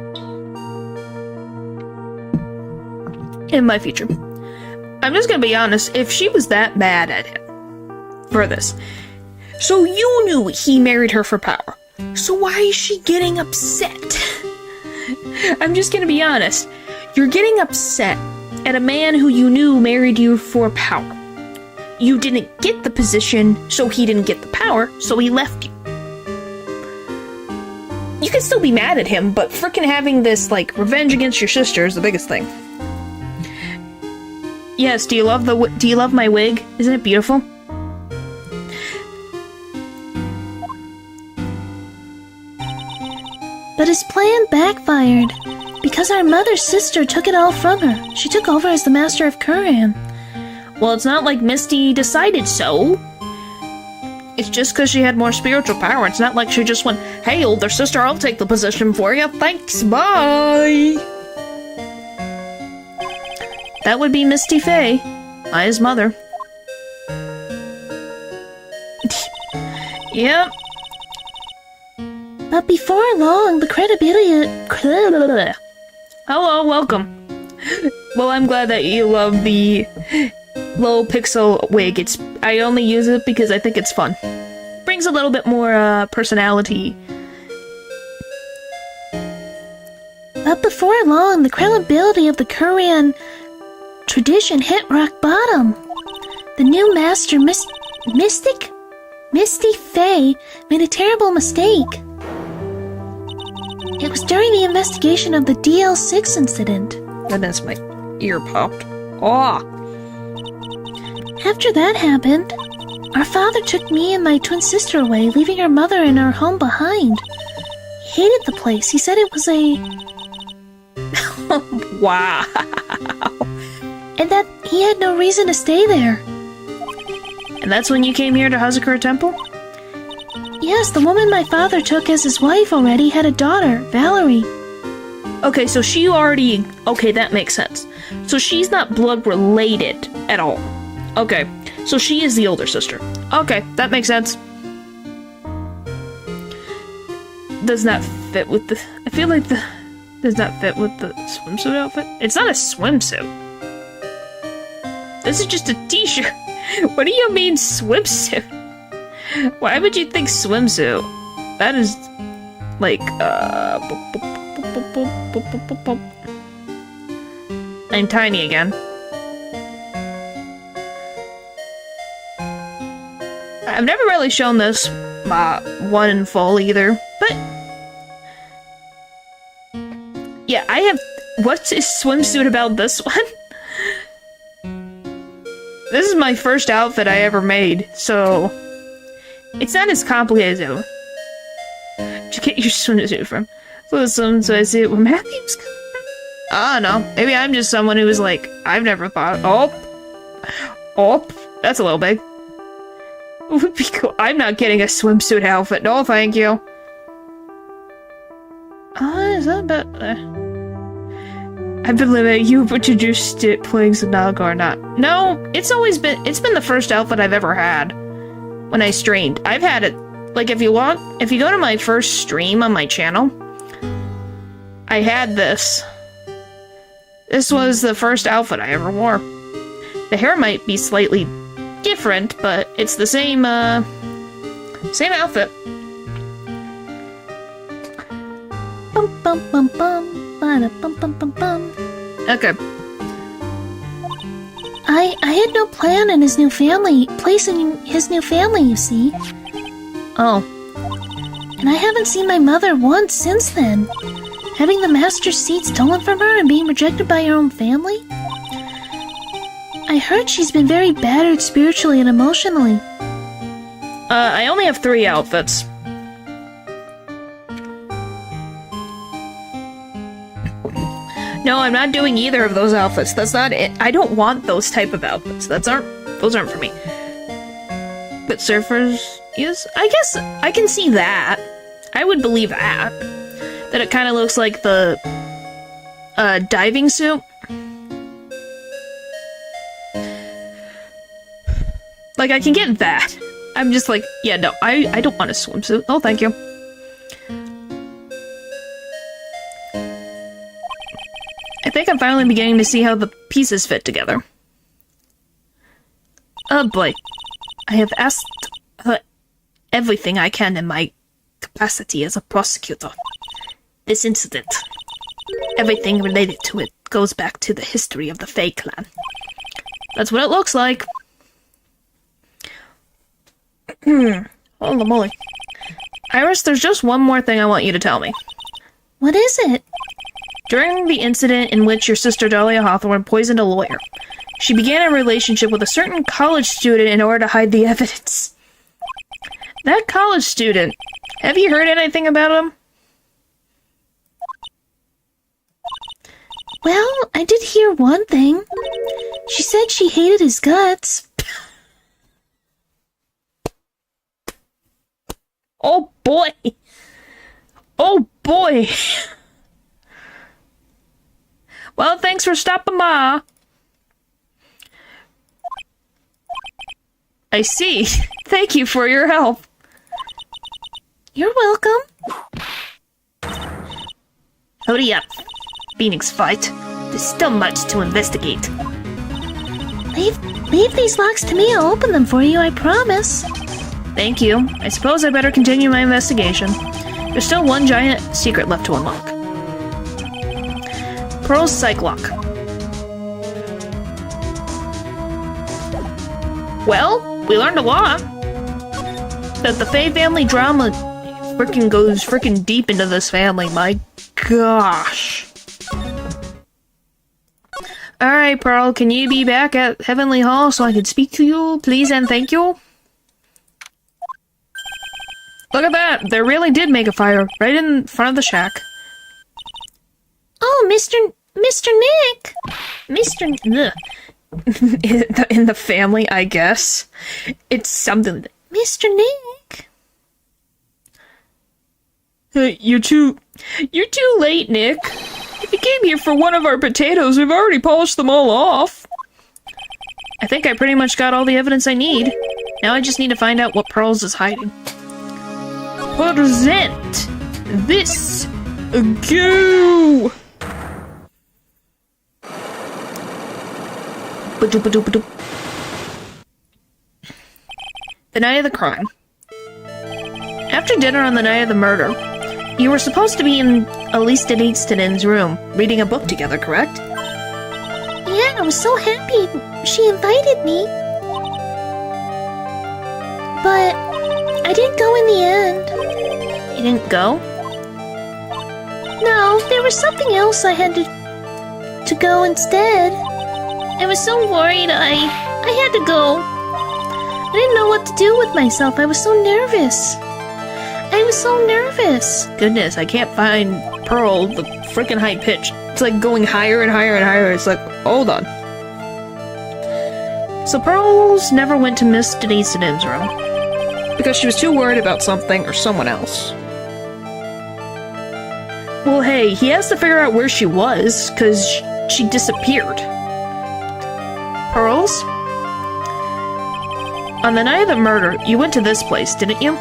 In my future. I'm just gonna be honest, if she was that mad at him for this, so you knew he married her for power, so why is she getting upset? I'm just gonna be honest. You're getting upset at a man who you knew married you for power. You didn't get the position, so he didn't get the power, so he left you. You can still be mad at him, but frickin' having this, like, revenge against your sister is the biggest thing. Yes, do you love my wig? Isn't it beautiful? But his plan backfired, because our mother's sister took it all from her. She took over as the master of Kuran. Well, it's not like Misty decided so. It's just because she had more spiritual power. It's not like she just went, hey, older sister, I'll take the position for you. Thanks, bye. That would be Misty Faye, Maya's mother. Yep. But before long, the credibility... Hello, welcome. Well, I'm glad that you love the low pixel wig. I only use it because I think it's fun. Brings a little bit more personality. But before long, the credibility of the Korean tradition hit rock bottom. The new master, Misty Faye, made a terrible mistake. It was during the investigation of the DL6 incident. Goodness, my ear popped. Oh! After that happened, our father took me and my twin sister away, leaving our mother and our home behind. He hated the place. He said it was a... Wow! And that he had no reason to stay there. And that's when you came here to Hazakura Temple? Yes, the woman my father took as his wife already had a daughter, Valerie. Okay, so she already... Okay, that makes sense. So she's not blood related at all. Okay, so she is the older sister. Okay, that makes sense. Does not fit with the... I feel like the... Does not fit with the swimsuit outfit? It's not a swimsuit. This is just a t-shirt. What do you mean swimsuit? Why would you think swimsuit? That is... like, I'm tiny again. I've never really shown this one in full either, but yeah, I have. What's his swimsuit about this one? This is my first outfit I ever made, so it's not as complicated as where'd you get your swimsuit from? So I see it where Matthew's coming from. I don't know. Maybe I'm just someone who was like, I've never thought. Oh, that's a little big. It would be cool. I'm not getting a swimsuit outfit. No, thank you. Is that about... I've been living. You've introduced it playing some Naga or not. No, it's been the first outfit I've ever had when I streamed. I've had it, like, if you go to my first stream on my channel, I had this. This was the first outfit I ever wore. The hair might be slightly different, but it's the same, same outfit. Bum bum bum bum, bada bum bum bum bum. Okay. I had no plan in his new family, placing his new family, you see. Oh. And I haven't seen my mother once since then. Having the master's seat stolen from her and being rejected by her own family? I heard she's been very battered spiritually and emotionally. I only have 3 outfits. No, I'm not doing either of those outfits. That's not it. I don't want those type of outfits. Those aren't for me. But surfers is, I guess I can see that. I would believe that. That it kind of looks like the diving suit. Like, I can get that. I'm just like, yeah, no, I don't want a swimsuit. Oh, thank you. I think I'm finally beginning to see how the pieces fit together. Oh boy. I have asked her everything I can in my capacity as a prosecutor. This incident, everything related to it, goes back to the history of the Fae clan. That's what it looks like. Holy moly. Iris, there's just one more thing I want you to tell me. What is it? During the incident in which your sister Dahlia Hawthorne poisoned a lawyer, she began a relationship with a certain college student in order to hide the evidence. That college student, have you heard anything about him? Well, I did hear one thing. She said she hated his guts. Oh boy! Oh boy! Well, thanks for stopping by. I see. Thank you for your help. You're welcome. Hurry up. Phoenix fight. There's still much to investigate. Leave these locks to me. I'll open them for you, I promise. Thank you. I suppose I better continue my investigation. There's still one giant secret left to unlock. Pearl's psych lock. Well, we learned a lot. That the Fae family drama goes freaking deep into this family. My gosh. Alright, Pearl, can you be back at Heavenly Hall so I can speak to you, please and thank you? Look at that! They really did make a fire right in front of the shack. Oh, Mr. Nick! Mr. in the family, I guess. It's something. Mr. Nick! You're too late, Nick. If you came here for one of our potatoes, we've already polished them all off. I think I pretty much got all the evidence I need. Now I just need to find out what Pearls is hiding. Present this goo. Ba-doop-a-doop-a-doop. The night of the crime. After dinner on the night of the murder, you were supposed to be in Elisa Easton's room, reading a book together, correct? Yeah, I was so happy she invited me. But I didn't go in the end. You didn't go? No, there was something else I had to go instead. I was so worried I had to go. I didn't know what to do with myself. I was so nervous. Goodness, I can't find Pearl, the freaking high pitch. It's like going higher and higher and higher. It's like, hold on. So Pearls never went to Miss Easton's room because she was too worried about something or someone else. Well, hey, he has to figure out where she was, because she disappeared. Pearls? On the night of the murder, you went to this place, didn't you?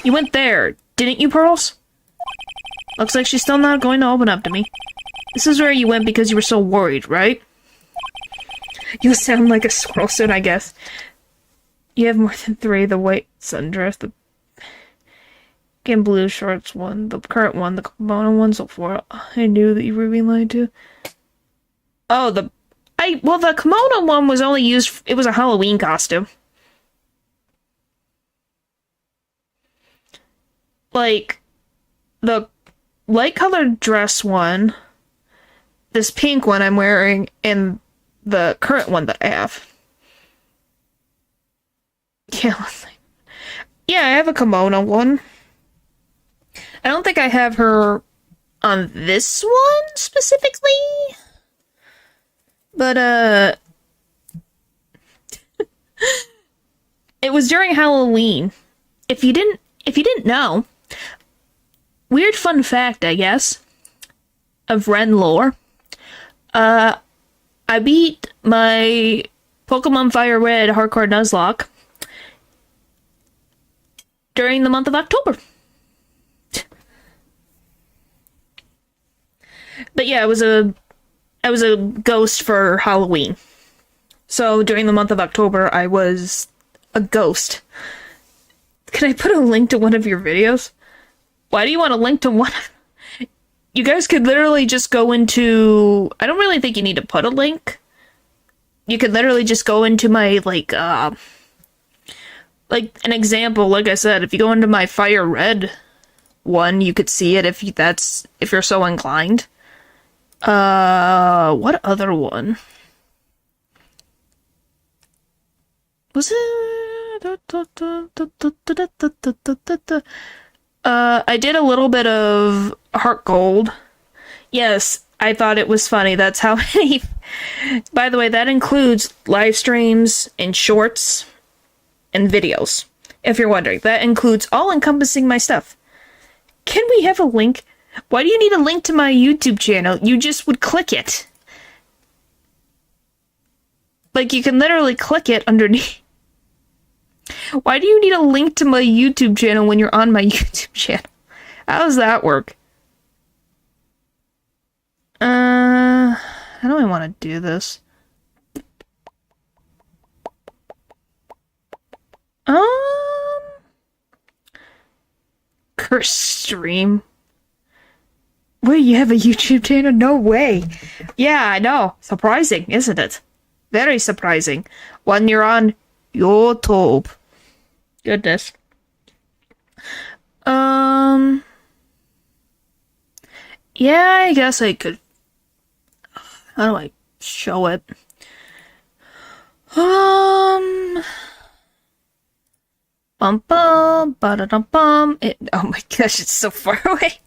You went there, didn't you, Pearls? Looks like she's still not going to open up to me. This is where you went because you were so worried, right? You sound like a squirrel soon, I guess. You have more than 3. The white sundress, the and blue shorts one, the current one, the kimono one, so forth. I knew that you were being lied to. Oh, the kimono one was only used, it was a Halloween costume. Like, the light-colored dress one, this pink one I'm wearing, and the current one that I have. Yeah, I have a kimono one. I don't think I have her on this one specifically. But, it was during Halloween. If you didn't know, weird fun fact, I guess, of Ren lore. I beat my Pokemon Fire Red Hardcore Nuzlocke during the month of October. But yeah, I was a ghost for Halloween. So during the month of October, I was a ghost. Can I put a link to one of your videos? Why do you want a link to one? You guys could literally just go into... I don't really think you need to put a link. You could literally just go into my, like an example, like I said, if you go into my Fire Red one, you could see it if you're so inclined. What other one? Was it? I did a little bit of Heart Gold. Yes, I thought it was funny. That's how many... By the way, that includes live streams and shorts and videos. If you're wondering, that includes all-encompassing my stuff. Can we have a link? Why do you need a link to my YouTube channel? You just would click it. Like, you can literally click it underneath. Why do you need a link to my YouTube channel when you're on my YouTube channel? How does that work? How do I want to do this? Curse stream. Wait, you have a YouTube channel? No way. Yeah, I know. Surprising, isn't it? Very surprising. When you're on YouTube. Goodness. Yeah, I guess I could. How do I show it? Bum bum ba-da-dum bum. Oh my gosh, it's so far away.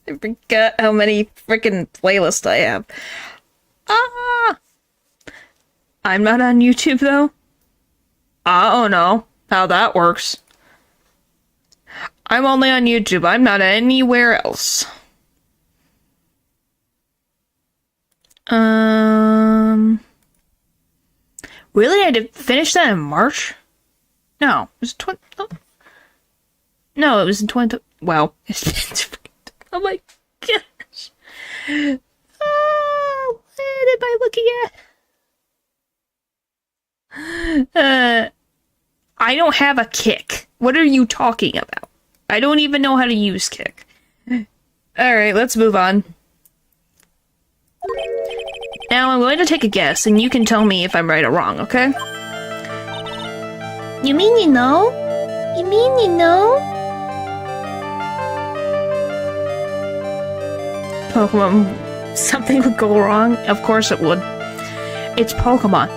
I forgot how many freaking playlists I have. I'm not on YouTube though. I don't know how that works. I'm only on YouTube. I'm not anywhere else. Really? I did finish that in March? No, it was No, it was in 20... Wow. Oh my gosh. Oh, what am I looking at? I don't have a Kick. What are you talking about? I don't even know how to use Kick. Alright, let's move on. Now I'm going to take a guess, and you can tell me if I'm right or wrong, okay? You mean you know? You mean you know? Pokemon... Something would go wrong? Of course it would. It's Pokemon.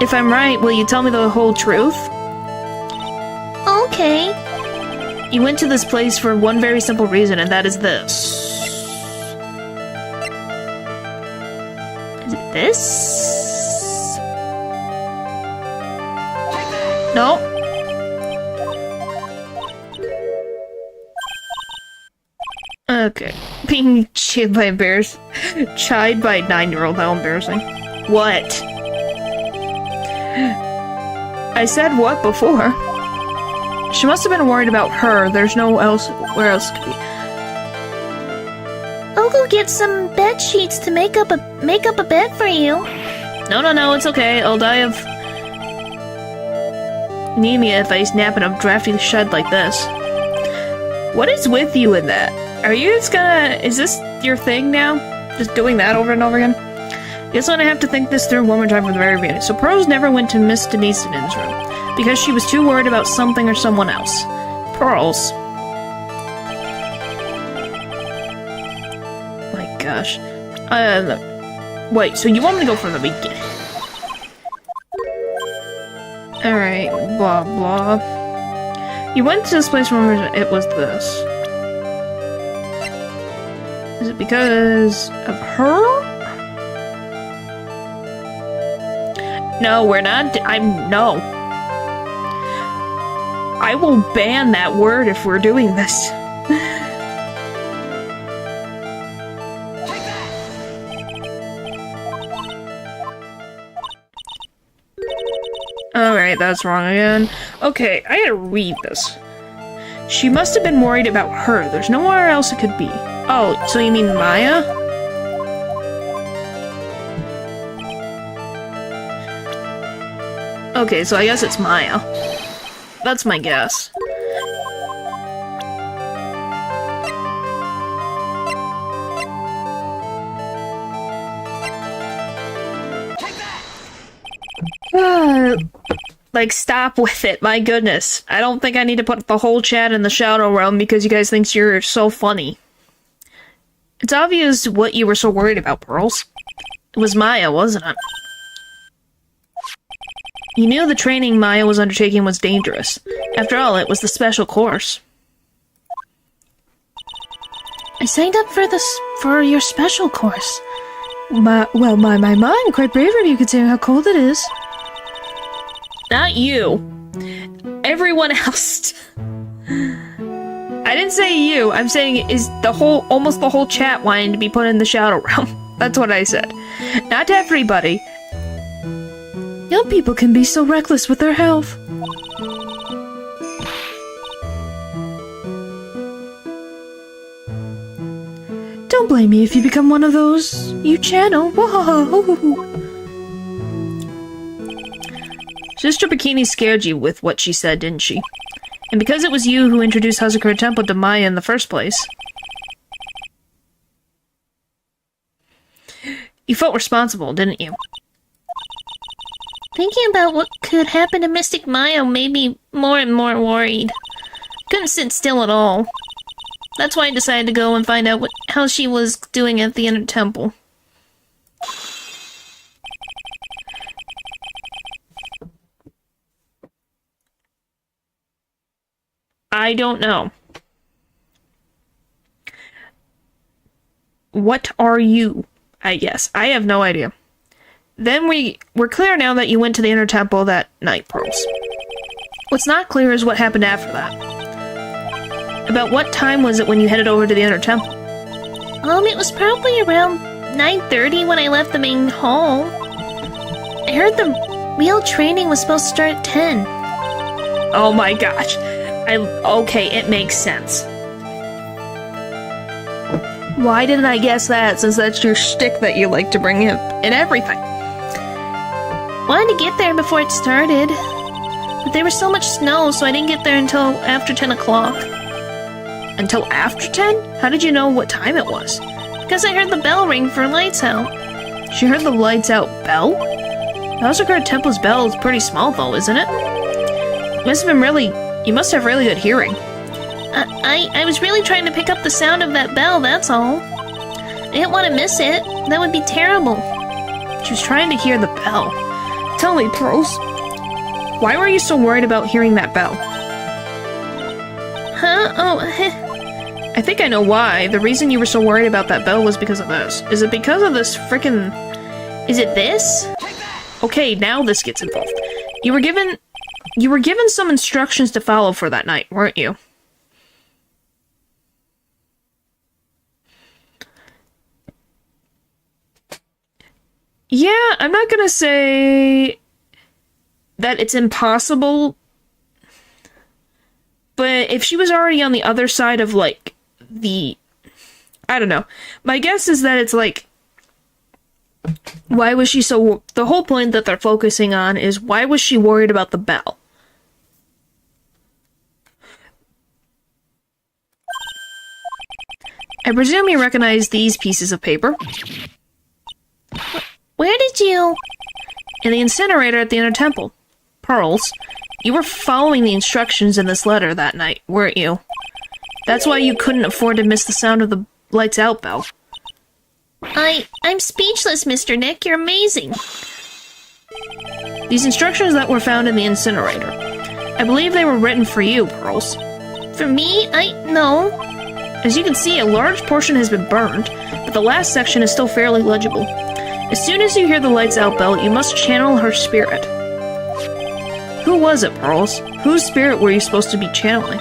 If I'm right, will you tell me the whole truth? Okay. You went to this place for one very simple reason, and that is this. Is it this? No. Okay. Being chid by bears. Chide by 9-year-old. How embarrassing. What? I said what before? She must have been worried about her. There's no else where else could be. I'll go get some bed sheets to make up a bed for you. No, it's okay. I'll die of anemia if I nap in a drafty shed like this. What is with you in that? Are you just gonna... Is this your thing now? Just doing that over and over again? Guess I'm gonna have to think this through one more time from the very beginning. So Pearls never went to Miss Denise's room because she was too worried about something or someone else. Pearls. My gosh. Wait, so you want me to go from the beginning? Alright, blah blah. You went to this place, remember it was this. Is it because of her? No, we're not. No. I will ban that word if we're doing this. Alright, that's wrong again. Okay, I gotta read this. She must have been worried about her. There's nowhere else it could be. Oh, so you mean Maya? Okay, so I guess it's Maya. That's my guess. Like, stop with it, my goodness. I don't think I need to put the whole chat in the shadow realm because you guys think you're so funny. It's obvious what you were so worried about, Pearls. It was Maya, wasn't it? You knew the training Maya was undertaking was dangerous. After all, it was the special course. I signed up for your special course. My, quite brave of you considering how cold it is. Not you. Everyone else. I didn't say you. I'm saying is almost the whole chat wanting to be put in the shadow realm. That's what I said. Not everybody. Young people can be so reckless with their health. Don't blame me if you become one of those. You channel. Whoa. Sister Bikini scared you with what she said, didn't she? And because it was you who introduced Hazakura Temple to Maya in the first place, you felt responsible, didn't you? Thinking about what could happen to Mystic Maya made me more and more worried. Couldn't sit still at all. That's why I decided to go and find out how she was doing at the Inner Temple. I don't know. What are you? I guess. I have no idea. Then we're clear now that you went to the Inner Temple that night, Pearls. What's not clear is what happened after that. About what time was it when you headed over to the Inner Temple? It was probably around 9:30 when I left the main hall. I heard the real training was supposed to start at 10. Oh my gosh. Okay, it makes sense. Why didn't I guess that, since that's your shtick that you like to bring up in everything? Wanted to get there before it started, but there was so much snow, so I didn't get there until after 10 o'clock. Until after 10? How did you know what time it was? Because I heard the bell ring for lights out. She heard the lights out bell? Hazakura Temple's bell is pretty small though, isn't it? You must have really good hearing. I was really trying to pick up the sound of that bell, that's all. I didn't want to miss it. That would be terrible. She was trying to hear the bell. Tell me, Pearls, why were you so worried about hearing that bell? Huh? Oh, I think I know why. The reason you were so worried about that bell was because of this. Is it because of this frickin'... Is it this? Okay, now this gets involved. You were given some instructions to follow for that night, weren't you? Yeah, I'm not gonna say that it's impossible But if she was already on the other side of, like, I don't know. My guess is that it's like, why was she so... The whole point that they're focusing on is, why was she worried about the bell? I presume you recognize these pieces of paper. Where did you... In the incinerator at the Inner Temple. Pearls, you were following the instructions in this letter that night, weren't you? That's why you couldn't afford to miss the sound of the lights out bell. I'm speechless, Mr. Nick. You're amazing. These instructions that were found in the incinerator. I believe they were written for you, Pearls. For me? No. As you can see, a large portion has been burned, but the last section is still fairly legible. As soon as you hear the lights out bell, you must channel her spirit. Who was it, Pearls? Whose spirit were you supposed to be channeling?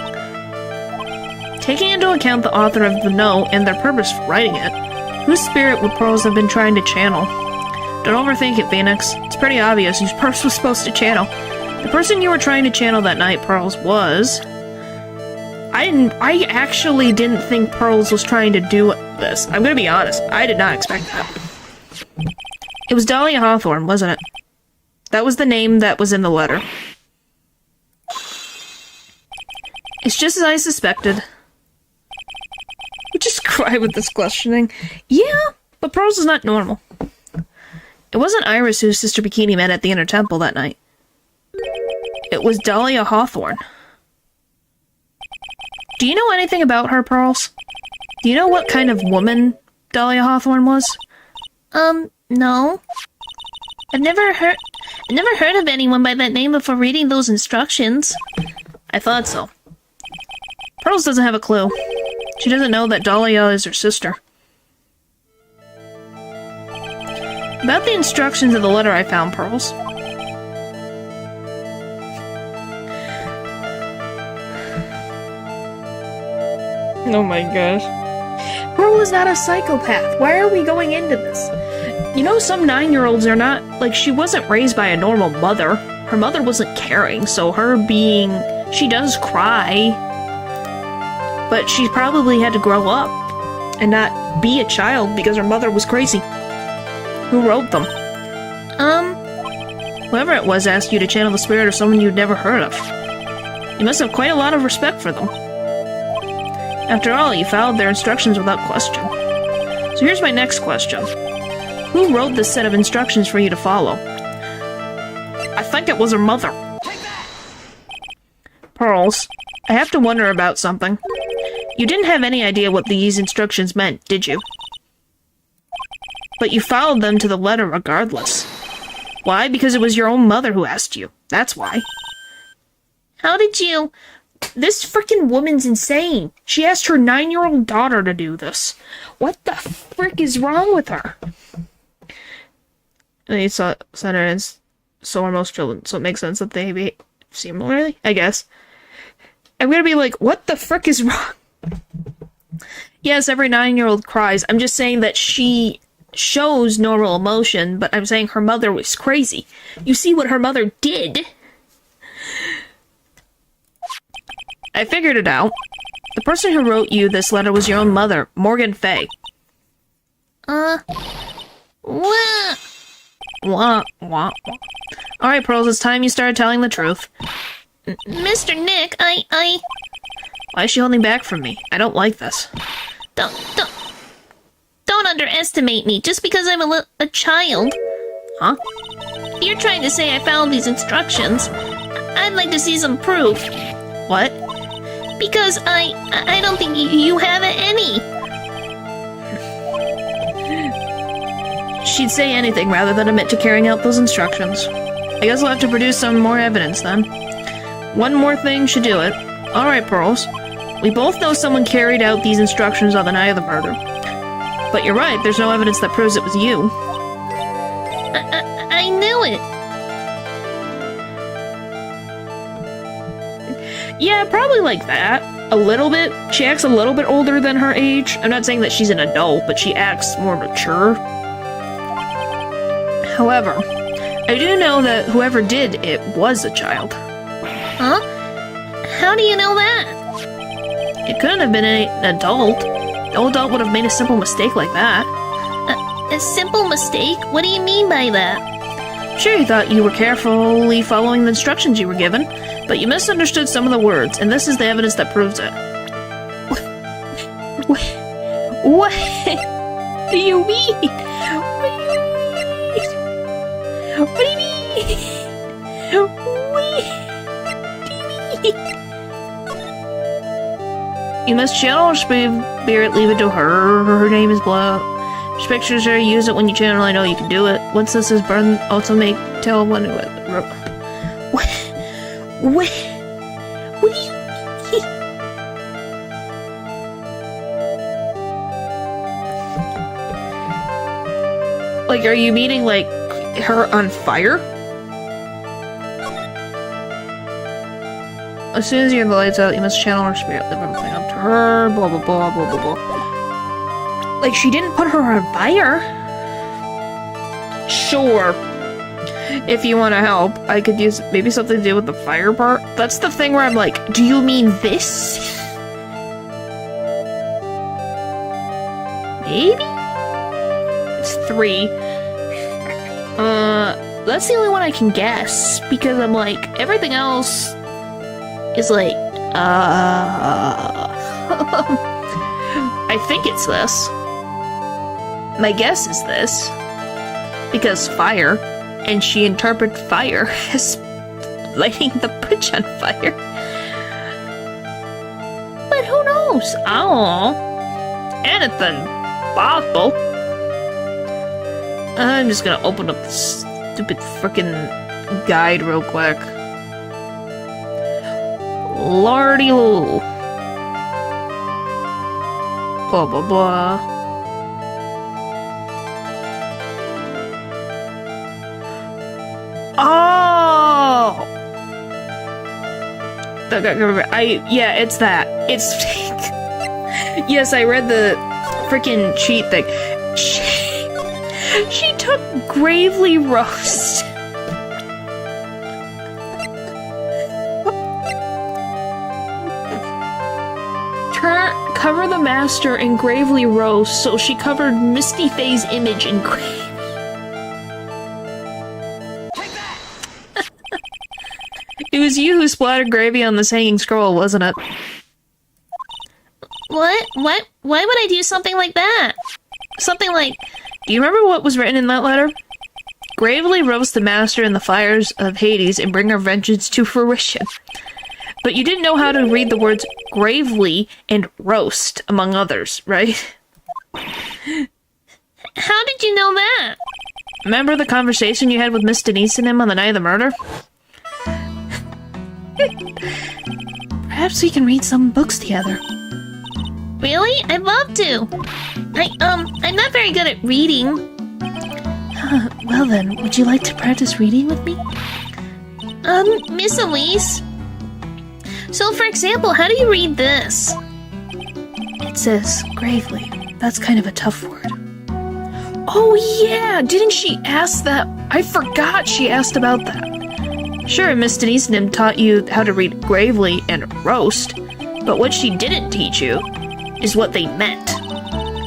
Taking into account the author of the note and their purpose for writing it, whose spirit would Pearls have been trying to channel? Don't overthink it, Phoenix. It's pretty obvious whose Pearls was supposed to channel. The person you were trying to channel that night, Pearls, was... I actually didn't think Pearls was trying to do this. I'm gonna be honest. I did not expect that. It was Dahlia Hawthorne, wasn't it? That was the name that was in the letter. It's just as I suspected. We just cry with this questioning. Yeah, but Pearls is not normal. It wasn't Iris whose Sister Bikini met at the Inner Temple that night. It was Dahlia Hawthorne. Do you know anything about her, Pearls? Do you know what kind of woman Dahlia Hawthorne was? No. I've never heard of anyone by that name before reading those instructions. I thought so. Pearls doesn't have a clue. She doesn't know that Dahlia is her sister. About the instructions of the letter I found, Pearls. Oh my gosh. Pearl is not a psychopath. Why are we going into this? You know, some 9-year-olds are not... Like, she wasn't raised by a normal mother. Her mother wasn't caring, so her being... She does cry. But she probably had to grow up and not be a child because her mother was crazy. Who wrote them? Whoever it was asked you to channel the spirit of someone you'd never heard of. You must have quite a lot of respect for them. After all, you followed their instructions without question. So here's my next question. Who wrote this set of instructions for you to follow? I think it was her mother. Pearls, I have to wonder about something. You didn't have any idea what these instructions meant, did you? But you followed them to the letter regardless. Why? Because it was your own mother who asked you. That's why. How did you... This freaking woman's insane. She asked her 9-year-old daughter to do this. What the frick is wrong with her? And he saw center and so are most children, so it makes sense that they behave similarly, I guess. I'm gonna be like, what the frick is wrong? Yes, every 9-year-old cries. I'm just saying that she shows normal emotion, but I'm saying her mother was crazy. You see what her mother did? I figured it out. The person who wrote you this letter was your own mother, Morgan Fay. What? Wah, wah, wah. Alright, Pearls, it's time you started telling the truth. Mr. Nick, Why is she holding back from me? I don't like this. Don't underestimate me just because I'm a child. Huh? You're trying to say I followed these instructions. I'd like to see some proof. What? Because I don't think you have any. She'd say anything rather than admit to carrying out those instructions. I guess I'll have to produce some more evidence then. One more thing should do it. Alright, Pearls. We both know someone carried out these instructions on the night of the murder. But you're right, there's no evidence that proves it was you. I knew it. Yeah, probably like that. A little bit. She acts a little bit older than her age. I'm not saying that she's an adult, but she acts more mature. However, I do know that whoever did it was a child. Huh? How do you know that? It couldn't have been an adult. No adult would have made a simple mistake like that. A simple mistake? What do you mean by that? Sure, you thought you were carefully following the instructions you were given, but you misunderstood some of the words, and this is the evidence that proves it. What do you mean? What do you mean? You must channel her spirit, leave it to her. Her name is blah. There's pictures her, use it when you channel, I know you can do it. Once this is burned, also tell one who What do you mean? Like, are you meaning, like, her on fire? As soon as you have the lights out, you must channel her spirit, live everything up to her, blah blah blah blah blah blah. Like, she didn't put her on fire? Sure. If you want to help, I could use maybe something to do with the fire part. That's the thing where I'm like, do you mean this? Maybe? It's 3. That's the only one I can guess, because I'm like, everything else is like, I think it's this. My guess is this. Because fire, and she interpreted fire as lighting the bridge on fire. But who knows? I don't know. Anything possible. I'm just gonna open up this stupid frickin' guide real quick. Lordy loo. Blah blah blah. Oh! Yeah, it's that. It's yes, I read the freaking cheat thing. She took Gravely Roast. Cover the master in Gravely Roast, so she covered Misty Faye's image in gravy. It was you who splattered gravy on this hanging scroll, wasn't it? What? Why would I do something like that? Something like, do you remember what was written in that letter? Gravely roast the master in the fires of Hades and bring our vengeance to fruition. But you didn't know how to read the words gravely and roast, among others, right? How did you know that? Remember the conversation you had with Miss Denise and him on the night of the murder? Perhaps we can read some books together. Really? I'd love to. I'm not very good at reading. Well then, would you like to practice reading with me? Miss Elise? So, for example, how do you read this? It says, gravely. That's kind of a tough word. Oh yeah! Didn't she ask that? I forgot she asked about that. Sure, Miss Denise and him taught you how to read gravely and roast, but what she didn't teach you is what they meant.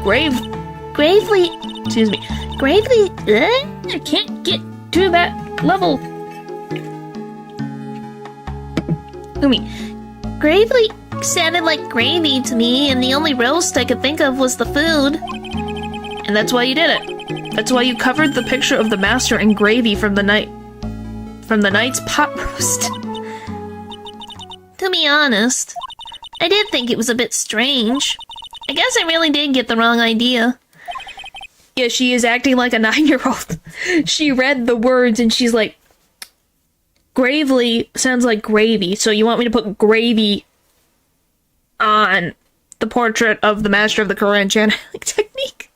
Gravely, I can't get to that level. Gravely sounded like gravy to me, and the only roast I could think of was the food. And that's why you did it. That's why you covered the picture of the master in gravy from the night's pot roast. To be honest, I did think it was a bit strange. I guess I really did get the wrong idea. Yeah, she is acting like a 9-year-old. She read the words and she's like, gravely sounds like gravy, so you want me to put gravy on the portrait of the master of the Quran channeling technique?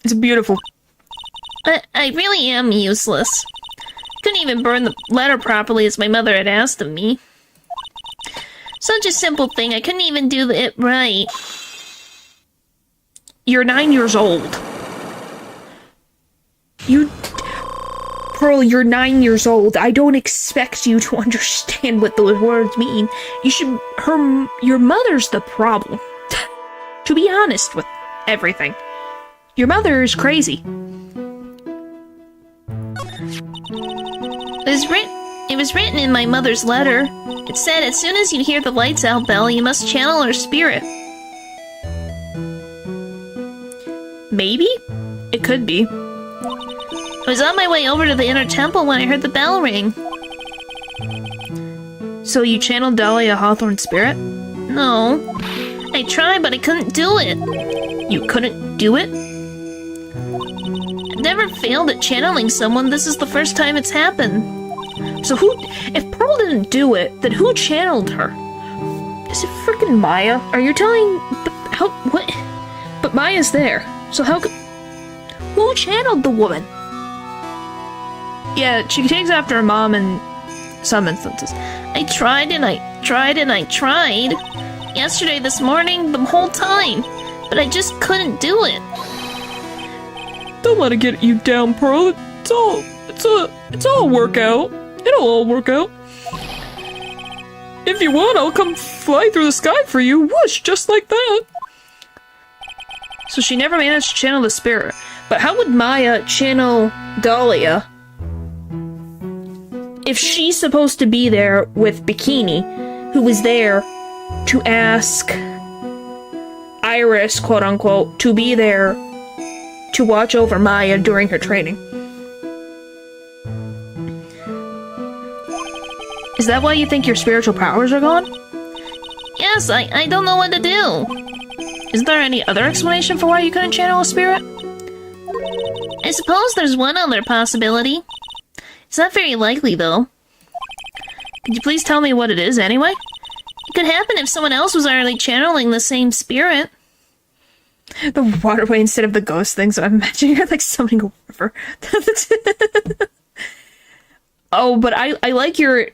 It's beautiful. I really am useless. Couldn't even burn the letter properly as my mother had asked of me. Such a simple thing, I couldn't even do it right. You're 9 years old. Pearl, you're 9 years old. I don't expect you to understand what those words mean. Your mother's the problem. To be honest with everything. Your mother is crazy. It was written in my mother's letter. It said, as soon as you hear the lights out bell, you must channel her spirit. Maybe? It could be. I was on my way over to the inner temple when I heard the bell ring. So you channeled Dahlia Hawthorne's spirit? No. I tried, but I couldn't do it. You couldn't do it? I've never failed at channeling someone. This is the first time it's happened. So if Pearl didn't do it, then who channeled her? Is it frickin' Maya? Are you telling, what? But Maya's there, so who channeled the woman? Yeah, she takes after her mom in some instances. I tried and I tried and I tried. Yesterday, this morning, the whole time. But I just couldn't do it. Don't let it get you down, Pearl. It's all work out. It'll all work out. If you want, I'll come fly through the sky for you. Whoosh, just like that. So she never managed to channel the spirit. But how would Maya channel Dahlia if she's supposed to be there with Bikini, who was there to ask Iris, quote unquote, to be there to watch over Maya during her training? Is that why you think your spiritual powers are gone? Yes, I don't know what to do. Is there any other explanation for why you couldn't channel a spirit? I suppose there's one other possibility. It's not very likely, though. Could you please tell me what it is, anyway? It could happen if someone else was already channeling the same spirit. The waterway instead of the ghost thing, so I'm imagining her, like, summoning a river. Oh, but I like your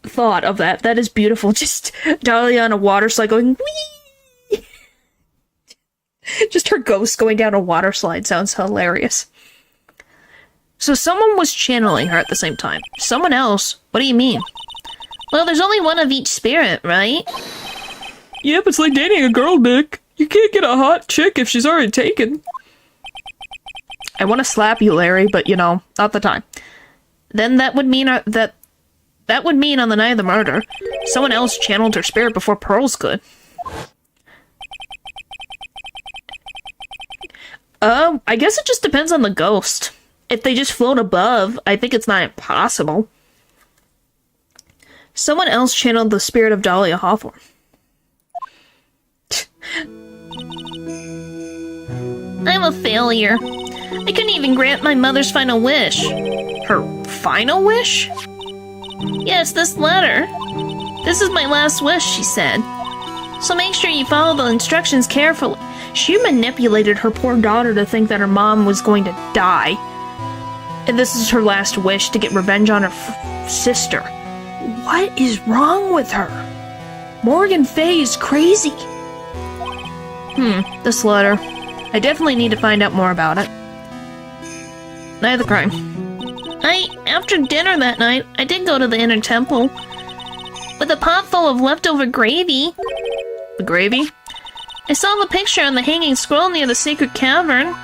thought of that. That is beautiful. Just Dahlia on a water slide going, whee! Just her ghost going down a water slide sounds hilarious. So someone was channeling her at the same time. Someone else? What do you mean? Well, there's only one of each spirit, right? Yep, it's like dating a girl, Nick. You can't get a hot chick if she's already taken. I want to slap you, Larry, but, you know, not the time. Then that would mean that would mean on the night of the murder, someone else channeled her spirit before Pearls could. I guess it just depends on the ghost. If they just float above, I think it's not impossible. Someone else channeled the spirit of Dahlia Hawthorne. I'm a failure. I couldn't even grant my mother's final wish. Her final wish? Yes, this letter. This is my last wish, she said. So make sure you follow the instructions carefully. She manipulated her poor daughter to think that her mom was going to die. And this is her last wish to get revenge on her sister. What is wrong with her? Morgan Fay is crazy. This letter. I definitely need to find out more about it. Night of the crime. After dinner that night, I did go to the inner temple. With a pot full of leftover gravy. The gravy? I saw the picture on the hanging scroll near the sacred cavern.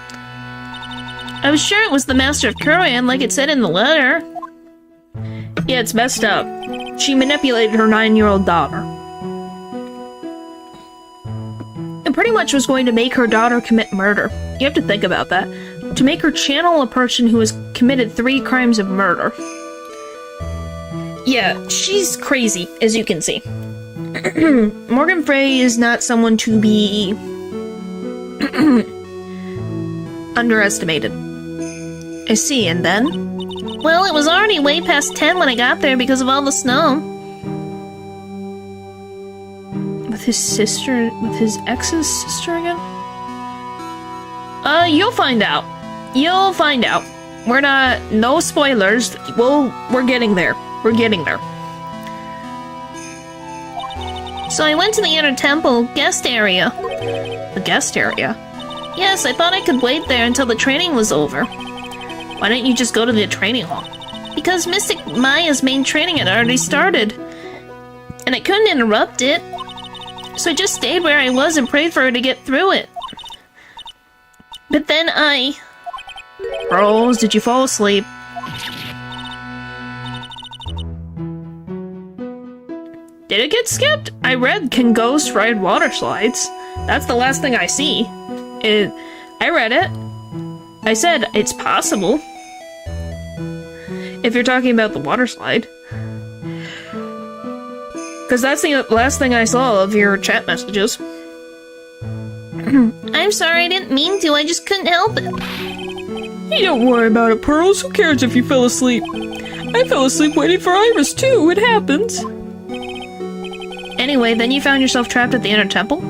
I was sure it was the Master of Kuran, like it said in the letter. Yeah, it's messed up. She manipulated her 9-year-old daughter. And pretty much was going to make her daughter commit murder. You have to think about that. To make her channel a person who has committed 3 crimes of murder. Yeah, she's crazy, as you can see. Morgan Fay is not someone to be underestimated. I see, and then? Well, it was already way past 10 when I got there because of all the snow. With his sister, with his ex's sister again? You'll find out. You'll find out. No spoilers. We're getting there. We're getting there. So I went to the inner temple guest area. The guest area? Yes, I thought I could wait there until the training was over. Why didn't you just go to the training hall? because Mystic Maya's main training had already started, and I couldn't interrupt it, so I just stayed where I was and prayed for her to get through it. But then Rose, did you fall asleep? Did it get skipped? I read, can ghosts ride water slides? That's the last thing I see. I read it. I said, it's possible. If you're talking about the water slide. Because that's the last thing I saw of your chat messages. I'm sorry, I didn't mean to, I just couldn't help it. Hey, don't worry about it, Pearls. Who cares if you fell asleep? I fell asleep waiting for Iris, too. It happens. Anyway, then you found yourself trapped at the inner temple?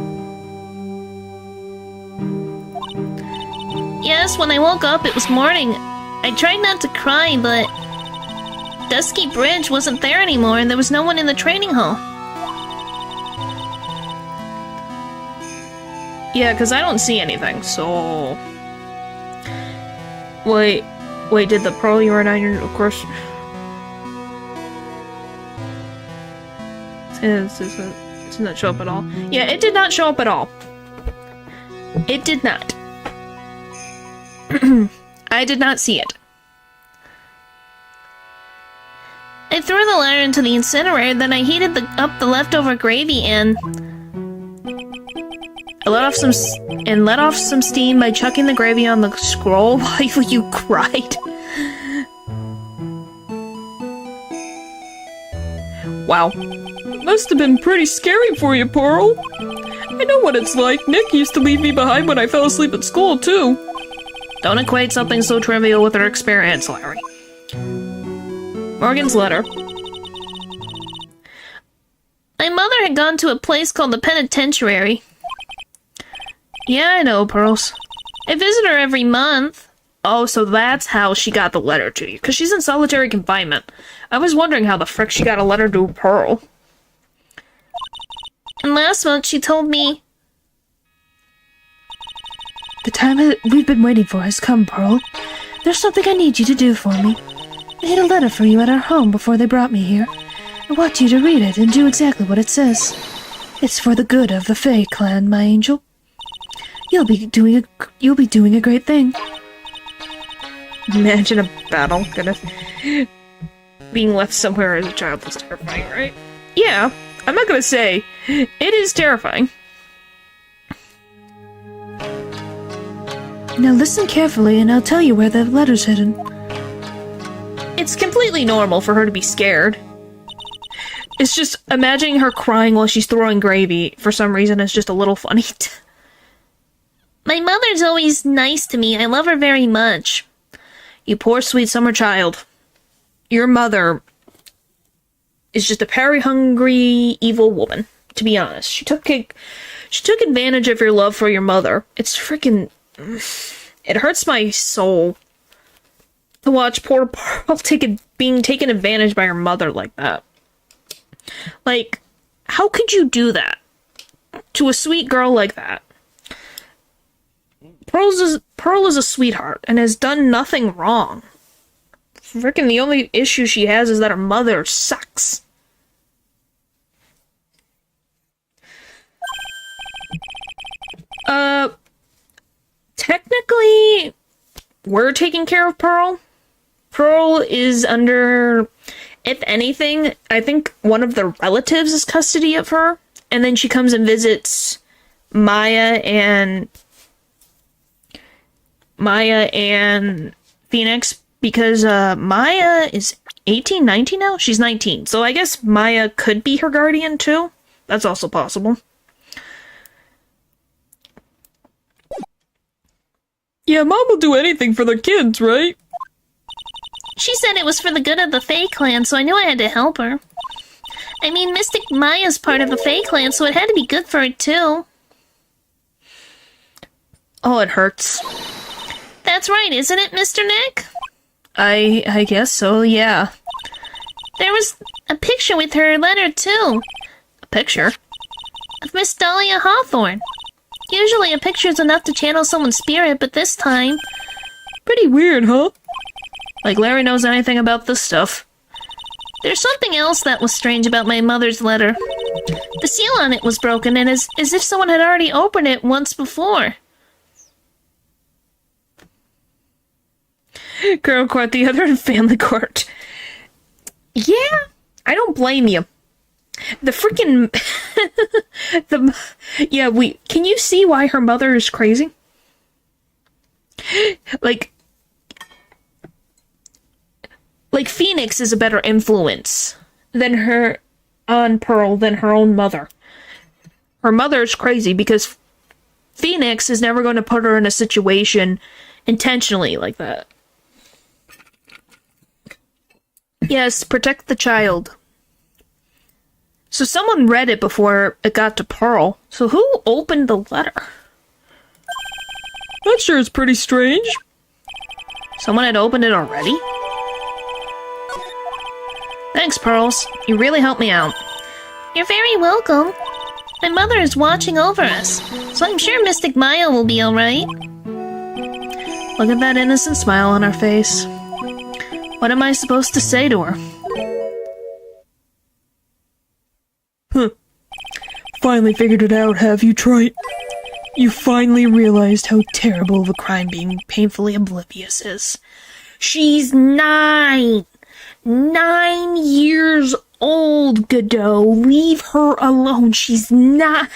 Yes, when I woke up, it was morning. I tried not to cry, but Dusky Bridge wasn't there anymore, and there was no one in the training hall. Yeah, because I don't see anything, so... Wait, did the Pearl you were 9 years, of course... It didn't show up at all. Yeah, it did not show up at all. It did not. I did not see it. I threw the letter into the incinerator, then I heated up the leftover gravy and... I let off some steam by chucking the gravy on the scroll while you cried. Wow. Must have been pretty scary for you, Pearl. I know what it's like. Nick used to leave me behind when I fell asleep at school, too. Don't equate something so trivial with her experience, Larry. Morgan's letter. My mother had gone to a place called the penitentiary. Yeah, I know, Pearls. I visit her every month. Oh, so that's how she got the letter to you, because she's in solitary confinement. I was wondering how the frick she got a letter to Pearl. And last month she told me... The time we've been waiting for has come, Pearl. There's something I need you to do for me. I hid a letter for you at our home before they brought me here. I want you to read it and do exactly what it says. It's for the good of the Fae clan, my angel. You'll be doing a great thing. Imagine a battle. Being left somewhere as a child was terrifying, right? Yeah, I'm not gonna say. It is terrifying. Now listen carefully and I'll tell you where the letter's hidden. It's completely normal for her to be scared. It's just imagining her crying while she's throwing gravy for some reason is just a little funny. My mother's always nice to me. I love her very much. You poor sweet summer child. Your mother is just a parry-hungry, evil woman, to be honest. She took advantage of your love for your mother. It's freaking... It hurts my soul to watch poor Pearl being taken advantage by her mother like that. Like, how could you do that to a sweet girl like that? Pearl is a sweetheart and has done nothing wrong. Frickin' the only issue she has is that her mother sucks. Technically, we're taking care of Pearl. Pearl is under, if anything, I think one of the relatives is custody of her, and then she comes and visits Maya and Phoenix, because Maya is 18, 19 now? She's 19, so I guess Maya could be her guardian too. That's also possible. Yeah, Mom will do anything for the kids, right? She said it was for the good of the Fae clan, so I knew I had to help her. I mean, Mystic Maya's part of the Fae clan, so it had to be good for it too. Oh, it hurts. That's right, isn't it, Mr. Nick? I guess so, yeah. There was a picture with her letter, too. A picture? Of Miss Dahlia Hawthorne. Usually a picture's enough to channel someone's spirit, but this time... Pretty weird, huh? Like Larry knows anything about this stuff. There's something else that was strange about my mother's letter. The seal on it was broken, and as if someone had already opened it once before. Girl court, the other in family court. Yeah, I don't blame you. The freaking... can you see why her mother is crazy? Like Phoenix is a better influence on Pearl than her own mother. Her mother's crazy because Phoenix is never going to put her in a situation intentionally like that. Yes, protect the child. So someone read it before it got to Pearl. So who opened the letter? That sure is pretty strange. Someone had opened it already? Thanks, Pearls. You really helped me out. You're very welcome. My mother is watching over us, so I'm sure Mystic Maya will be alright. Look at that innocent smile on her face. What am I supposed to say to her? Finally figured it out, have you, Wright? You finally realized how terrible of a crime being painfully oblivious is. She's 9! 9 years old, Godot. Leave her alone. She's 9.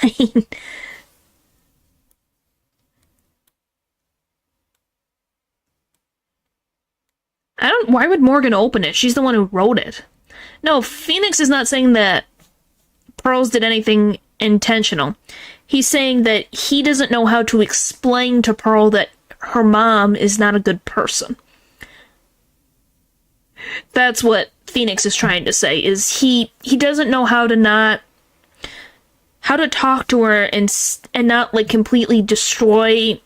Why would Morgan open it? She's the one who wrote it. No, Phoenix is not saying that Pearls did anything intentional. He's saying that he doesn't know how to explain to Pearl that her mom is not a good person. That's what Phoenix is trying to say, is he doesn't know how to talk to her and not, like, completely destroy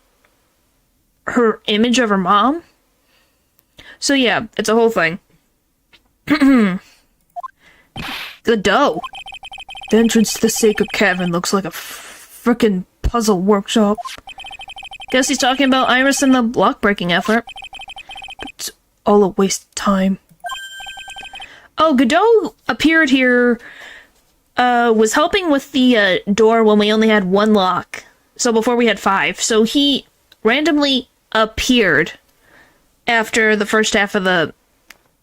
her image of her mom. So yeah, it's a whole thing. Godot. The entrance to the sacred cavern looks like a frickin' puzzle workshop. Guess he's talking about Iris and the block-breaking effort. It's all a waste of time. Oh, Godot appeared here, was helping with the door when we only had 1 lock. So before we had 5. So he randomly appeared after the first half of the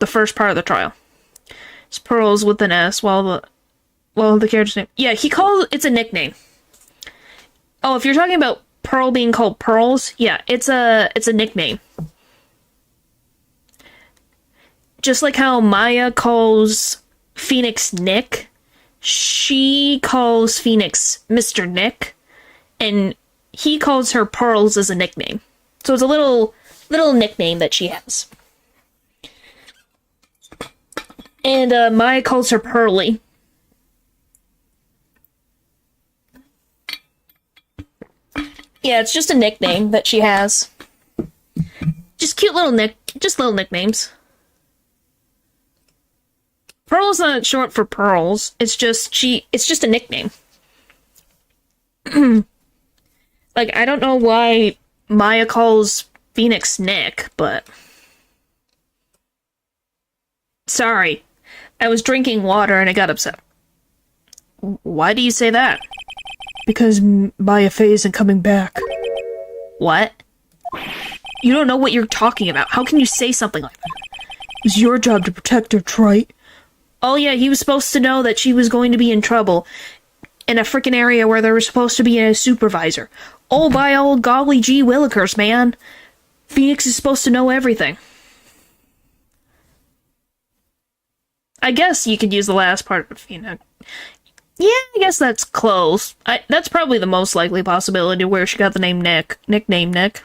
first part of the trial. It's Pearls with an S, while the character's name... Yeah, it's a nickname. Oh, if you're talking about Pearl being called Pearls, yeah, it's a nickname. Just like how Maya calls Phoenix Nick, she calls Phoenix Mr. Nick, and he calls her Pearls as a nickname. So it's a little nickname that she has. And Maya calls her Pearly. Yeah, it's just a nickname that she has. Just cute little nicknames. Pearl's not short for Pearls. It's just a nickname. Like, I don't know why Maya calls Phoenix Nick, but... Sorry. I was drinking water and I got upset. Why do you say that? Because Maya Faye isn't coming back. What? You don't know what you're talking about. How can you say something like that? It's your job to protect her, Wright. Oh yeah, he was supposed to know that she was going to be in trouble in a frickin' area where there was supposed to be a supervisor. Oh, by old golly gee willikers, man. Phoenix is supposed to know everything. I guess you could use the last part of, Yeah, I guess that's close. That's probably the most likely possibility where she got the nickname Nick.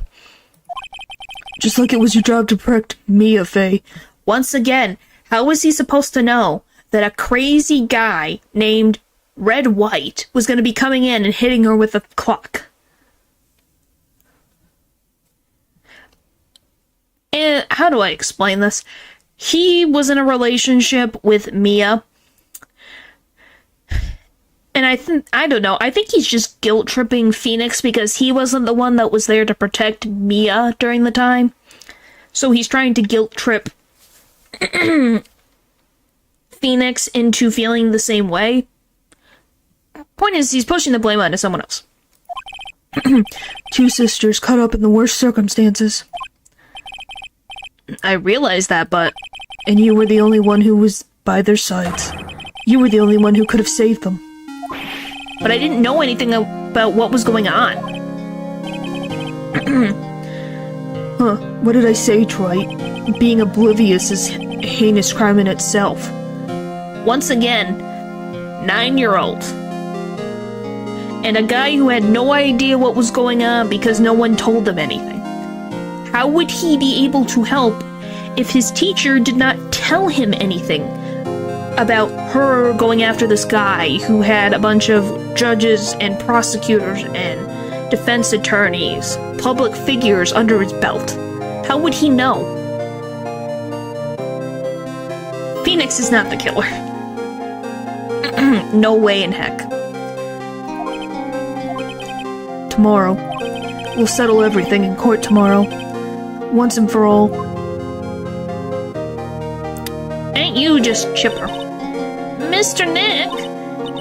Just like it was your job to protect Mia Faye. Once again, how was he supposed to know that a crazy guy named Red White was going to be coming in and hitting her with a clock? And how do I explain this? He was in a relationship with Mia. And I don't know, I think he's just guilt-tripping Phoenix because he wasn't the one that was there to protect Mia during the time. So he's trying to guilt-trip Phoenix into feeling the same way. Point is, he's pushing the blame onto someone else. Two sisters caught up in the worst circumstances. I realize that, but And you were the only one who was by their sides. You were the only one who could have saved them. I didn't know anything about what was going on. Huh, what did I say, Wright? Being oblivious is a heinous crime in itself. Once again, 9-year-old. And a guy who had no idea what was going on because no one told him anything. How would he be able to help if his teacher did not tell him anything about her going after this guy who had a bunch of judges and prosecutors and defense attorneys, public figures under his belt? How would he know? Phoenix is not the killer. No way in heck. Tomorrow. We'll settle everything in court tomorrow. Once and for all. Ain't you just chipper? Mr. Nick,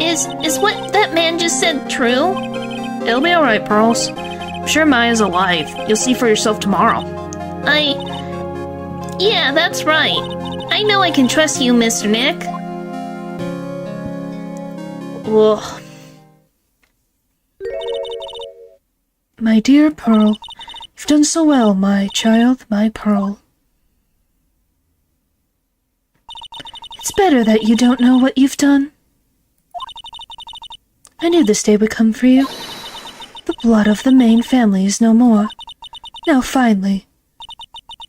is what that man just said true? It'll be alright, Pearls. I'm sure Maya's alive. You'll see for yourself tomorrow. Yeah, that's right. I know I can trust you, Mr. Nick. Ugh. My dear Pearl, you've done so well, my child, my Pearl. It's better that you don't know what you've done. I knew this day would come for you. The blood of the main family is no more. Now finally,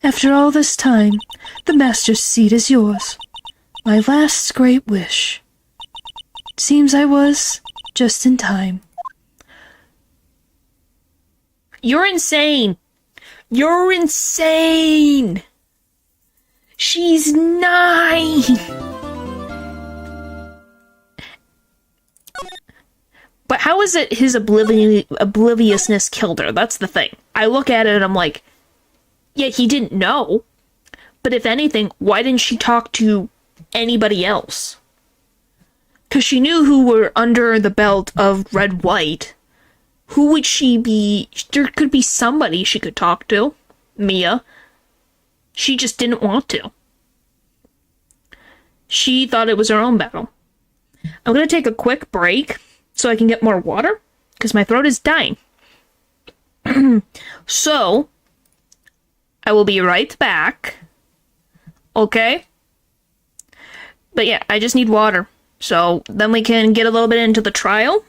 after all this time, the master's seat is yours. My last great wish. It seems I was just in time. You're insane. You're insane. She's 9. But how is it his obliviousness killed her? That's the thing. I look at it and I'm like, yeah, he didn't know. But if anything, why didn't she talk to anybody else? Because she knew who were under the belt of Red White. Who would she be? There could be somebody she could talk to. Mia. She just didn't want to. She thought it was her own battle. I'm going to take a quick break so I can get more water, because my throat is dying. So, I will be right back. Okay? But yeah, I just need water. So, then we can get a little bit into the trial.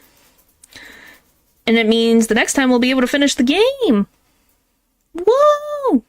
And it means the next time we'll be able to finish the game. Woo!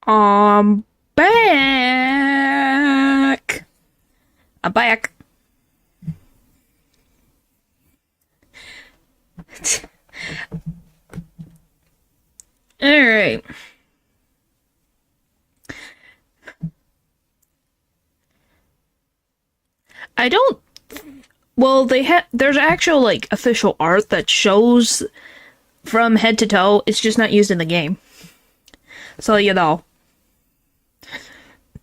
I'm back. I'm back. Alright. I don't... Well, there's actual, like, official art that shows from head to toe. It's just not used in the game. So, you know.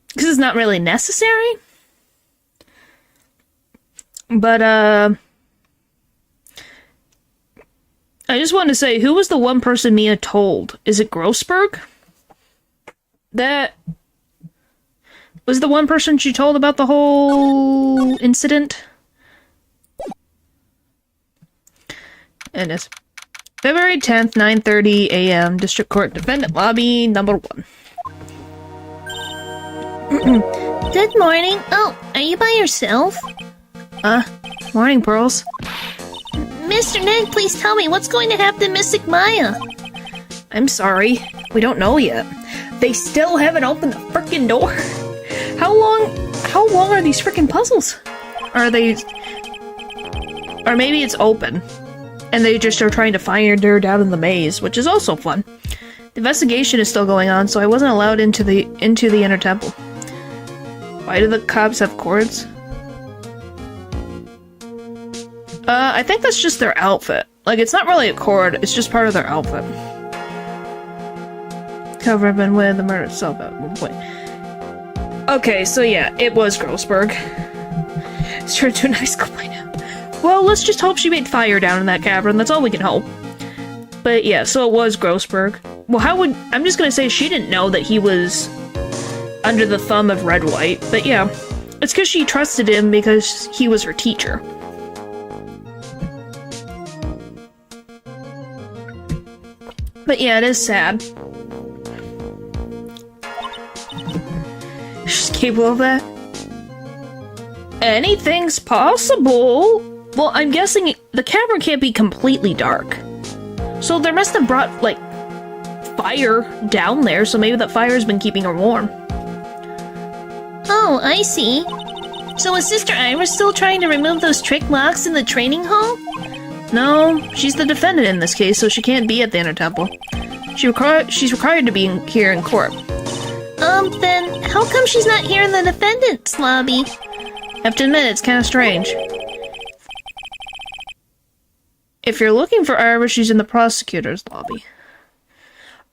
Because it's not really necessary. But, I just wanted to say, who was the one person Mia told? Is it Grossberg? That was the one person she told about the whole incident? And it's February 10th, 9:30 a.m. District Court Defendant Lobby, number 1. Good morning. Oh, are you by yourself? Morning, Pearls. Mr. Ned, please tell me what's going to happen to Mystic Maya? I'm sorry. We don't know yet. They still haven't opened the frickin' door. How long are these frickin' puzzles? Are they... Or maybe it's open. And they just are trying to find her down in the maze, which is also fun. The investigation is still going on, so I wasn't allowed into the inner temple. Why do the cops have cords? I think that's just their outfit. Like, it's not really a cord, it's just part of their outfit. Cover ribbon with the murder itself at one point. Okay, so yeah, it was Grossberg. It's sure too nice to by now. Well, let's just hope she made fire down in that cavern, that's all we can hope. But yeah, so it was Grossberg. Well, I'm just gonna say she didn't know that he was under the thumb of Wright, but yeah. It's because she trusted him because he was her teacher. But yeah, it is sad. She's capable of that. Anything's possible. Well, I'm guessing the cavern can't be completely dark. So they must have brought, like, fire down there, so maybe that fire's been keeping her warm. Oh, I see. So is Sister Iris still trying to remove those trick locks in the training hall? No, she's the defendant in this case, so she can't be at the Inner Temple. She's required to be here in court. Then how come she's not here in the defendant's lobby? I have to admit, it's kind of strange. If you're looking for Iris, she's in the prosecutor's lobby.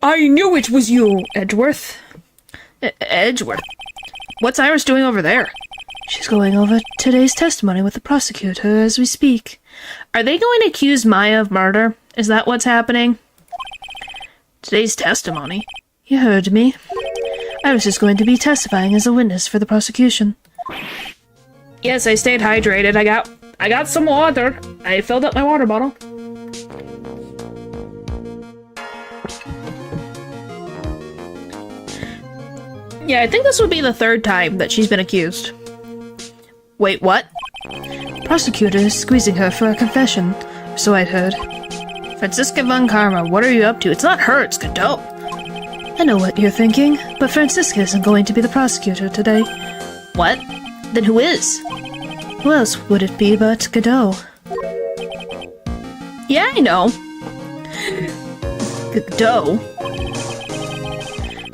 I knew it was you, Edgeworth. Edgeworth? What's Iris doing over there? She's going over today's testimony with the prosecutor as we speak. Are they going to accuse Maya of murder? Is that what's happening? Today's testimony? You heard me. Iris is going to be testifying as a witness for the prosecution. Yes, I stayed hydrated. I got some water. I filled up my water bottle. Yeah, I think this would be the 3rd time that she's been accused. Wait, what? Prosecutor is squeezing her for a confession, so I'd heard. Franziska von Karma, what are you up to? It's not her, it's Godot. I know what you're thinking, but Franziska isn't going to be the prosecutor today. What? Then who is? Who else would it be but Godot? Yeah, I know. Godot?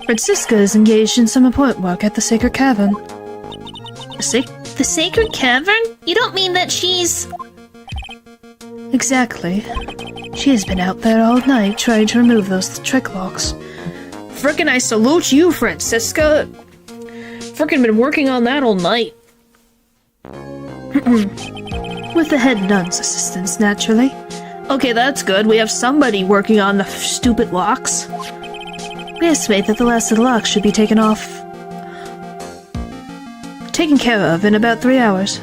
Franziska is engaged in some important work at the Sacred Cavern. The Sacred Cavern? You don't mean that she's... Exactly. She has been out there all night trying to remove those trick locks. Frickin' I salute you, Franziska. Frickin' been working on that all night. With the head nun's assistance, naturally. Okay, that's good. We have somebody working on the stupid locks. We estimate that the last of the locks should be taken care of in about 3 hours.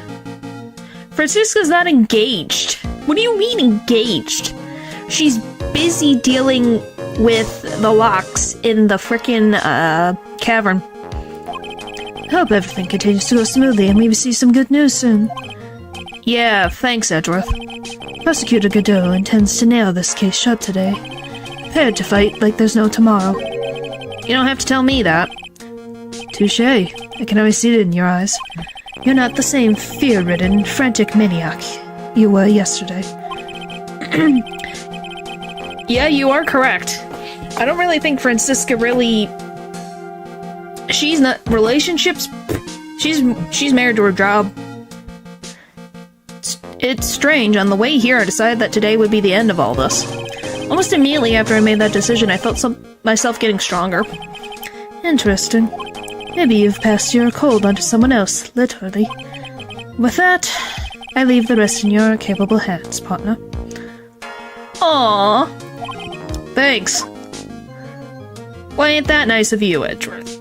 Franziska's not engaged. What do you mean engaged? She's busy dealing with the locks in the frickin' cavern. I hope everything continues to go smoothly and we receive some good news soon. Yeah, thanks, Edgeworth. Prosecutor Godot intends to nail this case shut today. Prepared to fight like there's no tomorrow. You don't have to tell me that. Touché. I can always see it in your eyes. You're not the same fear-ridden, frantic maniac you were yesterday. Yeah, you are correct. I don't really think Francisca really... She's not... Relationships... She's married to her job. It's strange. On the way here, I decided that today would be the end of all this. Almost immediately after I made that decision, I felt myself getting stronger. Interesting. Maybe you've passed your cold onto someone else, literally. With that, I leave the rest in your capable hands, partner. Aww. Thanks. Why ain't that nice of you, Edgeworth?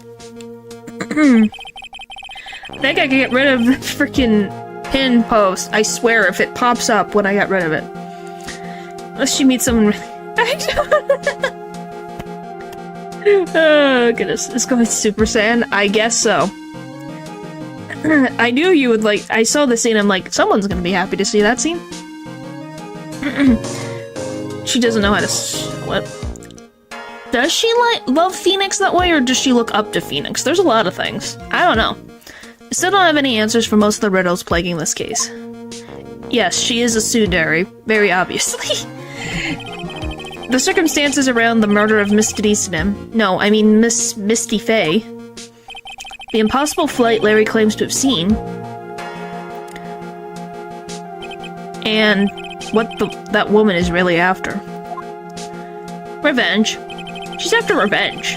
I think I can get rid of the freaking pin post. I swear, if it pops up when I get rid of it. Unless she meets someone really... Oh, goodness. It's going Super Saiyan? I guess so. I knew you would like... I saw the scene, I'm like, someone's gonna be happy to see that scene. She doesn't know how to... What? Does she love Phoenix that way, or does she look up to Phoenix? There's a lot of things. I don't know. I still don't have any answers for most of the riddles plaguing this case. Yes, she is a tsundere, very obviously. The circumstances around the murder of Miss Denise no, I mean Miss Misty Faye. The impossible flight Larry claims to have seen. And what that woman is really after. Revenge. She's after revenge.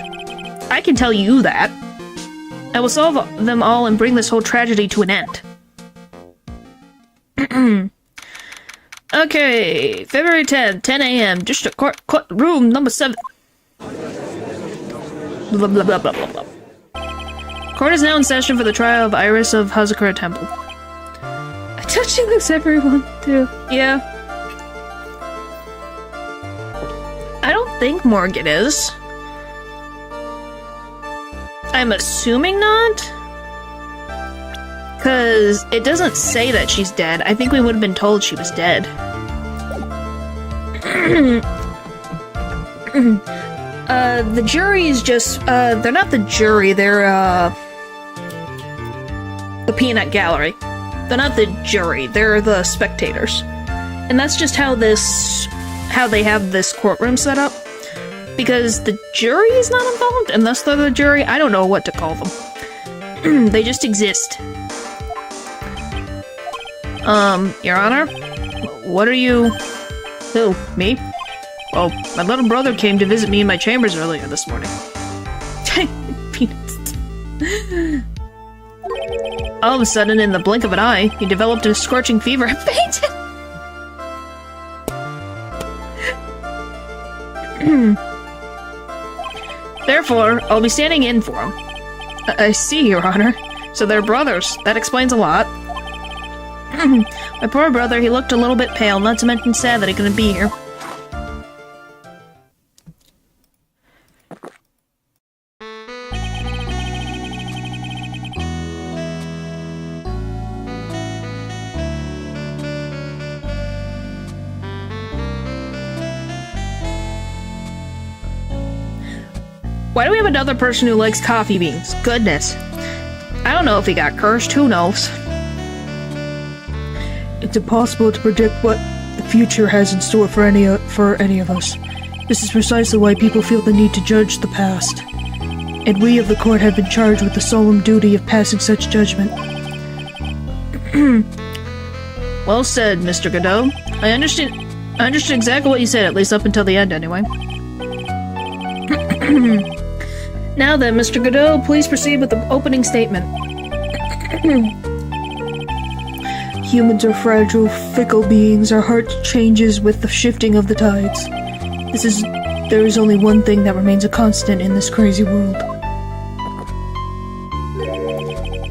I can tell you that. I will solve them all and bring this whole tragedy to an end. Okay, February 10th, 10 a.m., District Court, room number 7. Blah, blah, blah, blah, blah, blah. Court is now in session for the trial of Iris of Hazakura Temple. I thought she looks everyone, too. Yeah. I don't think Morgan is. I'm assuming not? Because it doesn't say that she's dead. I think we would have been told she was dead. The jury is just, they're not the jury, they're, the peanut gallery. They're not the jury, they're the spectators. And that's just how they have this courtroom set up. Because the jury is not involved, and thus they're the jury. I don't know what to call them. They just exist. Your Honor? What are you... Who? Me? Well, my little brother came to visit me in my chambers earlier this morning. Peanuts. All of a sudden, in the blink of an eye, he developed a scorching fever and fainted! Therefore, I'll be standing in for him. I see, Your Honor. So they're brothers. That explains a lot. My poor brother, he looked a little bit pale, not to mention sad that he couldn't be here. Why do we have another person who likes coffee beans? Goodness. I don't know if he got cursed, who knows? It's impossible to predict what the future has in store for any of us. This is precisely why people feel the need to judge the past. And we of the court have been charged with the solemn duty of passing such judgment. Well said, Mr. Godot. I understood exactly what you said, at least up until the end, anyway. Now then, Mr. Godot, please proceed with the opening statement. Humans are fragile, fickle beings. Our heart changes with the shifting of the tides. There is only one thing that remains a constant in this crazy world.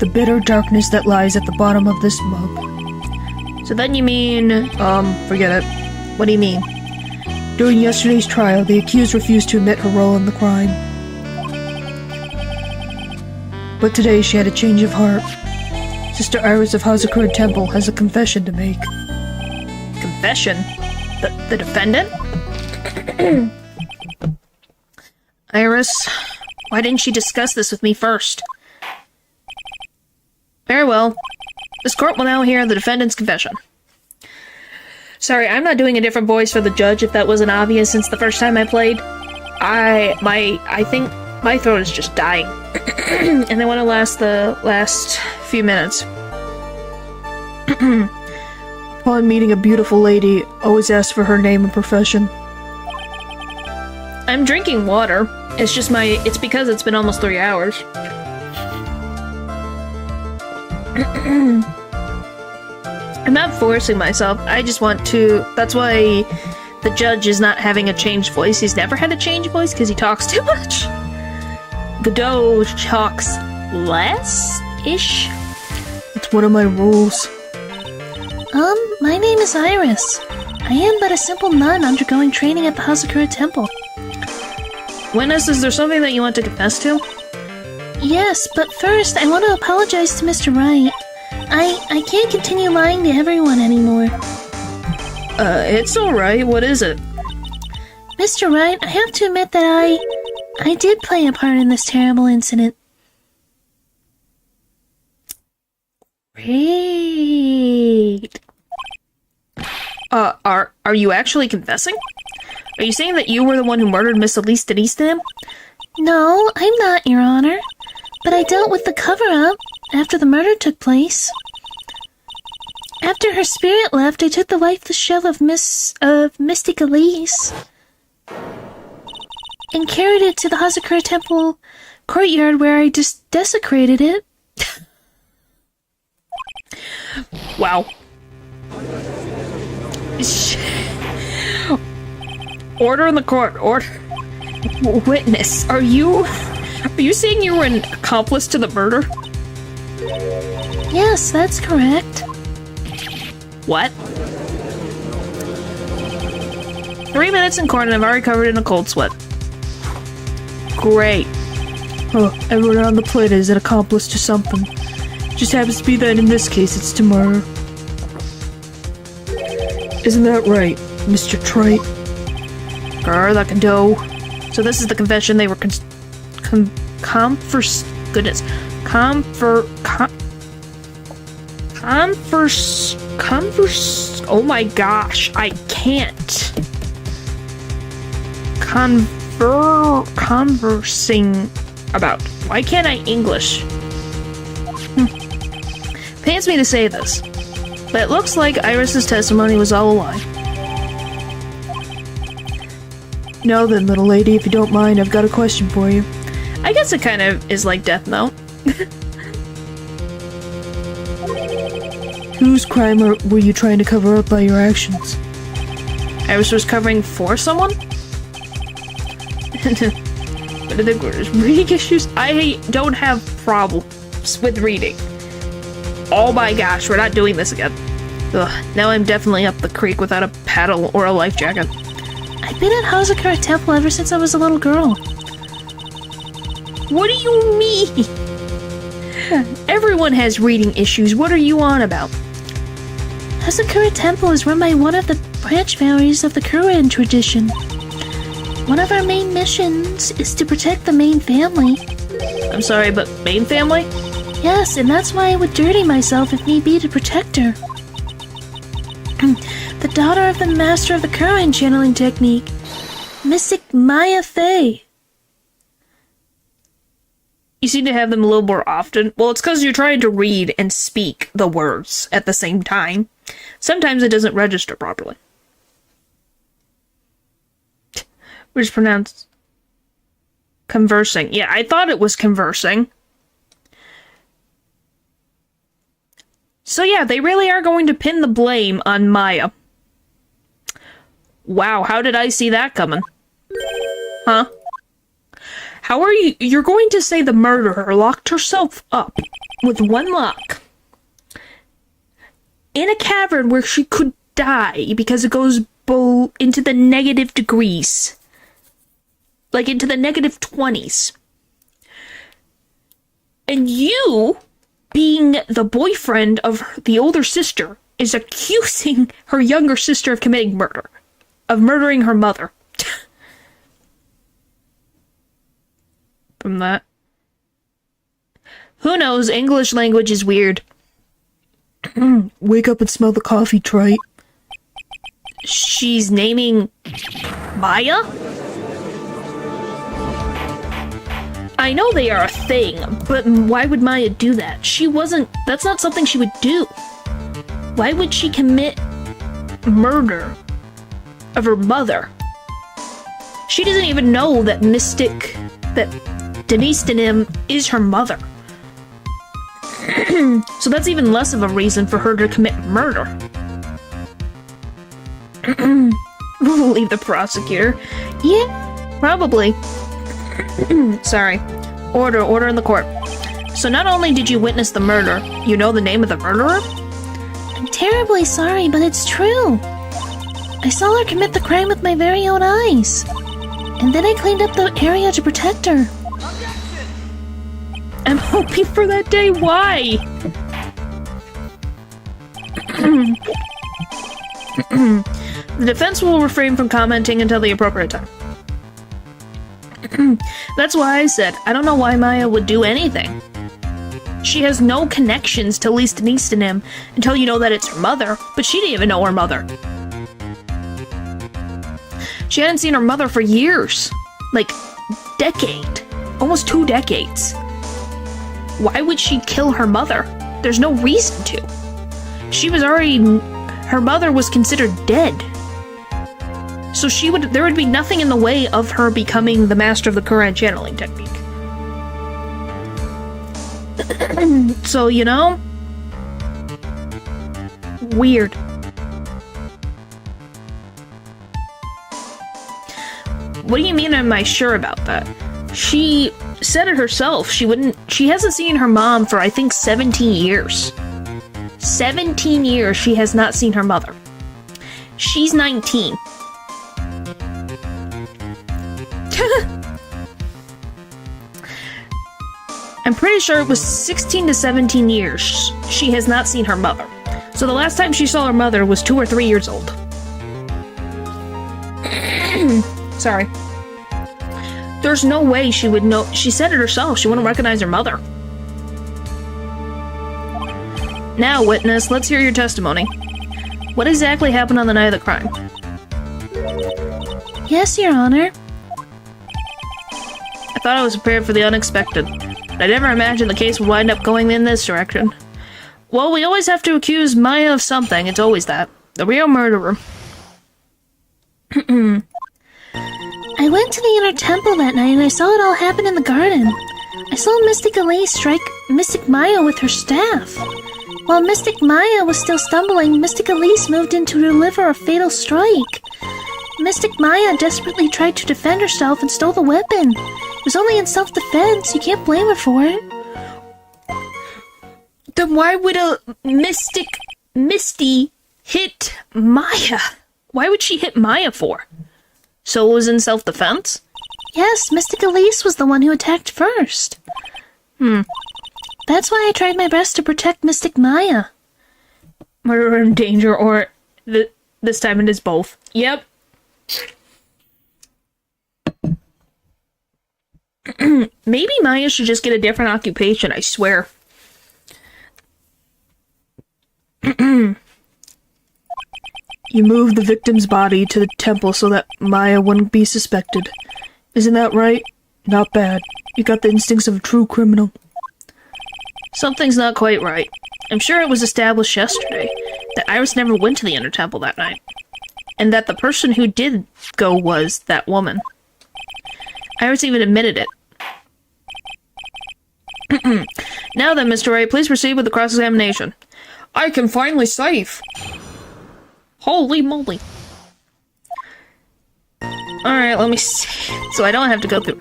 The bitter darkness that lies at the bottom of this mug. So then you mean, forget it. What do you mean? During yesterday's trial, the accused refused to admit her role in the crime. But today she had a change of heart. Sister Iris of Hazakura Temple has a confession to make. Confession? The defendant? Iris, Why didn't she discuss this with me first? Very well. This court will now hear the defendant's confession. Sorry, I'm not doing a different voice for the judge if that wasn't obvious since the first time I played. I think my throat is just dying. And I want to last the last few minutes. Upon meeting a beautiful lady, always ask for her name and profession. I'm drinking water. It's because it's been almost 3 hours. I'm not forcing myself. I just want to. That's why the judge is not having a changed voice. He's never had a changed voice because he talks too much. Godot talks less-ish. It's one of my rules. My name is Iris. I am but a simple nun undergoing training at the Hazakura Temple. Witness, is there something that you want to confess to? Yes, but first I want to apologize to Mr. Wright. I can't continue lying to everyone anymore. It's alright. What is it? Mr. Wright, I have to admit that I did play a part in this terrible incident. Great. Are you actually confessing? Are you saying that you were the one who murdered Miss Elise Denise to him? No, I'm not, Your Honor. But I dealt with the cover-up after the murder took place. After her spirit left, I took the lifeless shell of Mystic Elise and carried it to the Hazakura Temple courtyard where I just desecrated it. Wow. Order in the court. Order. Witness, are you saying you were an accomplice to the murder? Yes, that's correct. What? 3 minutes in court and I've already covered in a cold sweat. Great. Oh, everyone on the planet is an accomplice to something. Just happens to be that in this case it's to murder. Isn't that right, Mr. Trite? That can do. So this is the confession they were oh my gosh, I can't. Conversing about. Why can't I English? Pains me to say this, but it looks like Iris's testimony was all a lie. Now then, little lady, if you don't mind, I've got a question for you. I guess it kind of is like Death Note. Whose crime were you trying to cover up by your actions? Iris was covering for someone? What are the reading issues? I don't have problems with reading. Oh my gosh, we're not doing this again. Ugh, now I'm definitely up the creek without a paddle or a life jacket. I've been at Hazakura Temple ever since I was a little girl. What do you mean? Everyone has reading issues. What are you on about? Hazakura Temple is run by one of the branch families of the Kuran tradition. One of our main missions is to protect the main family. I'm sorry, but main family? Yes, and that's why I would dirty myself if need be to protect her. The daughter of the master of the Kuran channeling technique, Mystic Maya Fey. You seem to have them a little more often. Well, it's because you're trying to read and speak the words at the same time. Sometimes it doesn't register properly. Which is pronounced conversing. Yeah, I thought it was conversing. So yeah, they really are going to pin the blame on Maya. Wow, how did I see that coming? Huh? How are you? You're going to say the murderer locked herself up with one lock in a cavern where she could die because it goes into the negative degrees. Like into the negative 20s. And you, being the boyfriend of the older sister, is accusing her younger sister of committing murder. Of murdering her mother. From that, knows, English language is weird. Wake up and smell the coffee, Trite. She's naming Maya? I know they are a thing, but why would Maya do that? That's not something she would do. Why would she commit murder of her mother? She doesn't even know that Denise Denim is her mother. So that's even less of a reason for her to commit murder. We'll believe the prosecutor. Yeah, probably. Sorry. Order in the court. So not only did you witness the murder, you know the name of the murderer? I'm terribly sorry, but it's true. I saw her commit the crime with my very own eyes. And then I cleaned up the area to protect her. I'm hoping for that day. Why? The defense will refrain from commenting until the appropriate time. That's why I said, I don't know why Maya would do anything. She has no connections to Lisa Denise to him until you know that it's her mother, but she didn't even know her mother. She hadn't seen her mother for years. Like, decade. Almost 2 decades. Why would she kill her mother? There's no reason to. Her mother was considered dead. So there would be nothing in the way of her becoming the master of the Quran channeling technique. So, you know? Weird. What do you mean, am I sure about that? She said it herself. She hasn't seen her mom for, I think, 17 years. 17 years she has not seen her mother. She's 19. I'm pretty sure it was 16 to 17 years she has not seen her mother. So the last time she saw her mother was 2 or 3 years old. Sorry. There's no way she would know. She said it herself. She wouldn't recognize her mother. Now, witness, let's hear your testimony. What exactly happened on the night of the crime? Yes, Your Honor. I thought I was prepared for the unexpected. I never imagined the case would wind up going in this direction. Well, we always have to accuse Maya of something. It's always that. The real murderer. I went to the inner temple that night and I saw it all happen in the garden. I saw Mystic Elise strike Mystic Maya with her staff. While Mystic Maya was still stumbling, Mystic Elise moved in to deliver a fatal strike. Mystic Maya desperately tried to defend herself and stole the weapon. It was only in self-defense. You can't blame her for it. Then why would a Misty hit Maya? Why would she hit Maya for? So it was in self-defense? Yes, Mystic Elise was the one who attacked first. That's why I tried my best to protect Mystic Maya. Murder in danger, or this time it is both. Yep. Maybe Maya should just get a different occupation, I swear. You moved the victim's body to the temple so that Maya wouldn't be suspected. Isn't that right? Not bad. You got the instincts of a true criminal. Something's not quite right. I'm sure it was established yesterday that Iris never went to the inner temple that night, and that the person who did go was that woman. Iris even admitted it. Now then, Mr. Wright, please proceed with the cross-examination. I can finally save. Holy moly. Alright, let me see. So I don't have to go through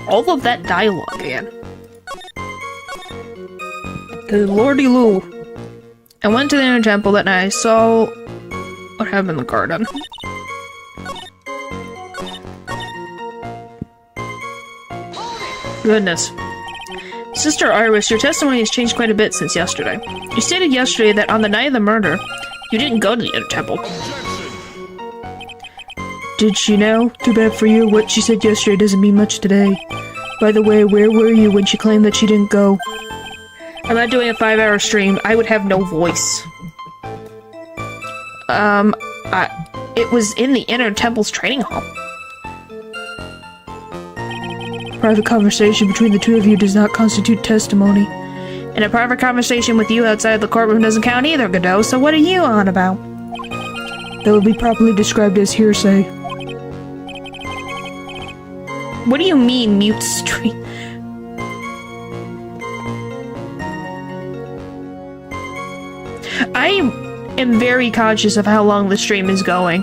all of that dialogue again. Good lordy loo. I went to the inner temple that night. I saw what happened in the garden. Goodness. Sister Iris, your testimony has changed quite a bit since yesterday. You stated yesterday that on the night of the murder, you didn't go to the inner temple. Did she now? Too bad for you. What she said yesterday doesn't mean much today. By the way, where were you when she claimed that she didn't go? I'm not doing a 5-hour stream. I would have no voice. It was in the Inner Temple's training hall. Private conversation between the two of you does not constitute testimony. And a private conversation with you outside the courtroom doesn't count either, Godot, so what are you on about? That would be properly described as hearsay. What do you mean, mute stream? I am very conscious of how long the stream is going.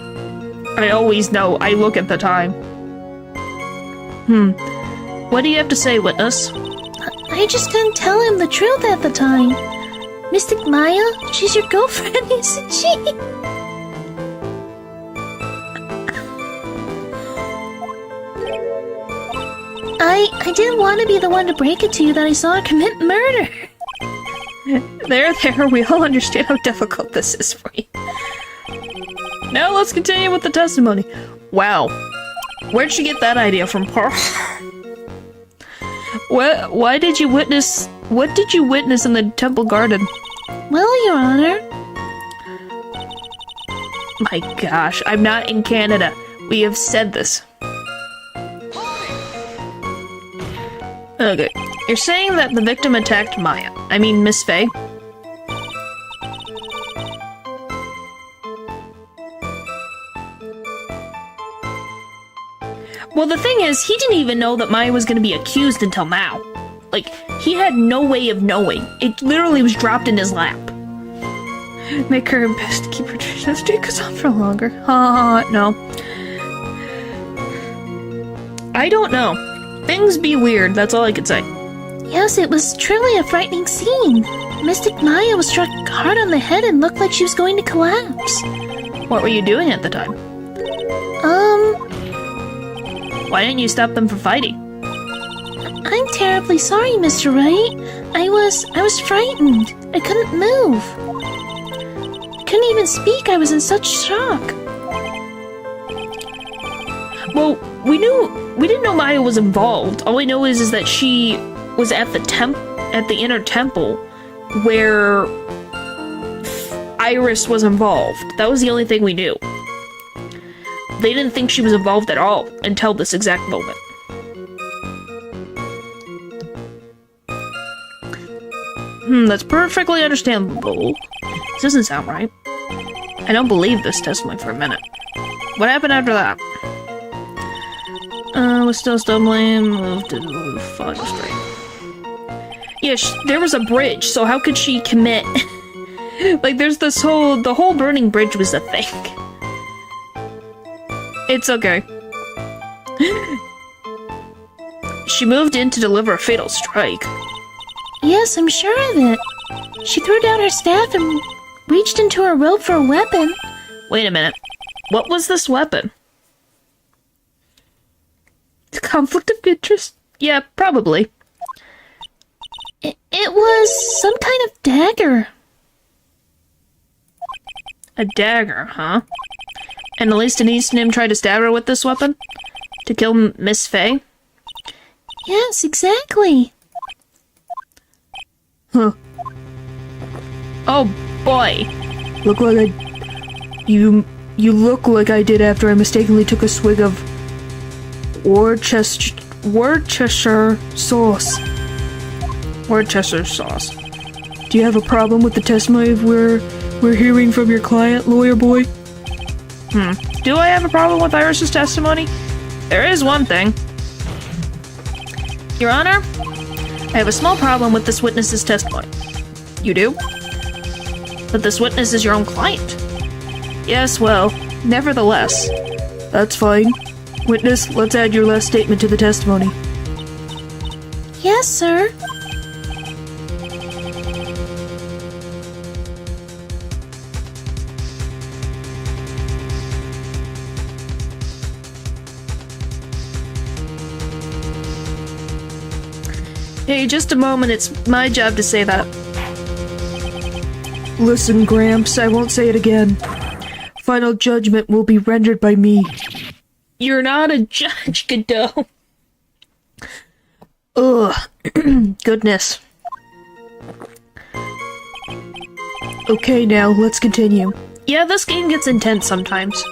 I always know. I look at the time. What do you have to say, witness? I just couldn't tell him the truth at the time. Mystic Maya, she's your girlfriend, isn't she? I didn't want to be the one to break it to you that I saw her commit murder. There, we all understand how difficult this is for you. Now let's continue with the testimony. Wow. Where'd she get that idea from, Pearl? What did you witness in the temple garden? Well, Your Honor. My gosh, I'm not in Canada. We have said this. Okay. You're saying that the victim attacked Maya. I mean, Miss Faye. Well, the thing is, he didn't even know that Maya was going to be accused until now. Like, he had no way of knowing. It literally was dropped in his lap. Make her best to keep her tradition straight goes on for longer. No. I don't know. Things be weird, that's all I can say. Yes, it was truly a frightening scene. Mystic Maya was struck hard on the head and looked like she was going to collapse. What were you doing at the time? Why didn't you stop them from fighting? I'm terribly sorry, Mr. Wright. I was frightened. I couldn't move. I couldn't even speak. I was in such shock. Well, we didn't know Maya was involved. All we know is that she was at the Inner Temple where Iris was involved. That was the only thing we knew. They didn't think she was involved at all until this exact moment. That's perfectly understandable. This doesn't sound right. I don't believe this testimony for a minute. What happened after that? Was still stumbling, moved to falling straight. Yeah, there was a bridge, so how could she commit? Like, there's the whole burning bridge was a thing. It's okay. She moved in to deliver a fatal strike. Yes, I'm sure of it. She threw down her staff and reached into her robe for a weapon. Wait a minute. What was this weapon? Conflict of interest? Yeah, probably. It was some kind of dagger. A dagger, huh? And Elise Denise and him tried to stab her with this weapon? To kill Miss Faye? Yes, exactly. Huh. Oh, boy. You look like I did after I mistakenly took a swig of Worcestershire sauce. Worcestershire sauce. Do you have a problem with the testimony we're hearing from your client, lawyer boy? Do I have a problem with Iris's testimony? There is one thing. Your Honor, I have a small problem with this witness's testimony. You do? But this witness is your own client. Yes, well, nevertheless. That's fine. Witness, let's add your last statement to the testimony. Yes, sir. Hey, just a moment, it's my job to say that. Listen, Gramps, I won't say it again. Final judgment will be rendered by me. You're not a judge, Godot. Ugh. Goodness. Okay, now, let's continue. Yeah, this game gets intense sometimes.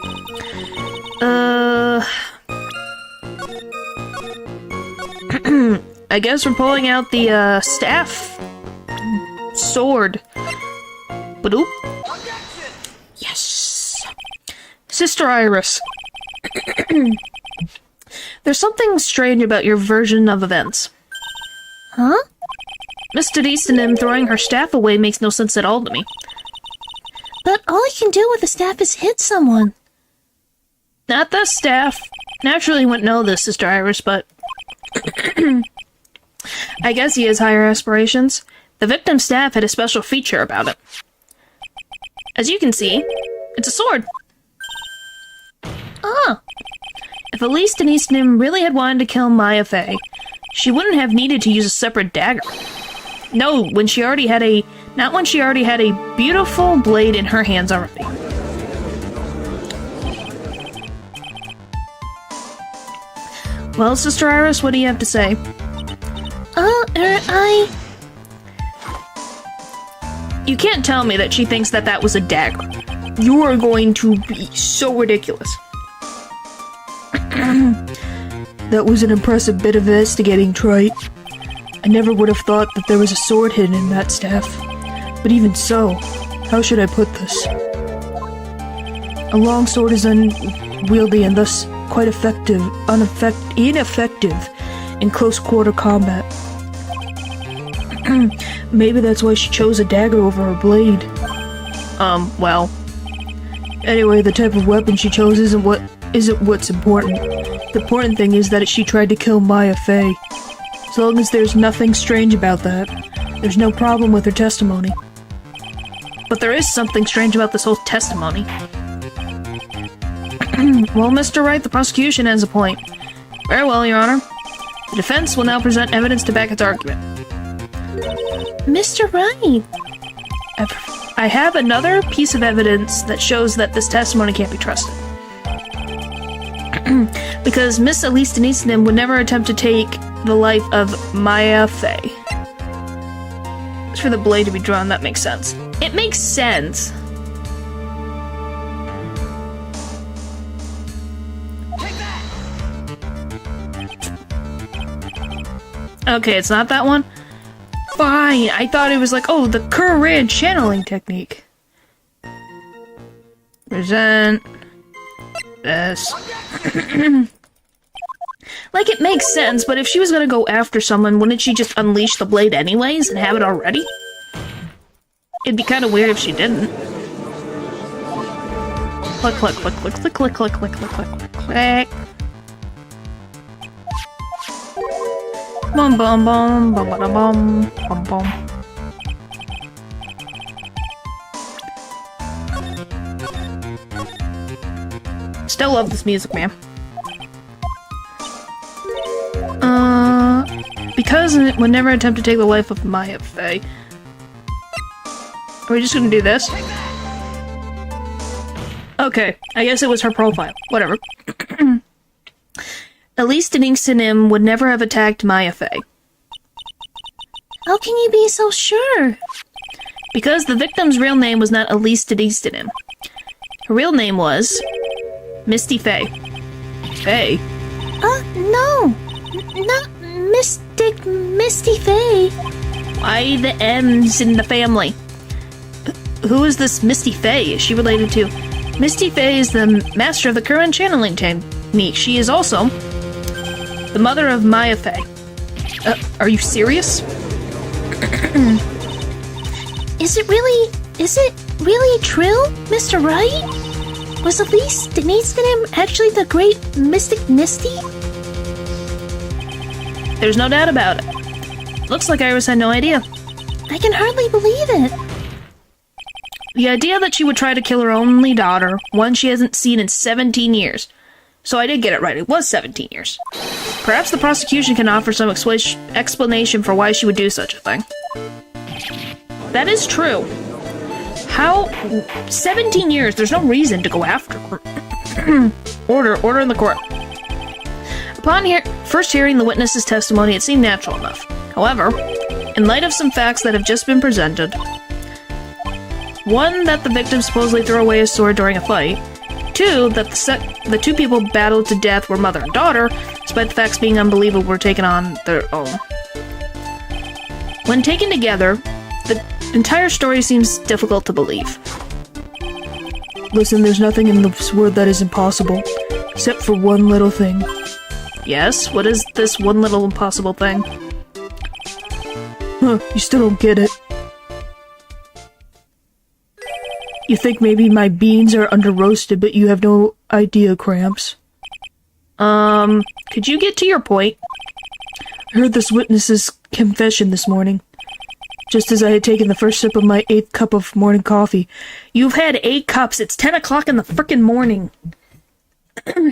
I guess we're pulling out the, staff. Sword. Badoop. Yes! Sister Iris. There's something strange about your version of events. Huh? Miss Denise throwing her staff away makes no sense at all to me. But all I can do with the staff is hit someone. Not the staff. Naturally, you wouldn't know this, Sister Iris, but... I guess he has higher aspirations. The victim's staff had a special feature about it. As you can see, it's a sword. Ah! If Elise Denise really had wanted to kill Maya Fey, she wouldn't have needed to use a separate dagger. No, when she already had a... Not when she already had a beautiful blade in her hands already. Well, Sister Iris, what do you have to say? You can't tell me that she thinks that that was a dagger. You are going to be so ridiculous. That was an impressive bit of investigating, Wright. I never would have thought that there was a sword hidden in that staff. But even so, how should I put this? A long sword is unwieldy and thus quite ineffective in close-quarter combat. Maybe that's why she chose a dagger over her blade. Well... Anyway, the type of weapon she chose isn't what's important. The important thing is that she tried to kill Maya Fey. As long as there's nothing strange about that, there's no problem with her testimony. But there is something strange about this whole testimony. Well, Mr. Wright, the prosecution has a point. Very well, Your Honor. The defense will now present evidence to back its argument. Mr. Wright! I have another piece of evidence that shows that this testimony can't be trusted. Because Miss Elise Denise would never attempt to take the life of Maya Fey. As for the blade to be drawn, that makes sense. It makes sense. Okay, it's not that one? Fine, I thought it was like, oh, the Curran channeling technique. Present this. Like, it makes sense, but if she was gonna go after someone, wouldn't she just unleash the blade anyways and have it already? It'd be kind of weird if she didn't. Click, click, click, click, click, click, click, click, click, click, click. Bum bum bum bum bum bum bum bum. Still love this music, man. Because it would never attempt to take the life of Maya Fey. Are we just gonna do this? Okay, I guess it was her profile. Whatever. Elise Deningstonim would never have attacked Maya Fey. How can you be so sure? Because the victim's real name was not Elise Deningstonim. Her real name was... Misty Fey. Fey? No! Not Misty Fey. Why the M's in the family? Who is this Misty Fey? Is she related to? Misty Fey is the master of the current channeling technique. She is also the mother of Maya Fey. Are you serious? Is it really true, Mr. Wright? Was Elise Denise actually the great mystic Misty? There's no doubt about it. Looks like Iris had no idea. I can hardly believe it. The idea that she would try to kill her only daughter, one she hasn't seen in 17 years. So I did get it right, it was 17 years. Perhaps the prosecution can offer some explanation for why she would do such a thing. That is true. How? 17 years, there's no reason to go after her. Order in the court. Upon first hearing the witness's testimony, it seemed natural enough. However, in light of some facts that have just been presented, 1, that the victim supposedly threw away his sword during a fight. 2, that the two people battled to death were mother and daughter, despite the facts being unbelievable were taken on their own. When taken together, the entire story seems difficult to believe. Listen, there's nothing in this world that is impossible, except for one little thing. Yes? What is this one little impossible thing? Huh, you still don't get it. You think maybe my beans are under-roasted, but you have no idea, Cramps. Could you get to your point? I heard this witness's confession this morning, just as I had taken the first sip of my 8th cup of morning coffee. You've had 8 cups. It's 10 o'clock in the frickin' morning.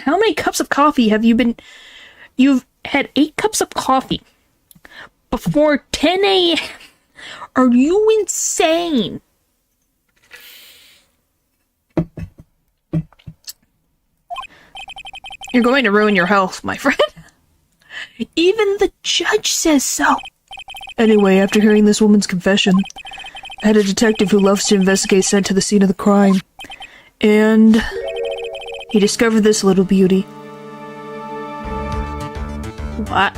How many cups of coffee have you been... You've had 8 cups of coffee before 10 a.m. Are you insane? You're going to ruin your health, my friend. Even the judge says so. Anyway, after hearing this woman's confession, I had a detective who loves to investigate sent to the scene of the crime. And he discovered this little beauty. What?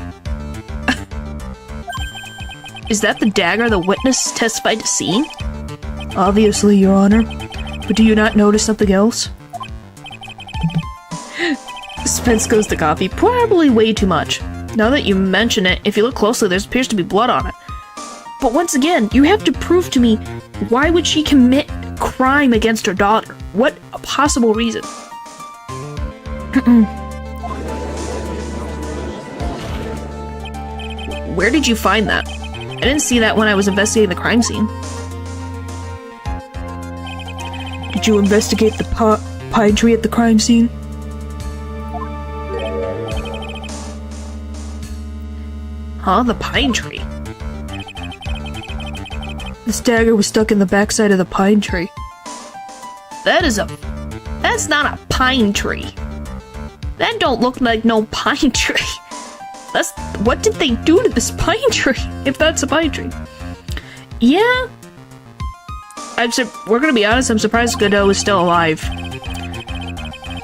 Is that the dagger the witness testified to seeing? Obviously, Your Honor. But do you not notice something else? Spence goes to coffee. Probably way too much. Now that you mention it, if you look closely, there appears to be blood on it. But once again, you have to prove to me, why would she commit crime against her daughter? What a possible reason? Where did you find that? I didn't see that when I was investigating the crime scene. Did you investigate the pine tree at the crime scene? Huh? The pine tree? This dagger was stuck in the backside of the pine tree. That's not a pine tree. That don't look like no pine tree. What did they do to this pine tree, if that's a pine tree? Yeah. We're gonna be honest, I'm surprised Godot is still alive.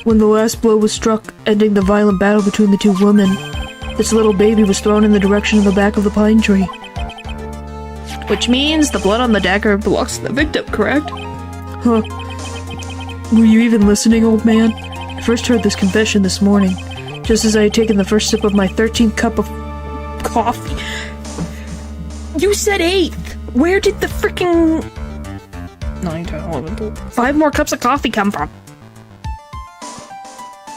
When the last blow was struck, ending the violent battle between the two women, this little baby was thrown in the direction of the back of the pine tree. Which means the blood on the dagger belongs to the victim, correct? Huh. Were you even listening, old man? I first heard this confession this morning, just as I had taken the first sip of my 13th cup of coffee. You said 8th! Where did the freaking 9, 10, 11, 12, 5 more cups of coffee come from?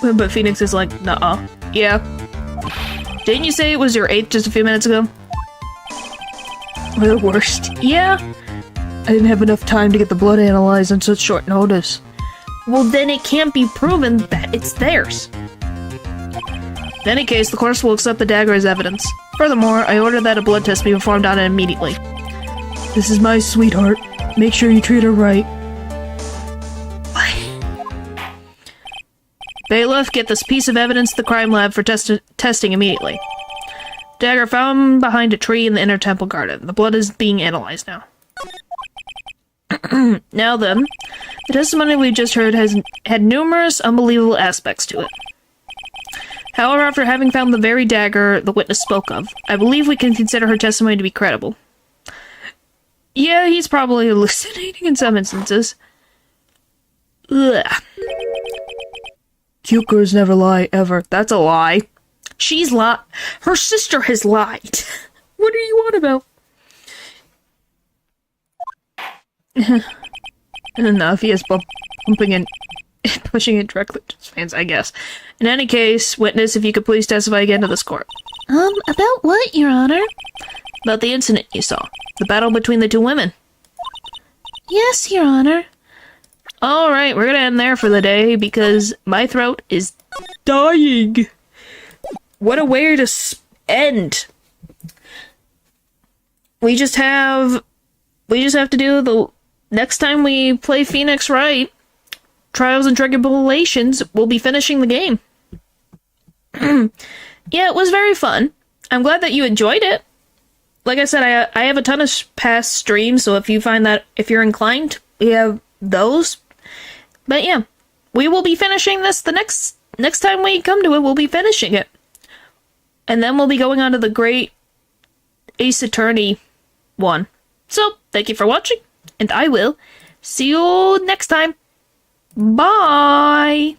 But Phoenix is like, nuh-uh. Yeah. Didn't you say it was your 8th just a few minutes ago? We're the worst. Yeah. I didn't have enough time to get the blood analyzed on such short notice. Well, then it can't be proven that it's theirs. In any case, the court will accept the dagger as evidence. Furthermore, I ordered that a blood test be performed on it immediately. This is my sweetheart. Make sure you treat her right. Bailiff, get this piece of evidence to the crime lab for testing immediately. Dagger found behind a tree in the inner temple garden. The blood is being analyzed now. Now then, the testimony we just heard has had numerous unbelievable aspects to it. However, after having found the very dagger the witness spoke of, I believe we can consider her testimony to be credible. Yeah, he's probably hallucinating in some instances. Ugh. Cute girls never lie, ever. That's a lie. She's her sister has lied. What are you on about? Enough, he is pumping and pushing it directly to his fans, I guess. In any case, witness, if you could please testify again to this court. About what, Your Honor? About the incident you saw. The battle between the two women. Yes, Your Honor. Alright, we're gonna end there for the day, because my throat is dying. What a way to end. We just have to do the next time we play Phoenix Wright, Trials and Tribulations, we'll be finishing the game. Yeah, it was very fun. I'm glad that you enjoyed it. Like I said, I have a ton of past streams, so if you're inclined, we have those. But yeah, we will be finishing this the next time we come to it, we'll be finishing it. And then we'll be going on to the Great Ace Attorney one. So, thank you for watching, and I will see you next time. Bye!